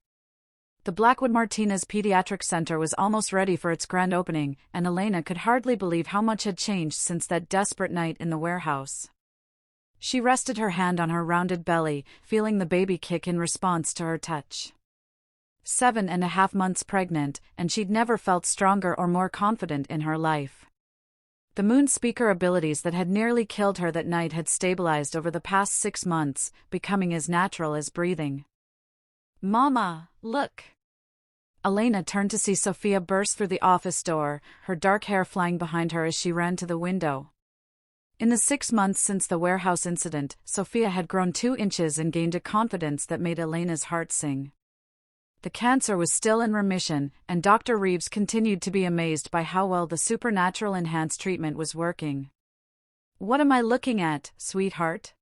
The Blackwood Martinez Pediatric Center was almost ready for its grand opening, and Elena could hardly believe how much had changed since that desperate night in the warehouse. She rested her hand on her rounded belly, feeling the baby kick in response to her touch. 7.5 months pregnant, and she'd never felt stronger or more confident in her life. The moon speaker abilities that had nearly killed her that night had stabilized over the past 6 months, becoming as natural as breathing. Mama, look! Elena turned to see Sophia burst through the office door, her dark hair flying behind her as she ran to the window. In the 6 months since the warehouse incident, Sophia had grown 2 inches and gained a confidence that made Elena's heart sing. The cancer was still in remission, and Dr. Reeves continued to be amazed by how well the supernatural enhanced treatment was working. What am I looking at, sweetheart?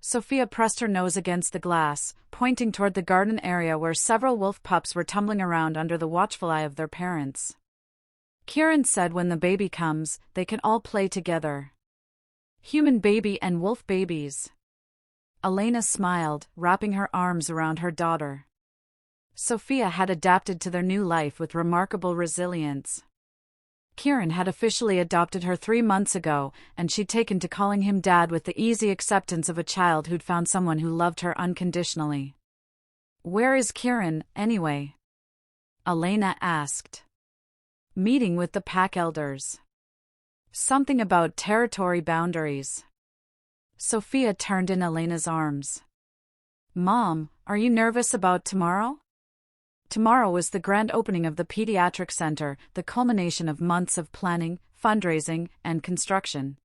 Sophia pressed her nose against the glass, pointing toward the garden area where several wolf pups were tumbling around under the watchful eye of their parents. Kieran said when the baby comes, they can all play together. Human baby and wolf babies. Elena smiled, wrapping her arms around her daughter. Sophia had adapted to their new life with remarkable resilience. Kieran had officially adopted her 3 months ago, and she'd taken to calling him Dad with the easy acceptance of a child who'd found someone who loved her unconditionally. Where is Kieran, anyway? Elena asked. Meeting with the pack elders. Something about territory boundaries. Sophia turned in Elena's arms. Mom, are you nervous about tomorrow? Tomorrow was the grand opening of the Pediatric Center, the culmination of months of planning, fundraising, and construction.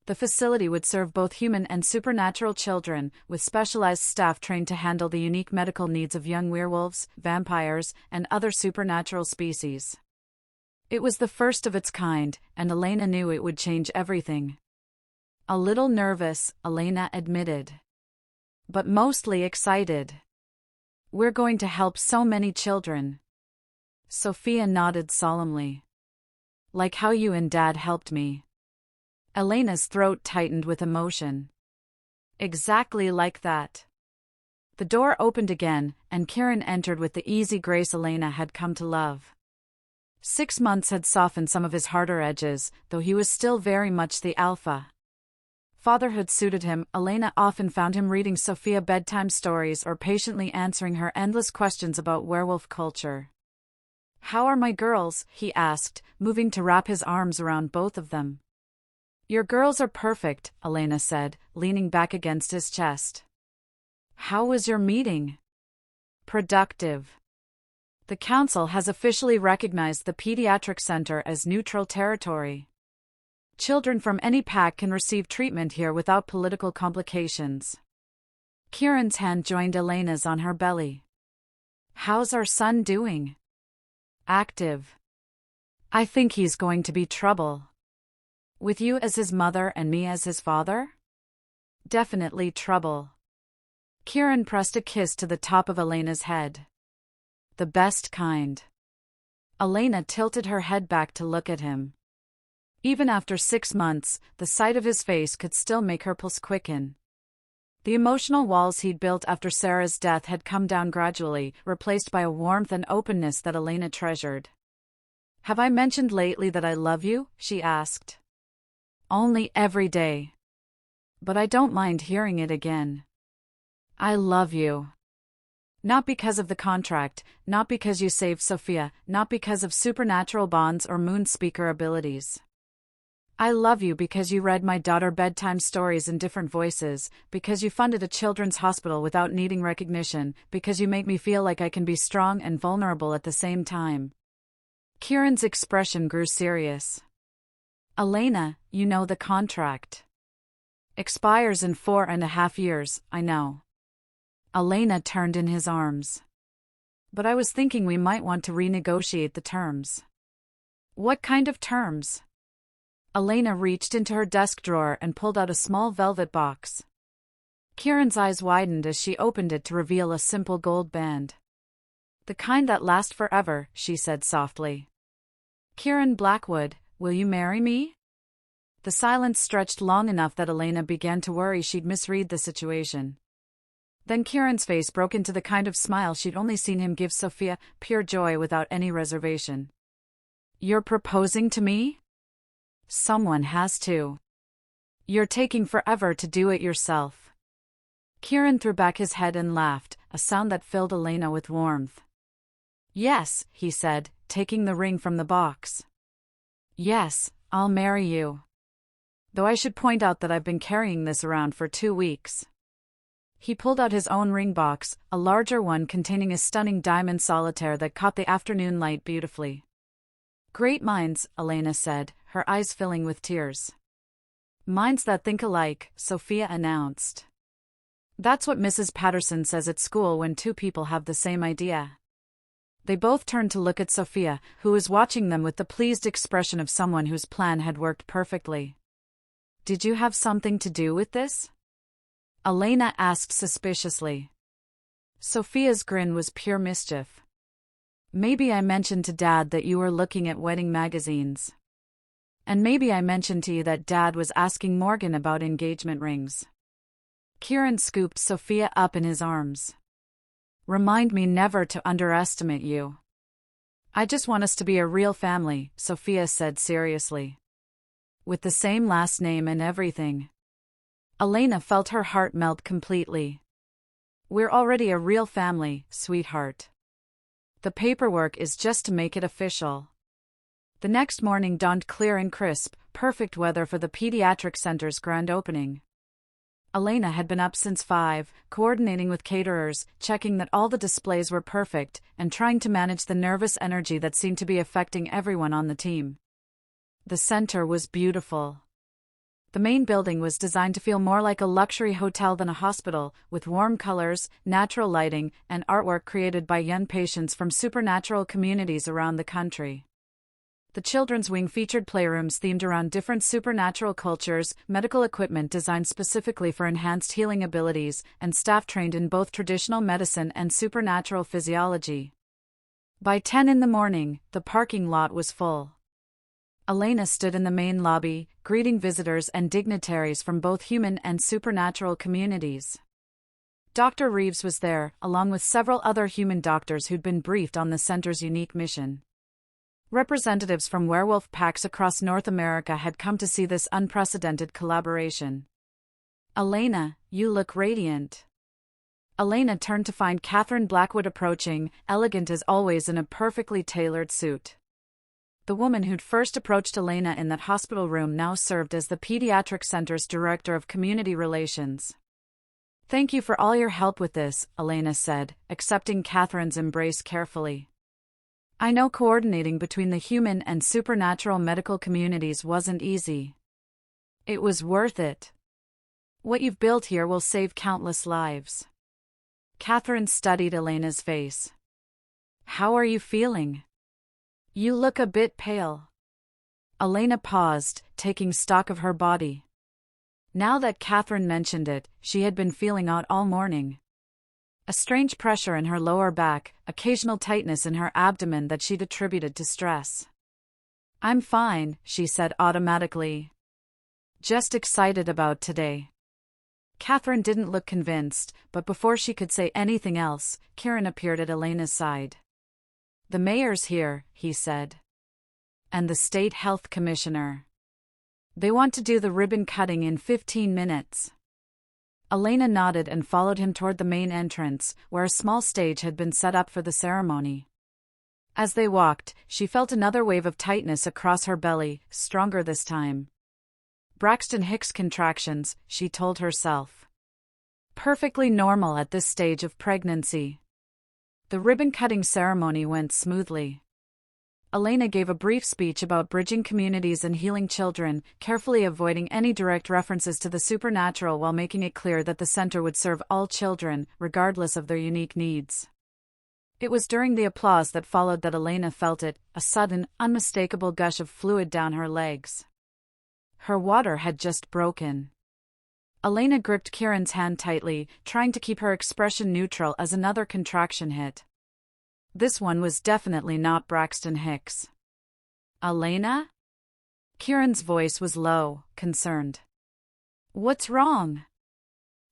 The facility would serve both human and supernatural children, with specialized staff trained to handle the unique medical needs of young werewolves, vampires, and other supernatural species. It was the first of its kind, and Elena knew it would change everything. A little nervous, Elena admitted. But mostly excited. We're going to help so many children. Sophia nodded solemnly. Like how you and Dad helped me. Elena's throat tightened with emotion. Exactly like that. The door opened again, and Kieran entered with the easy grace Elena had come to love. 6 months had softened some of his harder edges, though he was still very much the alpha. Fatherhood suited him. Elena often found him reading Sophia bedtime stories or patiently answering her endless questions about werewolf culture. How are my girls? He asked, moving to wrap his arms around both of them. Your girls are perfect, Elena said, leaning back against his chest. How was your meeting? Productive. The council has officially recognized the Pediatric Center as neutral territory. Children from any pack can receive treatment here without political complications. Kieran's hand joined Elena's on her belly. How's our son doing? Active. I think he's going to be trouble. With you as his mother and me as his father? Definitely trouble. Kieran pressed a kiss to the top of Elena's head. The best kind. Elena tilted her head back to look at him. Even after 6 months, the sight of his face could still make her pulse quicken. The emotional walls he'd built after Sarah's death had come down gradually, replaced by a warmth and openness that Elena treasured. "Have I mentioned lately that I love you?" she asked. "Only every day. But I don't mind hearing it again. I love you. Not because of the contract, not because you saved Sophia, not because of supernatural bonds or moon speaker abilities. I love you because you read my daughter bedtime stories in different voices, because you funded a children's hospital without needing recognition, because you make me feel like I can be strong and vulnerable at the same time." Kieran's expression grew serious. "Elena, you know the contract expires in 4.5 years, I know." Elena turned in his arms. "But I was thinking we might want to renegotiate the terms." "What kind of terms?" Elena reached into her desk drawer and pulled out a small velvet box. Kieran's eyes widened as she opened it to reveal a simple gold band. "The kind that lasts forever," she said softly. "Kieran Blackwood, will you marry me?" The silence stretched long enough that Elena began to worry she'd misread the situation. Then Kieran's face broke into the kind of smile she'd only seen him give Sophia, pure joy without any reservation. "You're proposing to me?" "Someone has to. You're taking forever to do it yourself." Kieran threw back his head and laughed, a sound that filled Elena with warmth. "Yes," he said, taking the ring from the box. "Yes, I'll marry you. Though I should point out that I've been carrying this around for 2 weeks. He pulled out his own ring box, a larger one containing a stunning diamond solitaire that caught the afternoon light beautifully. "Great minds," Elena said, her eyes filling with tears. "Minds that think alike," Sophia announced. "That's what Mrs. Patterson says at school when two people have the same idea." They both turned to look at Sophia, who was watching them with the pleased expression of someone whose plan had worked perfectly. "Did you have something to do with this?" Elena asked suspiciously. Sophia's grin was pure mischief. "Maybe I mentioned to Dad that you were looking at wedding magazines. And maybe I mentioned to you that Dad was asking Morgan about engagement rings." Kieran scooped Sophia up in his arms. "Remind me never to underestimate you." "I just want us to be a real family," Sophia said seriously. "With the same last name and everything." Elena felt her heart melt completely. "We're already a real family, sweetheart. The paperwork is just to make it official." The next morning dawned clear and crisp, perfect weather for the pediatric center's grand opening. Elena had been up since 5, coordinating with caterers, checking that all the displays were perfect, and trying to manage the nervous energy that seemed to be affecting everyone on the team. The center was beautiful. The main building was designed to feel more like a luxury hotel than a hospital, with warm colors, natural lighting, and artwork created by young patients from supernatural communities around the country. The children's wing featured playrooms themed around different supernatural cultures, medical equipment designed specifically for enhanced healing abilities, and staff trained in both traditional medicine and supernatural physiology. By 10 in the morning, the parking lot was full. Elena stood in the main lobby, greeting visitors and dignitaries from both human and supernatural communities. Dr. Reeves was there, along with several other human doctors who'd been briefed on the center's unique mission. Representatives from werewolf packs across North America had come to see this unprecedented collaboration. "Elena, you look radiant." Elena turned to find Catherine Blackwood approaching, elegant as always in a perfectly tailored suit. The woman who'd first approached Elena in that hospital room now served as the pediatric center's director of community relations. "Thank you for all your help with this," Elena said, accepting Catherine's embrace carefully. "I know coordinating between the human and supernatural medical communities wasn't easy. It was worth it. What you've built here will save countless lives." Catherine studied Elena's face. "How are you feeling? You look a bit pale." Elena paused, taking stock of her body. Now that Catherine mentioned it, she had been feeling odd all morning. A strange pressure in her lower back, occasional tightness in her abdomen that she'd attributed to stress. "I'm fine," she said automatically. "Just excited about today." Catherine didn't look convinced, but before she could say anything else, Kieran appeared at Elena's side. "The mayor's here," he said. "And the state health commissioner. They want to do the ribbon cutting in 15 minutes. Elena nodded and followed him toward the main entrance, where a small stage had been set up for the ceremony. As they walked, she felt another wave of tightness across her belly, stronger this time. Braxton Hicks contractions, she told herself. Perfectly normal at this stage of pregnancy. The ribbon-cutting ceremony went smoothly. Elena gave a brief speech about bridging communities and healing children, carefully avoiding any direct references to the supernatural while making it clear that the center would serve all children, regardless of their unique needs. It was during the applause that followed that Elena felt it, a sudden, unmistakable gush of fluid down her legs. Her water had just broken. Elena gripped Kieran's hand tightly, trying to keep her expression neutral as another contraction hit. This one was definitely not Braxton Hicks. "Elena?" Kieran's voice was low, concerned. "What's wrong?"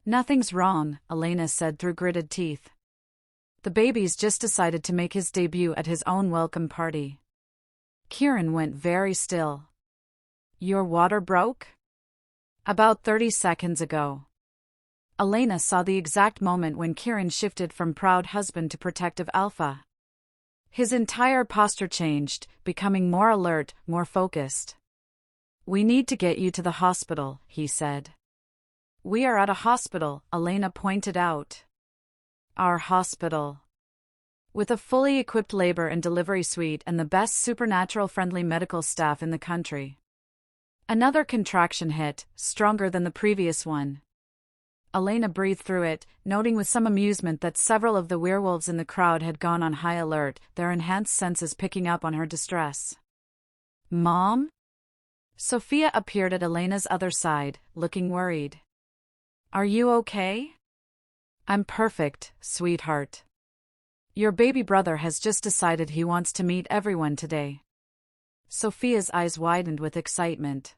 "Nothing's wrong," Elena said through gritted teeth. "The baby's just decided to make his debut at his own welcome party." Kieran went very still. "Your water broke?" "About 30 seconds ago." Elena saw the exact moment when Kieran shifted from proud husband to protective alpha. His entire posture changed, becoming more alert, more focused. "We need to get you to the hospital," he said. "We are at a hospital," Elena pointed out. "Our hospital. With a fully equipped labor and delivery suite and the best supernatural-friendly medical staff in the country." Another contraction hit, stronger than the previous one. Elena breathed through it, noting with some amusement that several of the werewolves in the crowd had gone on high alert, their enhanced senses picking up on her distress. "Mom?" Sophia appeared at Elena's other side, looking worried. "Are you okay?" "I'm perfect, sweetheart. Your baby brother has just decided he wants to meet everyone today." Sophia's eyes widened with excitement.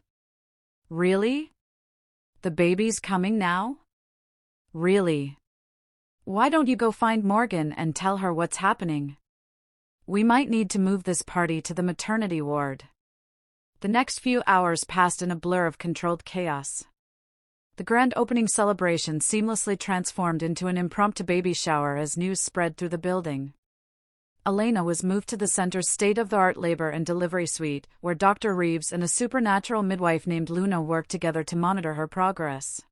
"Really? The baby's coming now?" "Really. Why don't you go find Morgan and tell her what's happening? We might need to move this party to the maternity ward." The next few hours passed in a blur of controlled chaos. The grand opening celebration seamlessly transformed into an impromptu baby shower as news spread through the building. Elena was moved to the center's state-of-the-art labor and delivery suite, where Dr. Reeves and a supernatural midwife named Luna worked together to monitor her progress.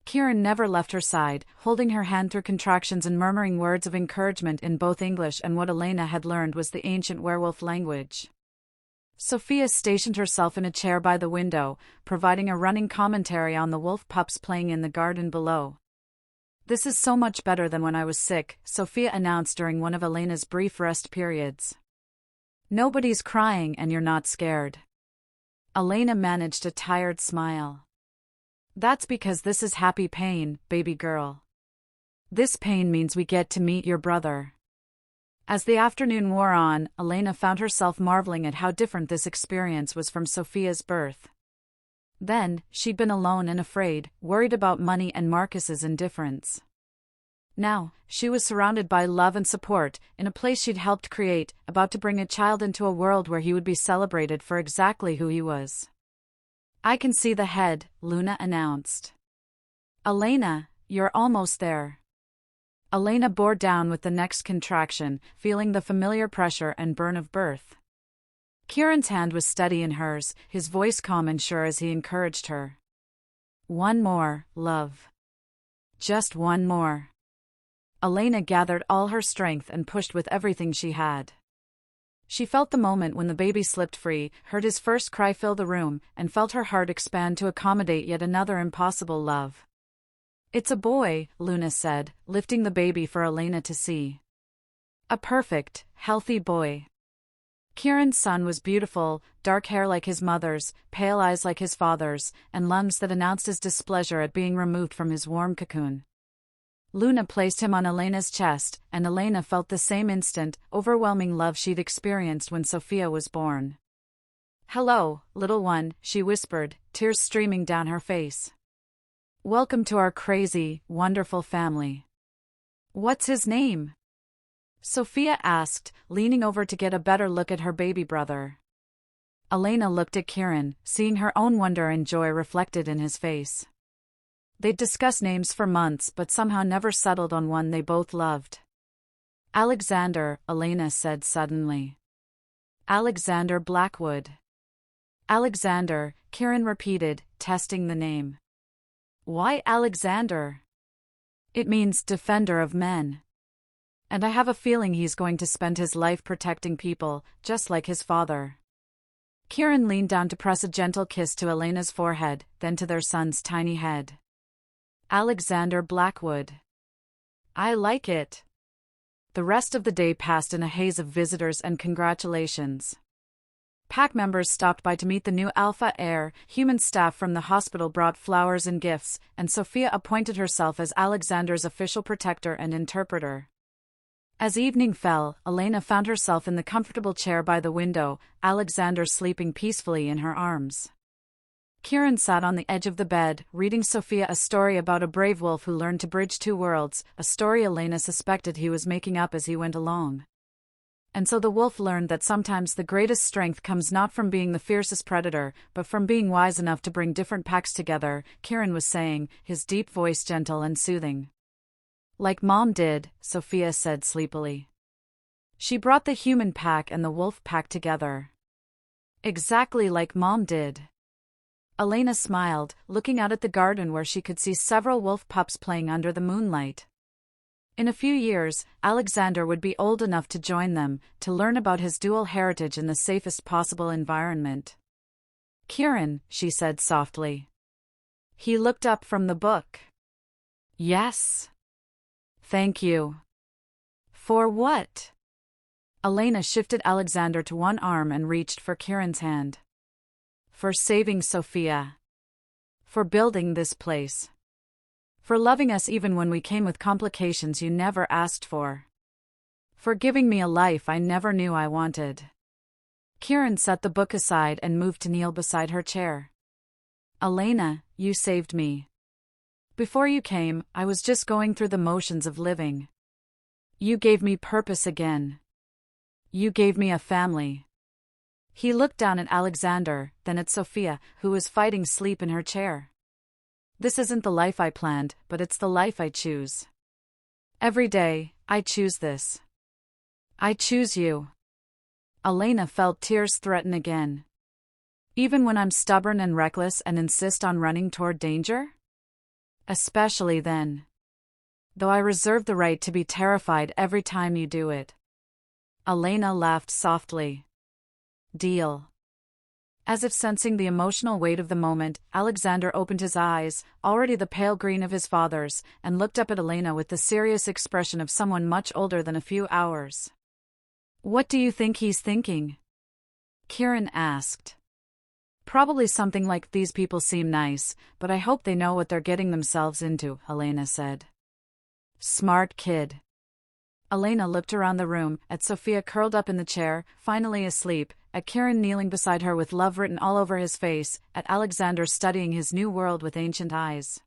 Kieran never left her side, holding her hand through contractions and murmuring words of encouragement in both English and what Elena had learned was the ancient werewolf language. Sophia stationed herself in a chair by the window, providing a running commentary on the wolf pups playing in the garden below. "This is so much better than when I was sick," Sophia announced during one of Elena's brief rest periods. "Nobody's crying and you're not scared." Elena managed a tired smile. "That's because this is happy pain, baby girl. This pain means we get to meet your brother." As the afternoon wore on, Elena found herself marveling at how different this experience was from Sophia's birth. Then, she'd been alone and afraid, worried about money and Marcus's indifference. Now, she was surrounded by love and support, in a place she'd helped create, about to bring a child into a world where he would be celebrated for exactly who he was. "I can see the head," Luna announced. "Elena, you're almost there." Elena bore down with the next contraction, feeling the familiar pressure and burn of birth. Kieran's hand was steady in hers, his voice calm and sure as he encouraged her. "One more, love. Just one more." Elena gathered all her strength and pushed with everything she had. She felt the moment when the baby slipped free, heard his first cry fill the room, and felt her heart expand to accommodate yet another impossible love. "It's a boy," Luna said, lifting the baby for Elena to see. "A perfect, healthy boy." Kieran's son was beautiful, dark hair like his mother's, pale eyes like his father's, and lungs that announced his displeasure at being removed from his warm cocoon. Luna placed him on Elena's chest, and Elena felt the same instant, overwhelming love she'd experienced when Sophia was born. "Hello, little one," she whispered, tears streaming down her face. Welcome to our crazy, wonderful family. What's his name? Sophia asked, leaning over to get a better look at her baby brother. Elena looked at Kieran, seeing her own wonder and joy reflected in his face. They'd discussed names for months but somehow never settled on one they both loved. Alexander, Elena said suddenly. Alexander Blackwood. Alexander, Kieran repeated, testing the name. Why Alexander? It means defender of men. And I have a feeling he's going to spend his life protecting people, just like his father. Kieran leaned down to press a gentle kiss to Elena's forehead, then to their son's tiny head. Alexander Blackwood. I like it. The rest of the day passed in a haze of visitors and congratulations. Pack members stopped by to meet the new Alpha heir, human staff from the hospital brought flowers and gifts, and Sophia appointed herself as Alexander's official protector and interpreter. As evening fell, Elena found herself in the comfortable chair by the window, Alexander sleeping peacefully in her arms. Kieran sat on the edge of the bed, reading Sophia a story about a brave wolf who learned to bridge two worlds, a story Elena suspected he was making up as he went along. And so the wolf learned that sometimes the greatest strength comes not from being the fiercest predator, but from being wise enough to bring different packs together, Kieran was saying, his deep voice gentle and soothing. Like Mom did, Sophia said sleepily. She brought the human pack and the wolf pack together. Exactly like Mom did. Elena smiled, looking out at the garden where she could see several wolf pups playing under the moonlight. In a few years, Alexander would be old enough to join them, to learn about his dual heritage in the safest possible environment. Kieran, she said softly. He looked up from the book. Yes. Thank you. For what? Elena shifted Alexander to one arm and reached for Kieran's hand. For saving Sophia. For building this place. For loving us even when we came with complications you never asked for. For giving me a life I never knew I wanted. Kieran set the book aside and moved to kneel beside her chair. Elena, you saved me. Before you came, I was just going through the motions of living. You gave me purpose again. You gave me a family. He looked down at Alexander, then at Sophia, who was fighting sleep in her chair. This isn't the life I planned, but it's the life I choose. Every day, I choose this. I choose you. Elena felt tears threaten again. Even when I'm stubborn and reckless and insist on running toward danger? Especially then. Though I reserve the right to be terrified every time you do it. Elena laughed softly. Deal. As if sensing the emotional weight of the moment, Alexander opened his eyes, already the pale green of his father's, and looked up at Elena with the serious expression of someone much older than a few hours. What do you think he's thinking? Kieran asked. Probably something like, these people seem nice, but I hope they know what they're getting themselves into, Elena said. Smart kid. Elena looked around the room, at Sophia curled up in the chair, finally asleep, at Kieran kneeling beside her with love written all over his face, at Alexander studying his new world with ancient eyes.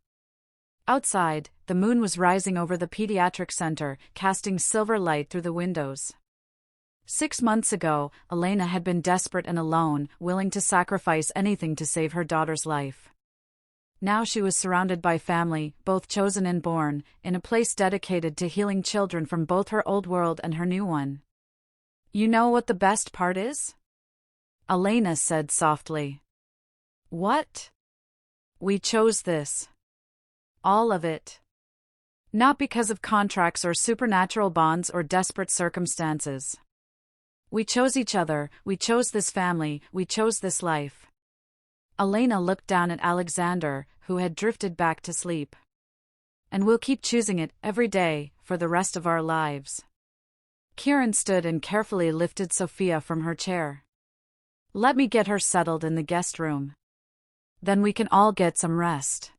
Outside, the moon was rising over the pediatric center, casting silver light through the windows. 6 months ago, Elena had been desperate and alone, willing to sacrifice anything to save her daughter's life. Now she was surrounded by family, both chosen and born, in a place dedicated to healing children from both her old world and her new one. You know what the best part is? Elena said softly. What? We chose this. All of it. Not because of contracts or supernatural bonds or desperate circumstances. We chose each other, we chose this family, we chose this life. Elena looked down at Alexander, who had drifted back to sleep. And we'll keep choosing it, every day, for the rest of our lives. Kieran stood and carefully lifted Sophia from her chair. Let me get her settled in the guest room. Then we can all get some rest.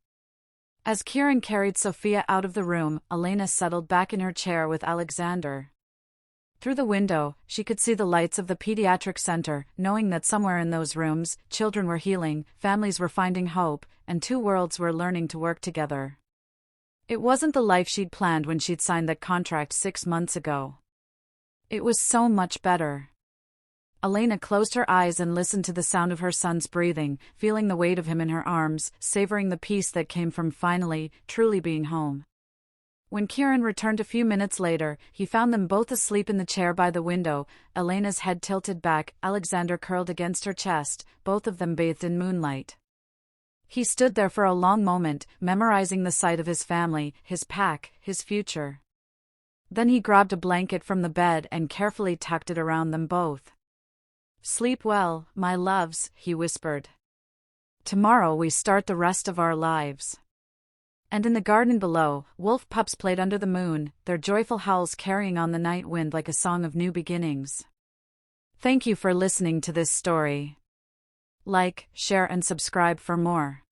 As Kieran carried Sophia out of the room, Elena settled back in her chair with Alexander. Through the window, she could see the lights of the pediatric center, knowing that somewhere in those rooms, children were healing, families were finding hope, and two worlds were learning to work together. It wasn't the life she'd planned when she'd signed that contract 6 months ago. It was so much better. Elena closed her eyes and listened to the sound of her son's breathing, feeling the weight of him in her arms, savoring the peace that came from finally, truly being home. When Kieran returned a few minutes later, he found them both asleep in the chair by the window, Elena's head tilted back, Alexander curled against her chest, both of them bathed in moonlight. He stood there for a long moment, memorizing the sight of his family, his pack, his future. Then he grabbed a blanket from the bed and carefully tucked it around them both. "Sleep well, my loves," he whispered. "Tomorrow we start the rest of our lives." And in the garden below, wolf pups played under the moon, their joyful howls carrying on the night wind like a song of new beginnings. Thank you for listening to this story. Like, share and subscribe for more.